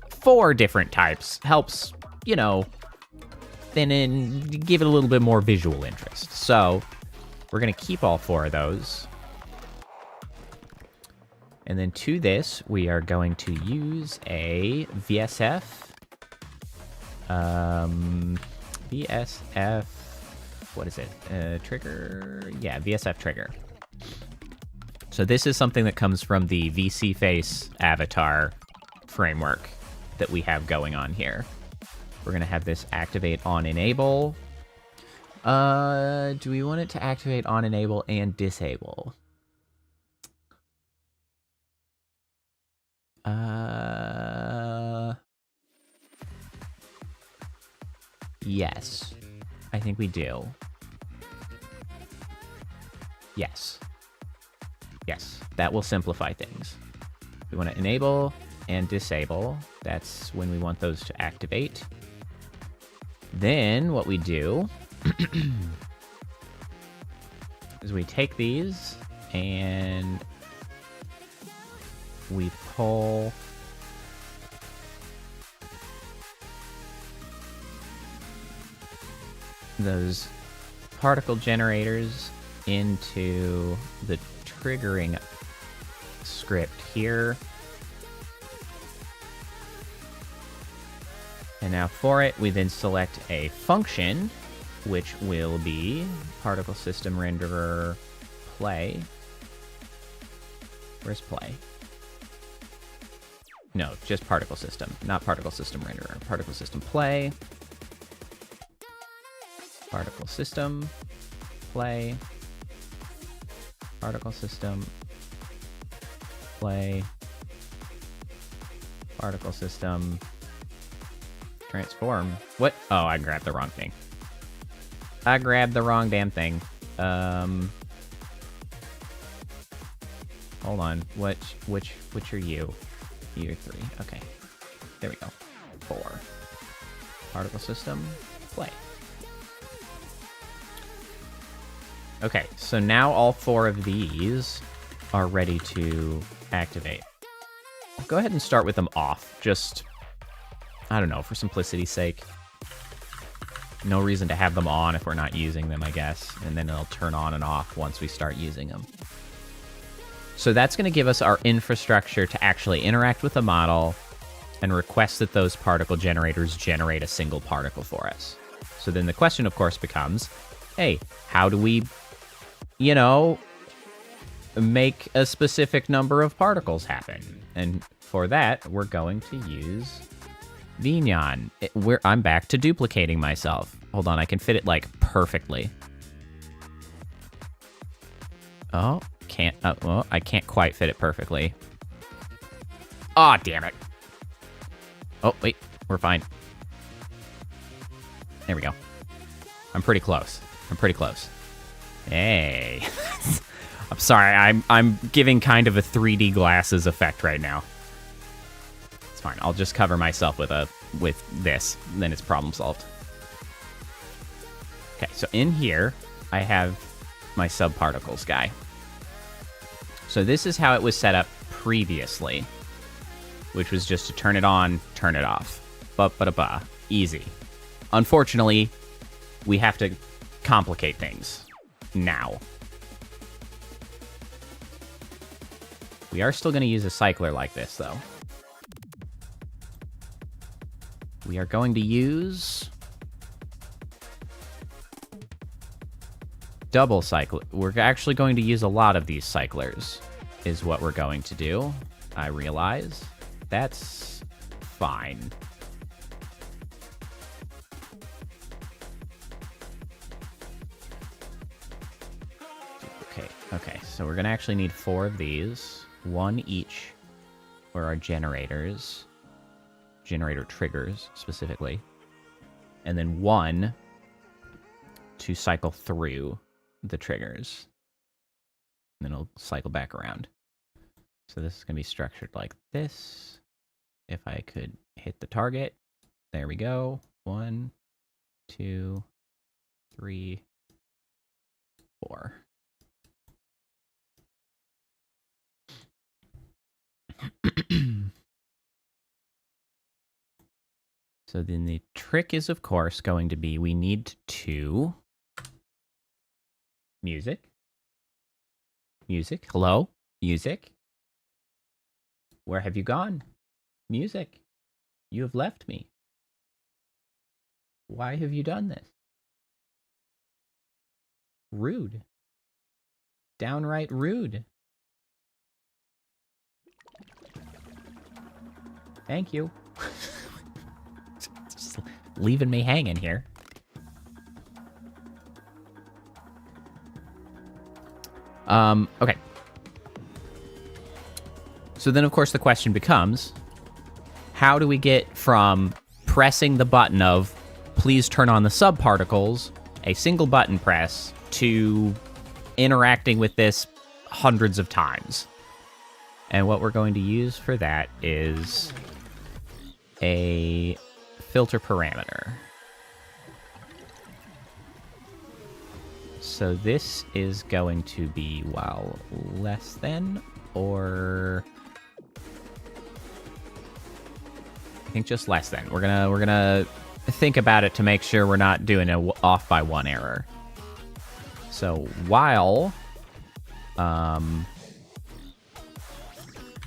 4 different types helps, you know, then give it a little bit more visual interest. So we're going to keep all 4 of those. And then to this, we are going to use a VSF. VSF, what is it? Trigger? Yeah, VSF trigger. So this is something that comes from the VC Face avatar framework that we have going on here. We're going to have this activate on enable. Do we want it to activate on enable and disable? Yes. I think we do. Yes. Yes, that will simplify things. We want to enable and disable. That's when we want those to activate. Then what we do is we take these and we pull those particle generators into the triggering script here. And now for it, we then select a function, which will be particle system renderer play. Where's play? No, just particle system, not particle system renderer. Particle system play. Particle system play. Particle system play. Particle system transform. What? Oh, I grabbed the wrong thing. I grabbed the wrong damn thing. Hold on. Which are you? You're 3. Okay. There we go. 4. Particle system play. Okay, so now all 4 of these are ready to activate. I'll go ahead and start with them off, just, I don't know, for simplicity's sake. No reason to have them on if we're not using them, I guess, and then they'll turn on and off once we start using them. So that's going to give us our infrastructure to actually interact with the model and request that those particle generators generate a single particle for us. So then the question, of course, becomes, hey, how do we, you know, make a specific number of particles happen? And for that, we're going to use Vnyan. I'm back to duplicating myself. Hold on, I can fit it, like, perfectly. Oh, can't. Well, I can't quite fit it perfectly. Aw, damn it. Oh, wait, we're fine. There we go. I'm pretty close. Hey. I'm sorry, I'm giving kind of a 3D glasses effect right now. It's fine. I'll just cover myself with this, then it's problem solved. Okay, so in here, I have my subparticles guy. So this is how it was set up previously, which was just to turn it on, turn it off. Ba-ba-da-ba. Easy. Unfortunately, we have to complicate things now. We are still going to use a cycler like this, though. We are going to use double cycler. We're actually going to use a lot of these cyclers, is what we're going to do. I realize. That's fine. Okay, so we're going to actually need 4 of these. 1 each for our generators. Generator triggers, specifically. And then 1 to cycle through the triggers. And then it'll cycle back around. So this is going to be structured like this. If I could hit the target. There we go. 1, 2, 3, 4. So then the trick is, of course, going to be we need to... Music? Hello? Music? Where have you gone? Music? You have left me. Why have you done this? Rude. Downright rude. Thank you. Just leaving me hanging here. Okay. So then, of course, the question becomes, how do we get from pressing the button of, please turn on the subparticles, a single button press, to interacting with this hundreds of times? And what we're going to use for that is a filter parameter. So this is going to be while less than, or I think just less than. We're gonna think about it to make sure we're not doing a off by 1 error. So while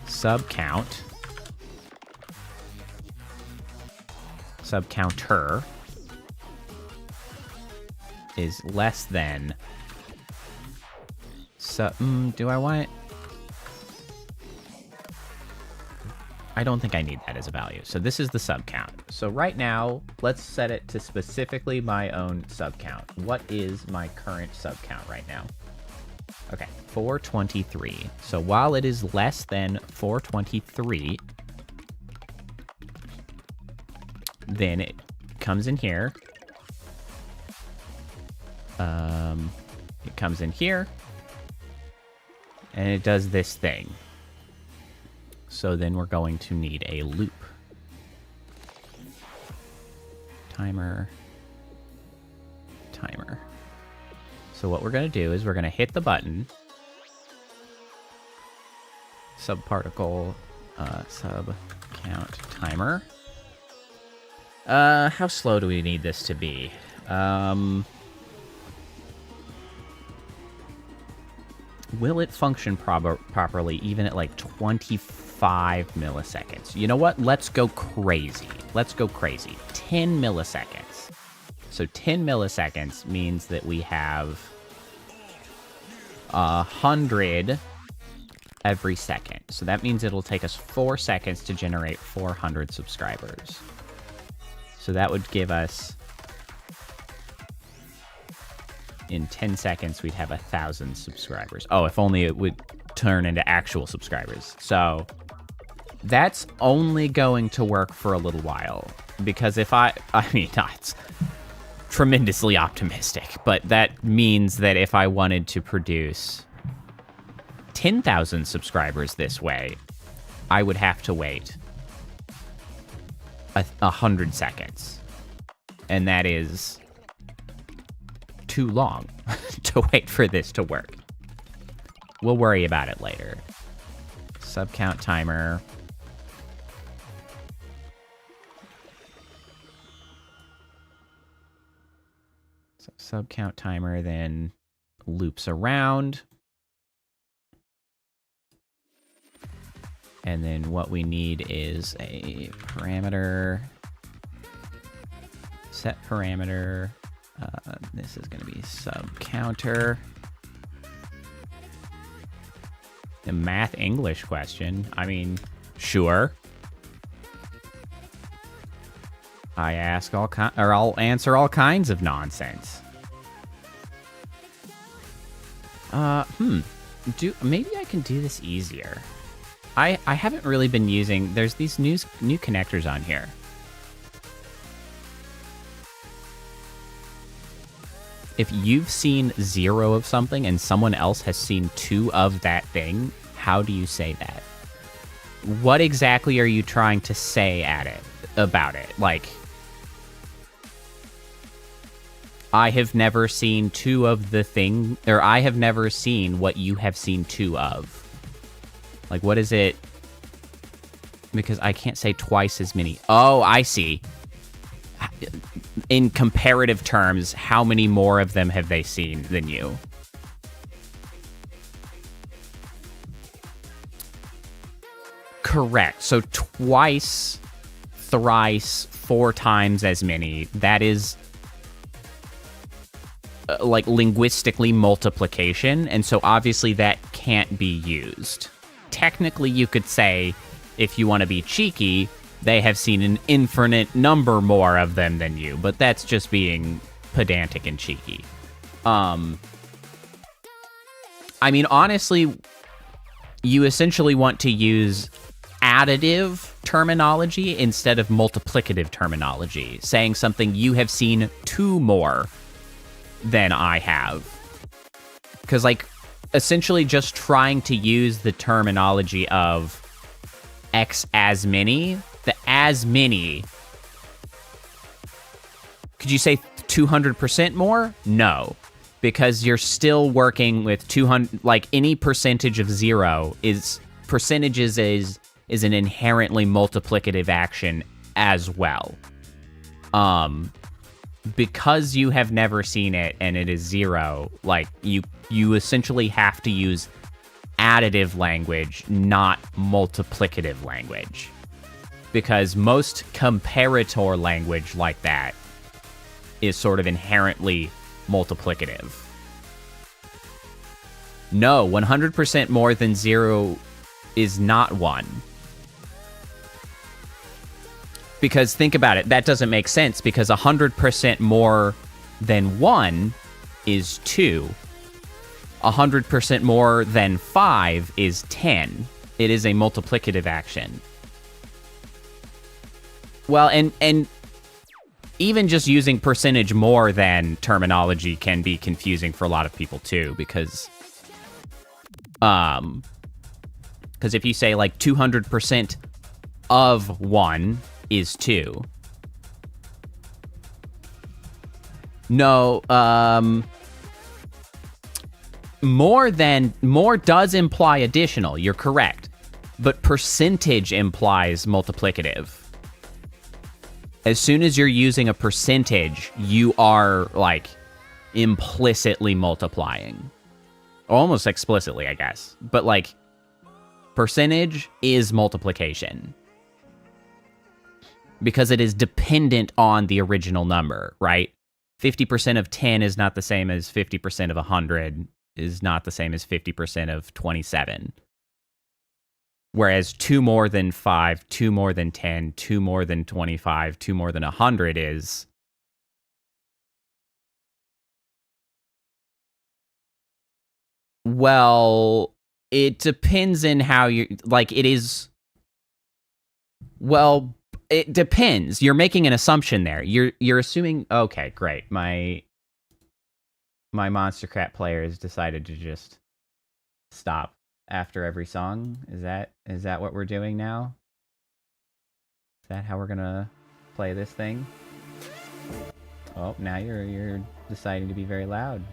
subcounter is less than do I want it? I don't think I need that as a value. So this is the sub count. So right now, let's set it to specifically my own sub count. What is my current sub count right now? Okay, 423. So while it is less than 423, then it comes in here. It comes in here. And it does this thing. So then we're going to need a loop. Timer. So what we're going to do is we're going to hit the button. Subparticle, sub count timer. How slow do we need this to be? Will it function properly even at like 25 milliseconds? You know what? Let's go crazy. 10 milliseconds. So 10 milliseconds means that we have 100 every second. So that means it'll take us 4 seconds to generate 400 subscribers. So that would give us, in 10 seconds, we'd have 1,000 subscribers. Oh, if only it would turn into actual subscribers. So that's only going to work for a little while. Because if I mean, it's tremendously optimistic, but that means that if I wanted to produce 10,000 subscribers this way, I would have to wait 100 seconds. And that is too long to wait for this to work. We'll worry about it later. Sub count timer. So sub count timer then loops around. And then what we need is a parameter. Set parameter. This is going to be sub counter. The math English question. I mean, sure. I ask all I'll answer all kinds of nonsense. Maybe I can do this easier. I haven't really been using. There's these new connectors on here. If you've seen 0 of something and someone else has seen 2 of that thing, how do you say that? What exactly are you trying to say about it? Like, I have never seen 2 of the thing, or I have never seen what you have seen 2 of. Like, what is it? Because I can't say twice as many. Oh, I see. In comparative terms, how many more of them have they seen than you? Correct. So twice, thrice, 4 times as many. That is like linguistically multiplication. And so obviously that can't be used. Technically, you could say, if you want to be cheeky, they have seen an infinite number more of them than you, but that's just being pedantic and cheeky. I mean, honestly, you essentially want to use additive terminology instead of multiplicative terminology, saying something you have seen 2 more than I have. Because, like, essentially just trying to use the terminology of X as many, the as many, could you say 200% more? No, because you're still working with 200, like any percentage of 0 is, percentages is an inherently multiplicative action as well. Because you have never seen it and it is 0, like you essentially have to use additive language, not multiplicative language. Because most comparator language like that is sort of inherently multiplicative. No, 100% more than 0 is not 1. Because think about it, that doesn't make sense, because 100% more than 1 is 2. 100% more than 5 is 10. It is a multiplicative action. Well, and even just using percentage more than terminology can be confusing for a lot of people too, because if you say like 200% of 1 is 2. No, more does imply additional, you're correct. But percentage implies multiplicative. As soon as you're using a percentage, you are, like, implicitly multiplying. Almost explicitly, I guess. But, like, percentage is multiplication. Because it is dependent on the original number, right? 50% of 10 is not the same as 50% of 100, is not the same as 50% of 27. Whereas 2 more than 5, 2 more than 10, 2 more than 25, 2 more than 100 is... Well, it depends in how you... Like, it is... Well, it depends. You're making an assumption there. You're assuming... Okay, great. My Monster Cat player has decided to just stop after every song. Is that what we're doing now? Is that how we're gonna play this thing? Oh, now you're deciding to be very loud.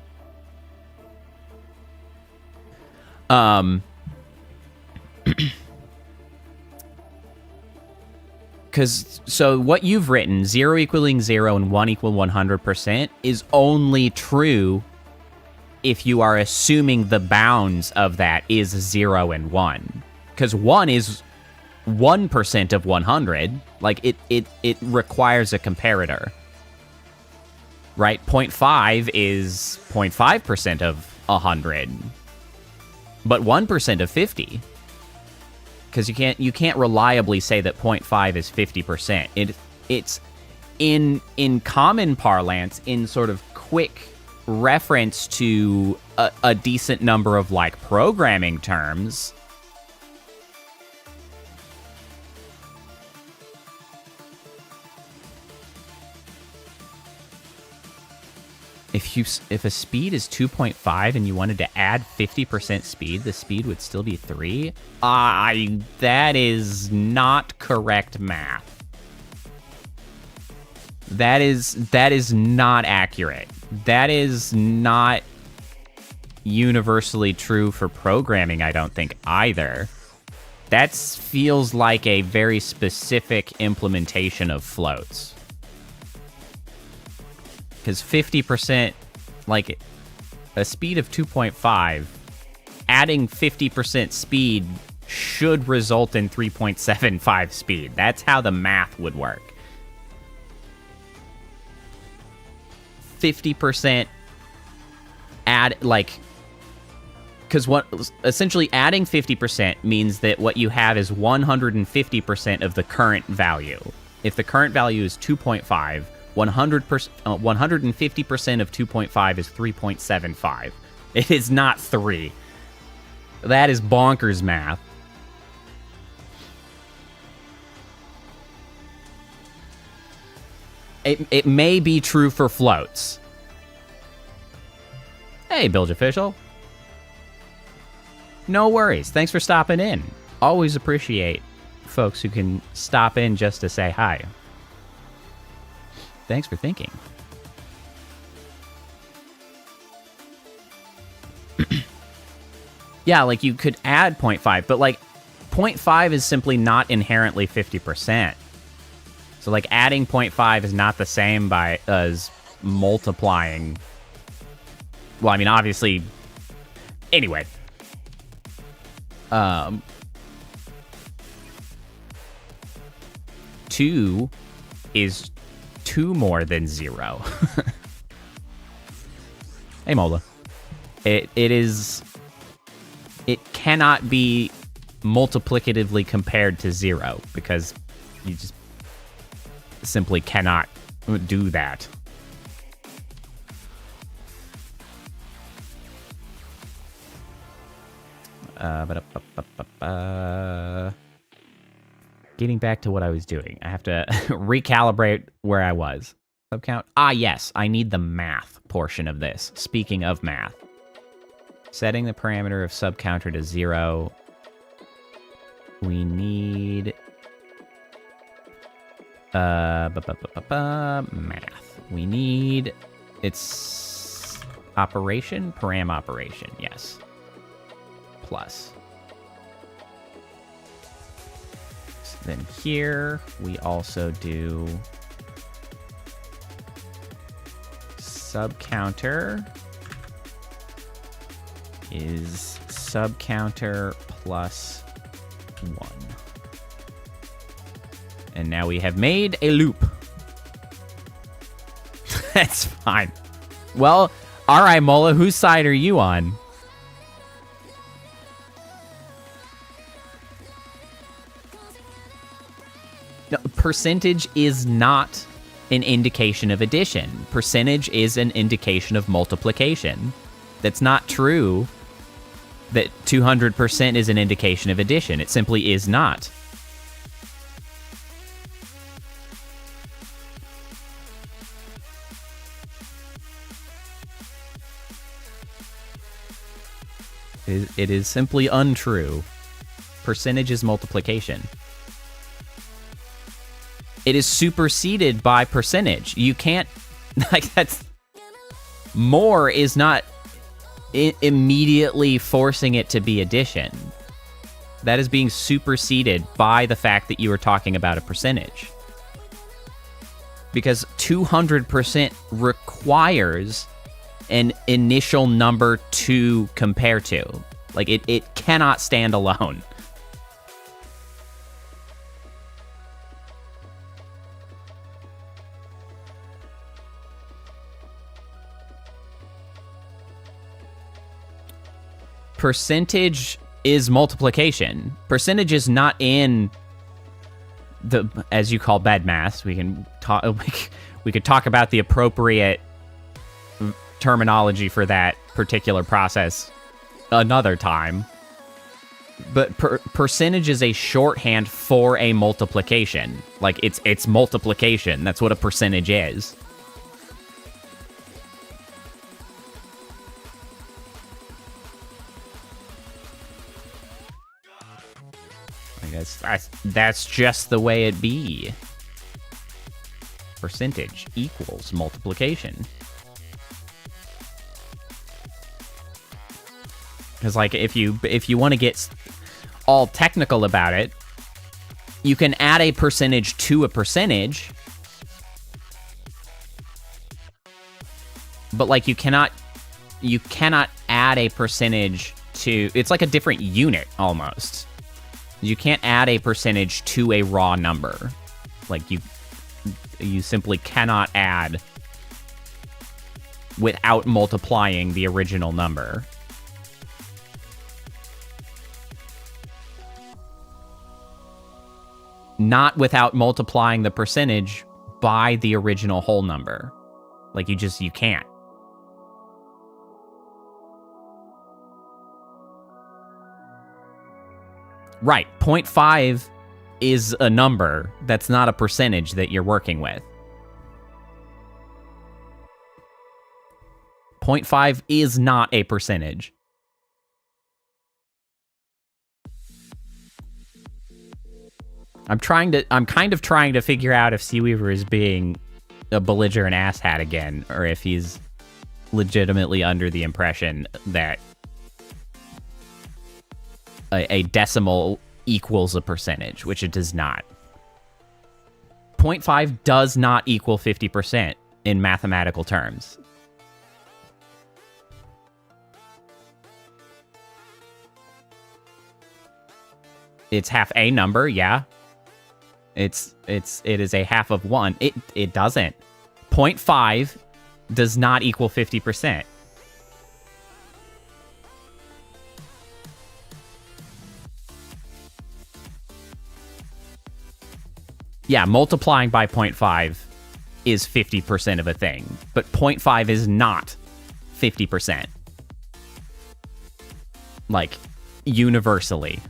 So what you've written, 0 equaling 0 and 1 equal 100%, is only true if you are assuming the bounds of that is 0 and 1. Because 1 is 1% of 100. Like, it requires a comparator. Right? 0.5 is 0.5% of 100. But 1% of 50. Because you can't reliably say that 0.5 is 50%. It's in common parlance, in sort of quick reference to a decent number of like programming terms. If a speed is 2.5 and you wanted to add 50% speed, the speed would still be 3? That is not correct math. That is not accurate. That is not universally true for programming, I don't think, either. That feels like a very specific implementation of floats. Because 50%, like, a speed of 2.5, adding 50% speed should result in 3.75 speed. That's how the math would work. 50% add, like... Because what essentially adding 50% means that what you have is 150% of the current value. If the current value is 2.5... 150% of 2.5 is 3.75. It is not 3. That is bonkers math. It may be true for floats. Hey, Bilge Official. No worries. Thanks for stopping in. Always appreciate folks who can stop in just to say hi. Thanks for thinking. Yeah, like you could add 0.5, but like 0.5 is simply not inherently 50%. So like adding 0.5 is not the same as multiplying. Well, I mean, obviously. Anyway. 2 is 2 more than 0. Hey, Mola. It cannot be multiplicatively compared to 0 because you just simply cannot do that. Getting back to what I was doing. I have to recalibrate where I was. Subcount. Yes. I need the math portion of this. Speaking of math. Setting the parameter of subcounter to 0. We need... math. We need... It's... operation? Param operation. Yes. Plus. Then here, we also do subcounter is subcounter plus 1. And now we have made a loop. That's fine. Well, all right, Mola, whose side are you on? No, percentage is not an indication of addition. Percentage is an indication of multiplication. That's not true that 200% is an indication of addition. It simply is not. It is simply untrue. Percentage is multiplication. It is superseded by percentage. You can't, like, that's, more is not immediately forcing it to be addition. That is being superseded by the fact that you are talking about a percentage. Because 200% requires an initial number to compare to. Like, it cannot stand alone. Percentage is multiplication. Percentage is not in the, as you call, bed mass. We can talk. We could talk about the appropriate terminology for that particular process another time. But percentage is a shorthand for a multiplication. Like, it's multiplication. That's what a percentage is. I guess that's just the way it be. Percentage equals multiplication. Because, like, if you want to get all technical about it, you can add a percentage to a percentage, but, like, you cannot add a percentage to, it's like a different unit almost. You can't add a percentage to a raw number. Like, you simply cannot add without multiplying the original number. Not without multiplying the percentage by the original whole number. Like, you can't. Right, 0.5 is a number. That's not a percentage that you're working with. 0.5 is not a percentage. I'm kind of trying to figure out if Seaweaver is being a belligerent asshat again, or if he's legitimately under the impression that a decimal equals a percentage, which it does not. 0.5 does not equal 50% in mathematical terms. It's half a number, yeah. It is a half of one. It doesn't. 0.5 does not equal 50%. Yeah, multiplying by 0.5 is 50% of a thing, but 0.5 is not 50%. Like, universally.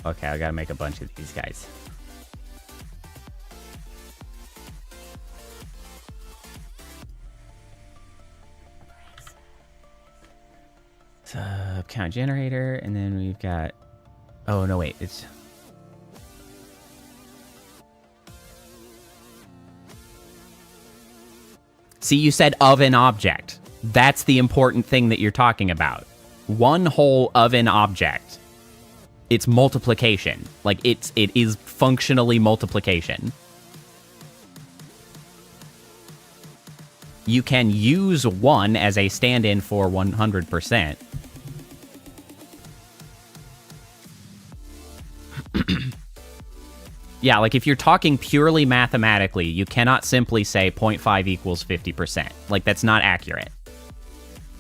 Okay, I gotta make a bunch of these guys. Count generator, and then we've got... Oh, no, wait, it's... See, you said of an object. That's the important thing that you're talking about. One whole of an object. It's multiplication. Like, it is functionally multiplication. You can use 1 as a stand-in for 100%. Yeah, like, if you're talking purely mathematically, you cannot simply say 0.5 equals 50%. Like, that's not accurate.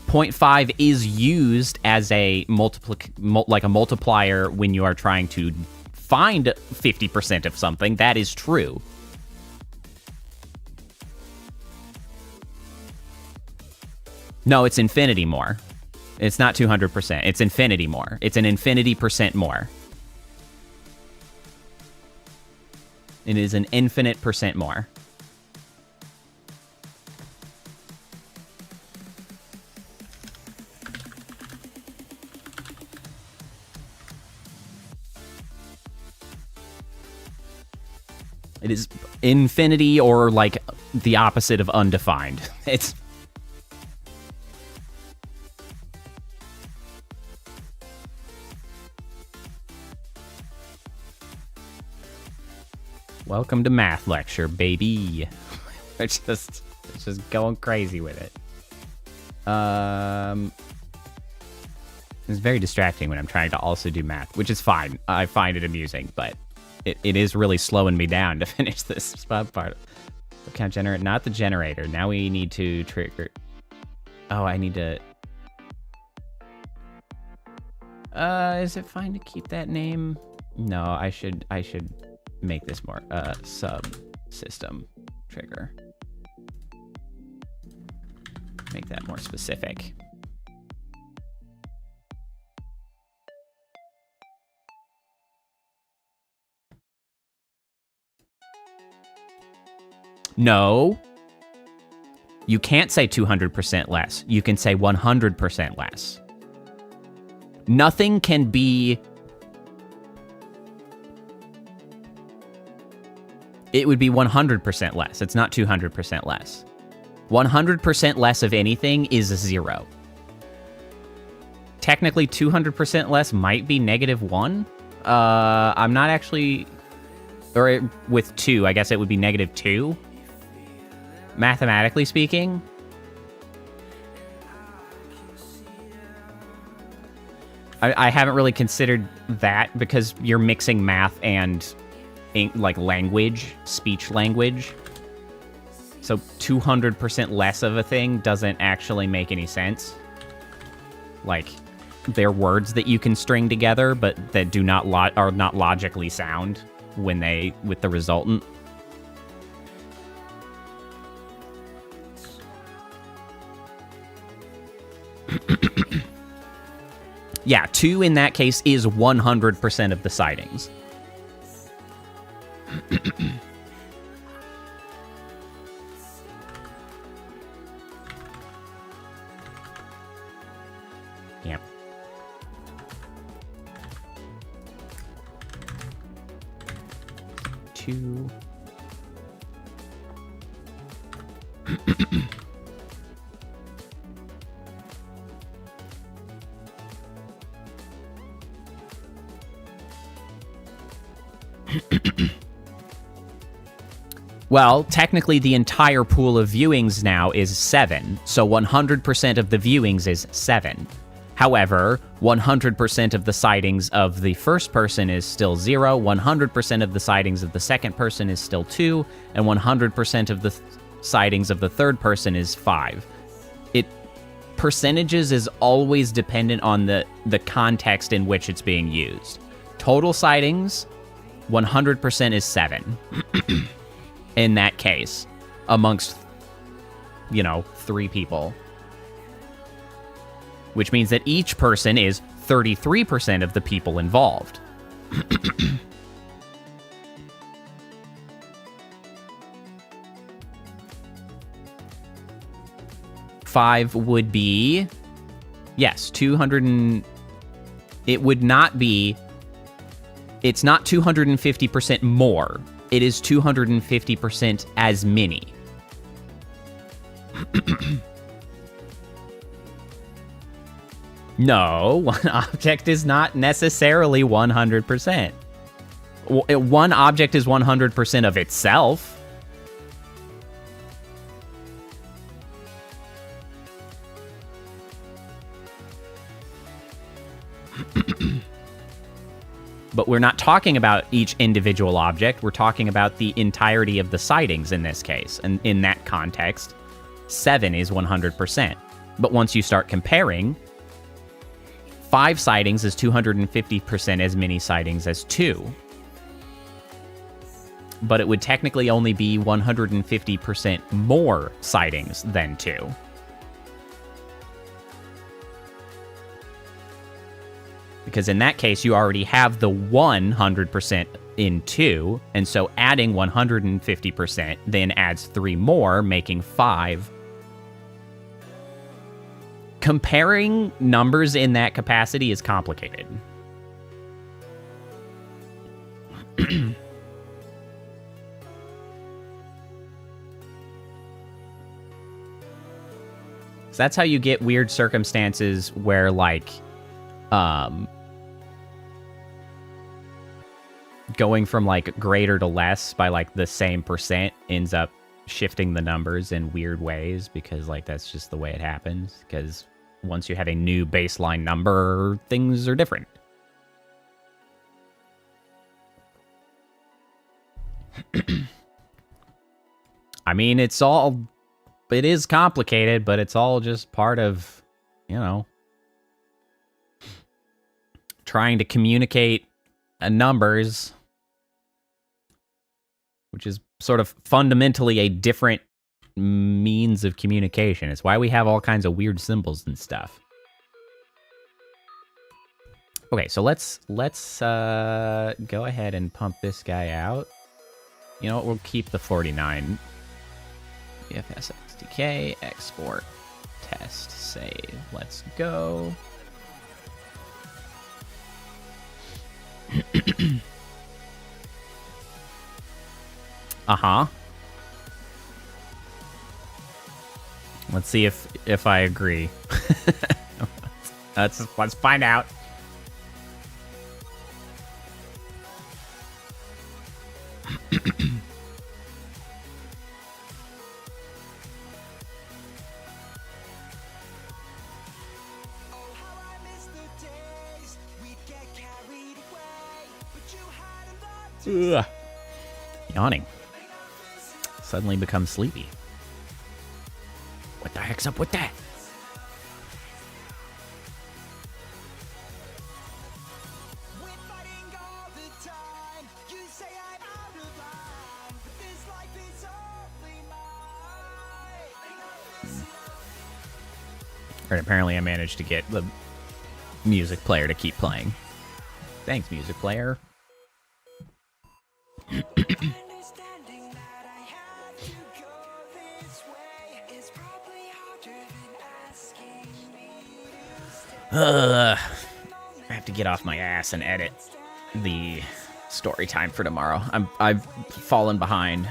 0.5 is used as a multiplier when you are trying to find 50% of something. That is true. No, it's infinity more. It's not 200%. It's infinity more. It's an infinity percent more. It is an infinite percent more. It is infinity, or like the opposite of undefined. It's... Welcome to math lecture, baby. It's just going crazy with it. It's very distracting when I'm trying to also do math, which is fine. I find it amusing, but it is really slowing me down to finish this spot part. Count generator, not the generator. Now we need to trigger. Oh, I need to. Is it fine to keep that name? No, I should make this more subsystem trigger. Make that more specific. No. You can't say 200% less. You can say 100% less. Nothing can be... It would be 100% less. It's not 200% less. 100% less of anything is 0. Technically, 200% less might be -1. I'm not actually... Or with 2, I guess it would be -2. Mathematically speaking. I haven't really considered that because you're mixing math and like language, speech language. So 200% less of a thing doesn't actually make any sense. Like, they're words that you can string together, but that do not are not logically sound when they with the resultant. Yeah, 2 in that case is 100% of the sightings. Yep. Two. Well, technically the entire pool of viewings now is 7, so 100% of the viewings is 7. However, 100% of the sightings of the first person is still 0, 100% of the sightings of the second person is still 2, and 100% of the sightings of the third person is 5. Percentages is always dependent on the context in which it's being used. Total sightings, 100% is 7. In that case, amongst, 3 people. Which means that each person is 33% of the people involved. 5 would be... Yes, 200 and... It would not be... It's not 250% more. It is 250% as many. No, one object is not necessarily 100%. One object is 100% of itself. But we're not talking about each individual object. We're talking about the entirety of the sightings in this case. And in that context, 7 is 100%. But once you start comparing, 5 sightings is 250% as many sightings as 2. But it would technically only be 150% more sightings than 2. Because in that case, you already have the 100% in 2, and so adding 150% then adds 3 more, making 5. Comparing numbers in that capacity is complicated. So that's how you get weird circumstances where, like, going from, like, greater to less by, like, the same percent ends up shifting the numbers in weird ways, because, like, that's just the way it happens. Because once you have a new baseline number, things are different. I mean, it is complicated, but it's all just part of, you know, trying to communicate numbers, which is sort of fundamentally a different means of communication. It's why we have all kinds of weird symbols and stuff. Okay, so let's go ahead and pump this guy out. You know what? We'll keep the 49. BFS SDK, export, test, save. Let's go. Uh-huh. Let's see if I agree. let's find out. Ugh. Yawning. Suddenly become sleepy. What the heck's up with that? Alright, apparently I managed to get the music player to keep playing. Thanks, music player. I have to get off my ass and edit the story time for tomorrow. I've fallen behind.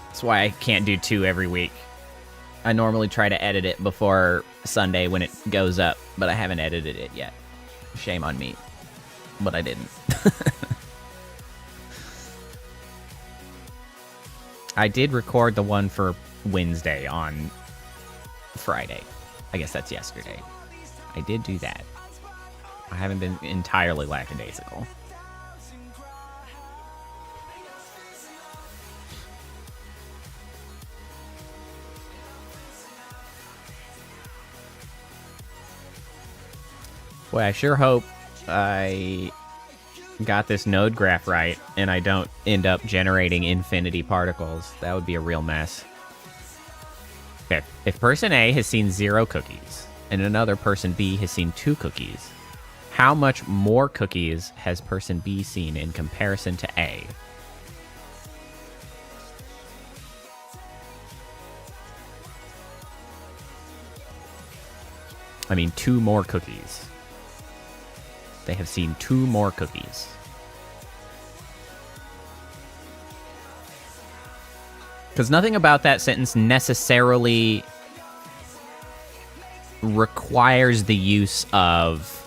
That's why I can't do 2 every week. I normally try to edit it before Sunday when it goes up, but I haven't edited it yet. Shame on me. But I didn't. I did record the one for Wednesday on Friday. I guess that's yesterday. I did do that. I haven't been entirely lackadaisical. Boy, I sure hope I got this node graph right and I don't end up generating infinity particles. That would be a real mess. Okay, if person A has seen 0 cookies and another person B has seen 2 cookies, how much more cookies has person B seen in comparison to A? I mean, 2 more cookies. They have seen 2 more cookies. Because nothing about that sentence necessarily requires the use of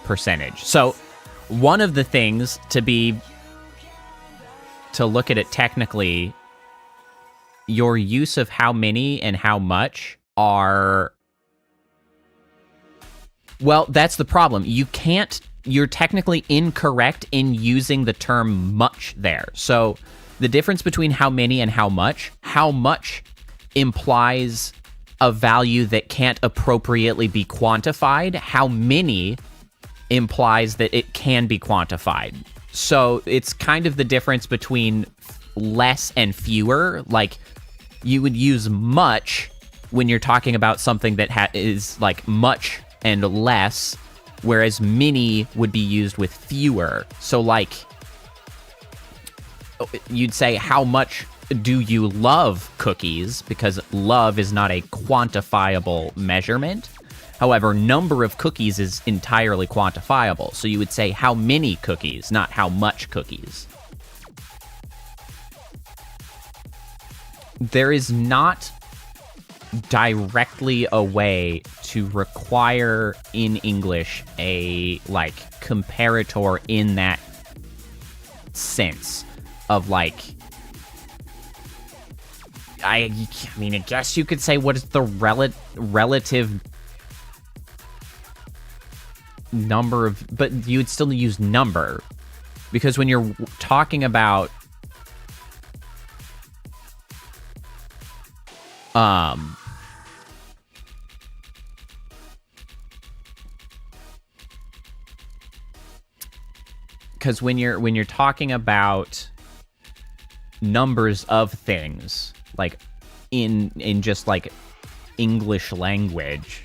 percentage. So one of the things to look at it technically, your use of how many and how much are... Well, that's the problem. You're technically incorrect in using the term much there. So the difference between how many and how much how much implies a value that can't appropriately be quantified. How many implies that it can be quantified. So it's kind of the difference between less and fewer. Like, you would use much when you're talking about something that is like much and less, whereas many would be used with fewer. So like, you'd say, how much do you love cookies? Because love is not a quantifiable measurement. However, number of cookies is entirely quantifiable. So you would say how many cookies, not how much cookies. There is not directly a way to require in English a like comparator in that sense of like, I mean, I guess you could say, what is the relative number of, but you would still use number, because when you're talking about because when you're talking about numbers of things, like in just like English language,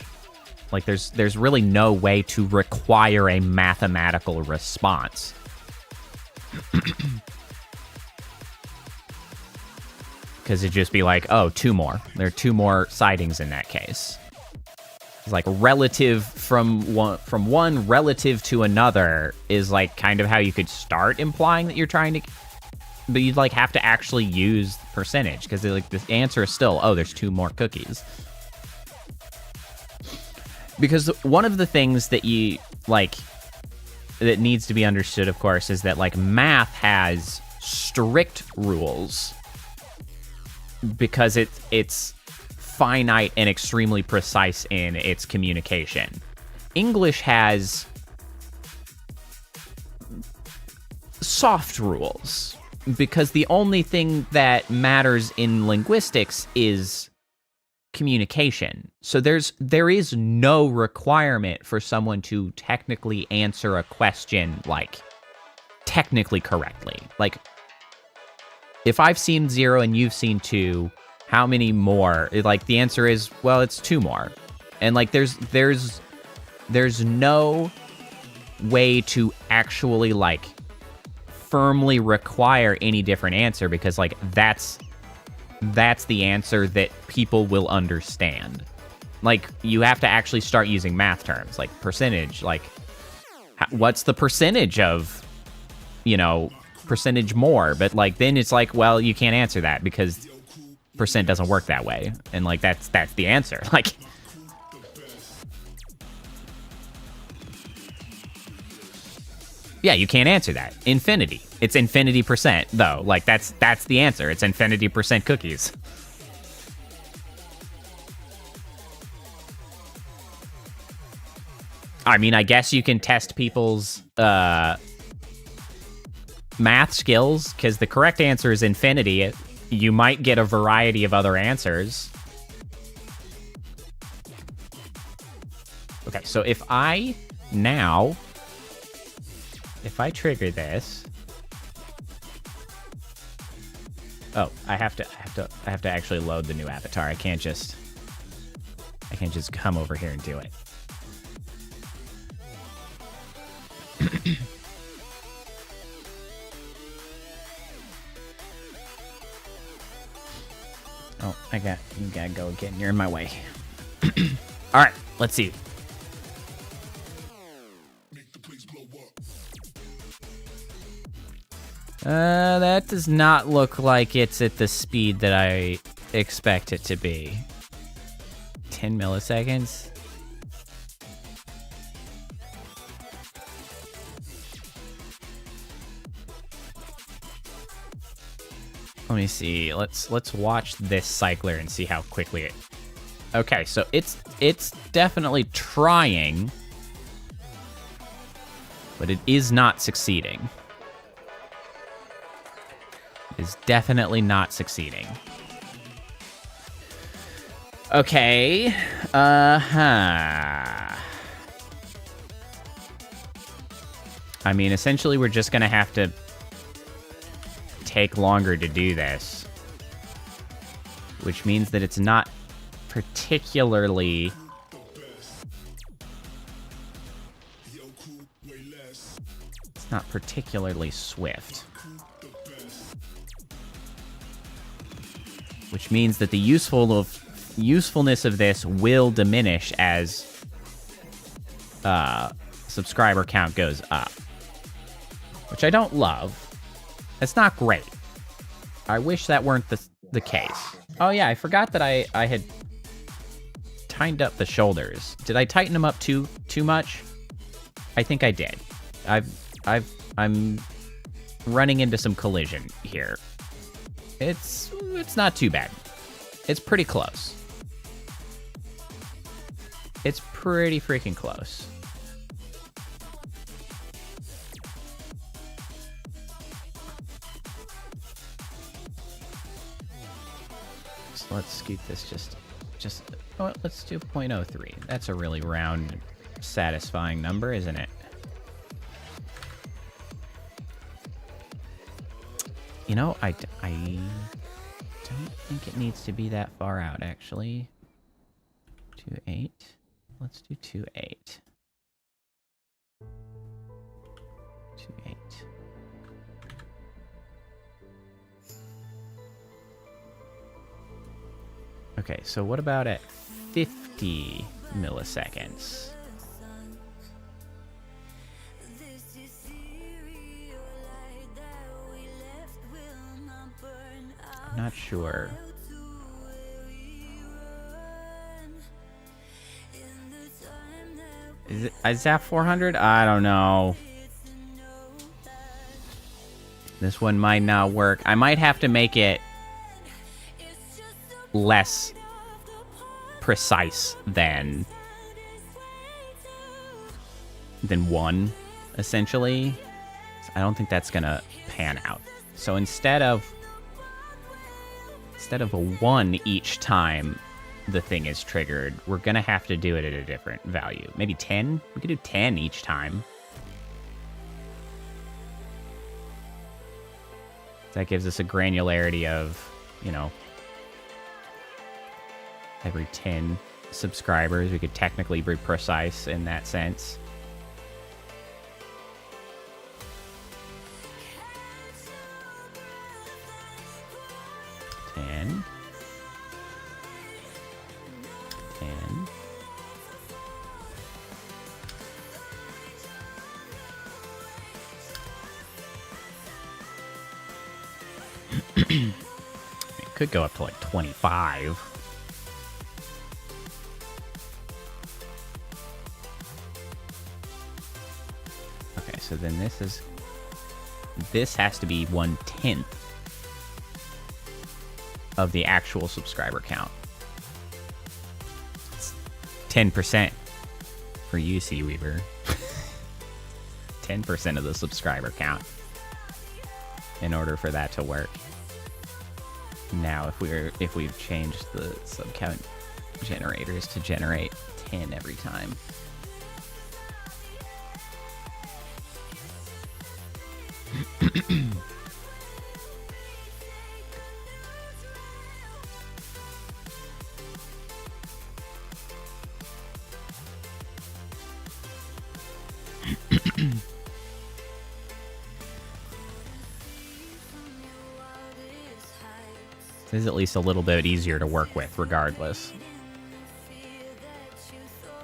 like there's really no way to require a mathematical response. Because it'd just be like, oh, two more. There are two more sightings in that case. It's like relative from one relative to another is like kind of how you could start implying that you're trying to, but you'd like have to actually use percentage, because like the answer is still, oh, there's two more cookies. Because one of the things that you like that needs to be understood, of course, is that like math has strict rules because it's finite and extremely precise in its communication. English has soft rules because the only thing that matters in linguistics is communication. So there is no requirement for someone to technically answer a question like technically correctly. Like, if I've seen 0 and you've seen 2, how many more? Like, the answer is, well, it's 2 more. And like there's no way to actually like firmly require any different answer, because like that's the answer that people will understand. Like, you have to actually start using math terms like percentage. Like, what's the percentage of, percentage more? But like, then it's like, well, you can't answer that because percent doesn't work that way. And like, that's the answer. Like, yeah, you can't answer that. Infinity. It's infinity percent, though. Like, that's the answer. It's infinity percent cookies. I mean, I guess you can test people's math skills, because the correct answer is infinity. You might get a variety of other answers. Okay, so if I trigger this, oh, I have to actually load the new avatar. I can't just come over here and do it. Oh, you gotta go again. You're in my way. All right, let's see. That does not look like it's at the speed that I expect it to be. 10 milliseconds? Let me see. Let's watch this cycler and see how quickly it... Okay, so it's definitely trying, but it is not succeeding. It is definitely not succeeding. Okay. Uh-huh. I mean, essentially, we're just gonna have to take longer to do this. Which means that it's not particularly... It's not particularly swift. Which means that the usefulness of this will diminish as subscriber count goes up. Which I don't love. It's not great. I wish that weren't the case. Oh yeah, I forgot that I had tightened up the shoulders. Did I tighten them up too much? I think I did. I'm running into some collision here. It's not too bad. It's pretty close. It's pretty freaking close. So let's scoot this just oh, let's do 0.03. That's a really round, satisfying number, isn't it? You know, I don't think it needs to be that far out, actually. 2.8. Let's do 2.8. 2.8. Okay, so what about at 50 milliseconds? I'm not sure. Is that 400? I don't know. This one might not work. I might have to make it less precise than 1, essentially. I don't think that's gonna pan out. So instead of a 1 each time the thing is triggered, we're gonna have to do it at a different value. Maybe 10? We could do 10 each time. That gives us a granularity of, you know, every 10 subscribers. We could technically be precise in that sense. Ten. It could go up to like 25. Okay, so then this has to be 1/10 of the actual subscriber count. It's 10% for you, Seaweaver. 10% of the subscriber count in order for that to work. Now, if we've changed the sub count generators to generate 10 every time. This is at least a little bit easier to work with, regardless,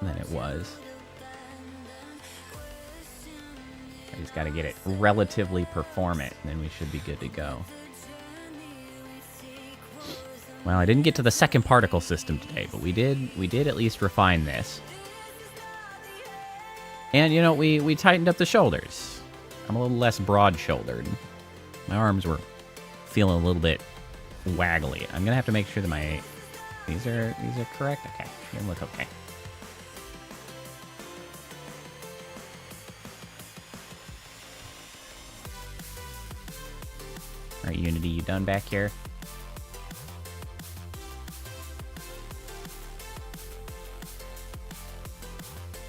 than it was. I just gotta get it relatively performant, and then we should be good to go. Well, I didn't get to the second particle system today, but we did at least refine this. And, you know, we tightened up the shoulders. I'm a little less broad-shouldered. My arms were feeling a little bit waggly. I'm gonna have to make sure that these are correct. Okay, they look okay. All right, Unity, you done back here?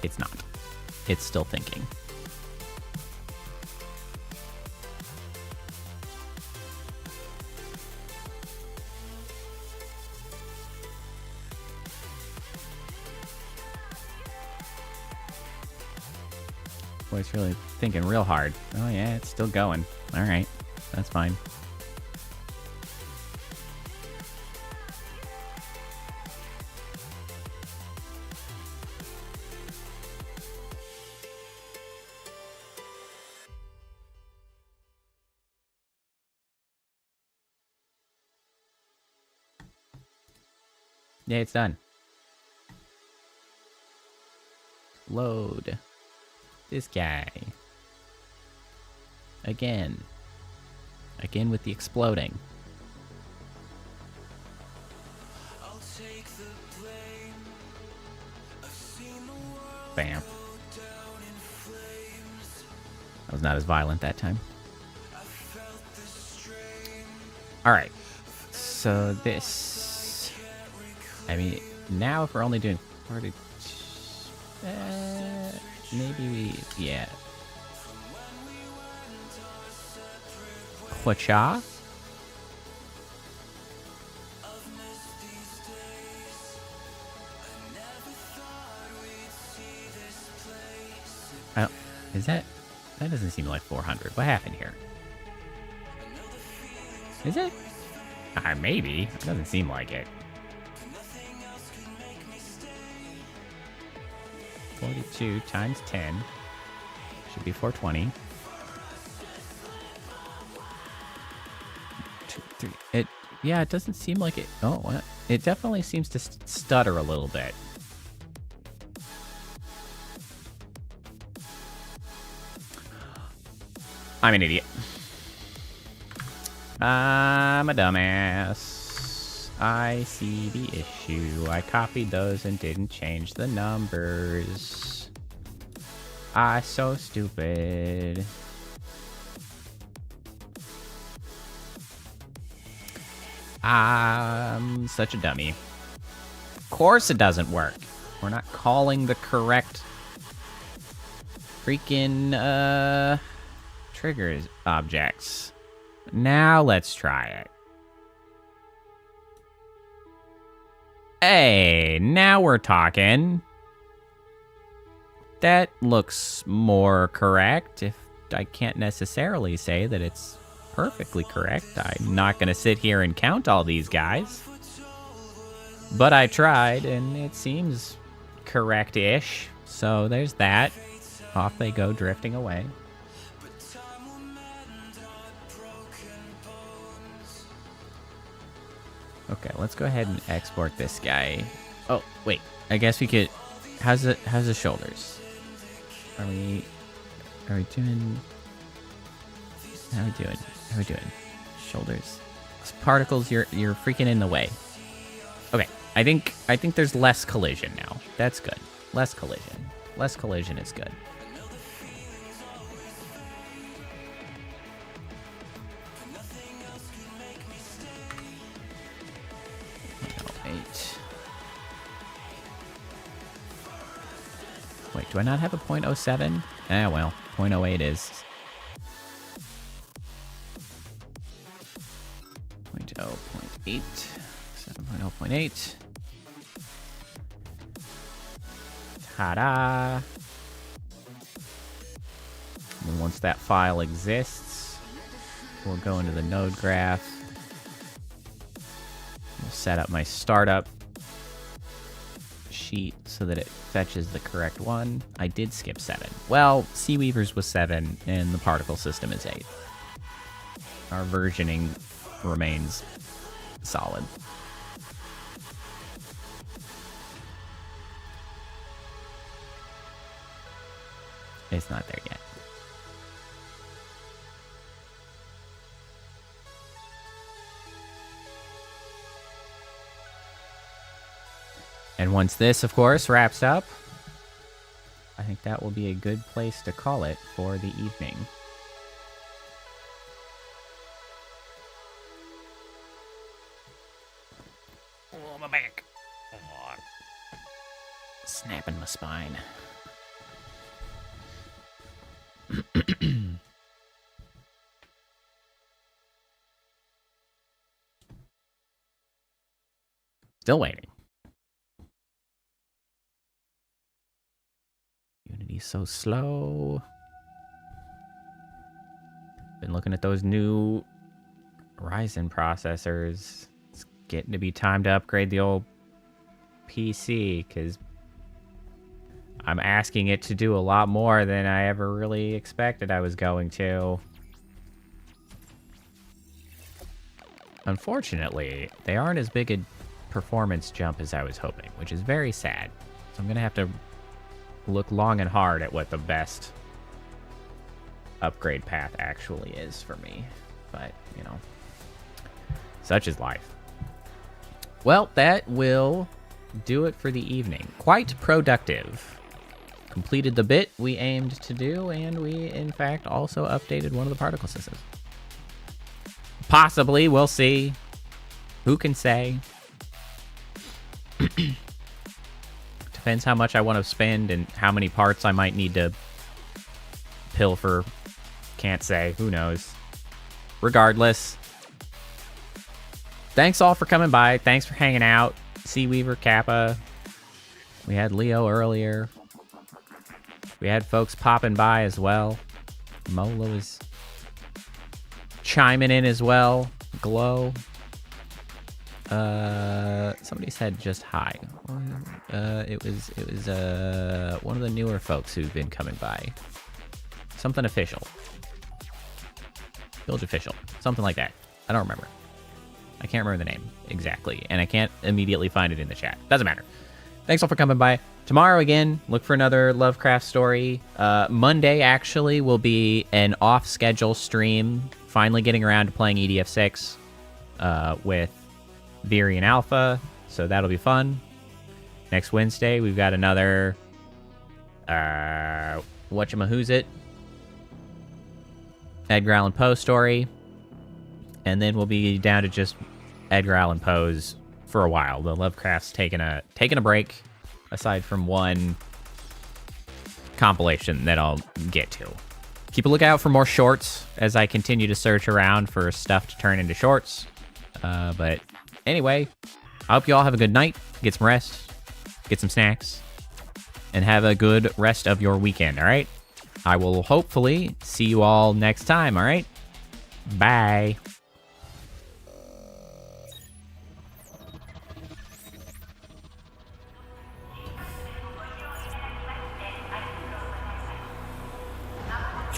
It's not. It's still thinking. Boy, it's really thinking real hard. Oh yeah, it's still going. All right, that's fine. Yeah, it's done. Load. This guy. Again. Again with the exploding. Bam. That was not as violent that time. Alright. So this... I mean, now if we're only doing 42... maybe we... yeah. Quacha? Oh, is that... that doesn't seem like 400. What happened here? Is it? Maybe. It doesn't seem like it. 42 times 10 should be 420. 2, 3. It, yeah, it doesn't seem like it. Oh, what? It definitely seems to stutter a little bit. I'm an idiot. I'm a dumbass. I see the issue. I copied those and didn't change the numbers. I'm so stupid. I'm such a dummy. Of course it doesn't work. We're not calling the correct freaking triggers objects. Now let's try it. Hey, now we're talking. That looks more correct. If I can't necessarily say that it's perfectly correct, I'm not going to sit here and count all these guys. But I tried, and it seems correct-ish. So there's that. Off they go, drifting away. Okay, let's go ahead and export this guy. Oh, wait. I guess we could... How's the shoulders? Are we doing... How are we doing? Shoulders. Particles, you're freaking in the way. Okay, I think there's less collision now. That's good. Less collision. Less collision is good. Wait, do I not have a .07? Ah, well, .08 is. 0.8, 7.0.8. Ta-da! And once that file exists, we'll go into the node graph. We'll set up my startup sheet so that it fetches the correct one. I did skip 7. Well, Seaweavers was 7 and the particle system is 8. Our versioning remains solid. It's not there yet. And once this, of course, wraps up, I think that will be a good place to call it for the evening. Oh, my back. Oh. Snapping my spine. Still waiting. Unity's so slow. Been looking at those new Ryzen processors. It's getting to be time to upgrade the old PC, because I'm asking it to do a lot more than I ever really expected I was going to. Unfortunately, they aren't as big a performance jump as I was hoping, which is very sad. So I'm going to have to look long and hard at what the best upgrade path actually is for me. But, you know, such is life. Well, that will do it for the evening. Quite productive. Completed the bit we aimed to do, and we, in fact, also updated one of the particle systems. Possibly, we'll see. Who can say? Depends how much I want to spend and how many parts I might need to pilfer. Can't say. Who knows? Regardless, thanks all for coming by. Thanks for hanging out. Seaweaver, Kappa. We had Leo earlier. We had folks popping by as well. Mola was chiming in as well. Glow. Somebody said just hi. It was one of the newer folks who've been coming by. Something official. Village official. Something like that. I don't remember. I can't remember the name exactly, and I can't immediately find it in the chat. Doesn't matter. Thanks all for coming by. Tomorrow, again, look for another Lovecraft story. Monday, actually, will be an off-schedule stream. Finally getting around to playing EDF6 with Viri and Alpha, so that'll be fun. Next Wednesday, we've got another whatchamahoozit Edgar Allan Poe story, and then we'll be down to just Edgar Allan Poe's for a while. The Lovecraft's taking a break, aside from one compilation that I'll get to. Keep a lookout for more shorts as I continue to search around for stuff to turn into shorts. But anyway, I hope you all have a good night, get some rest, get some snacks, and have a good rest of your weekend, all right? I will hopefully see you all next time, all right? Bye.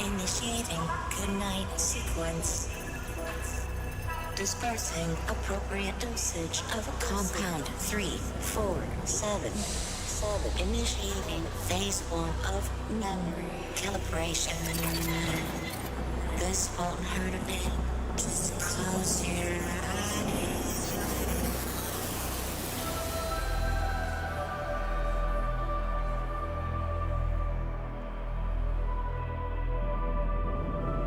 Initiating goodnight sequence. Dispersing appropriate dosage of compound 347. Initiating phase 1 of memory calibration. This won't hurt a bit. Just close your eyes.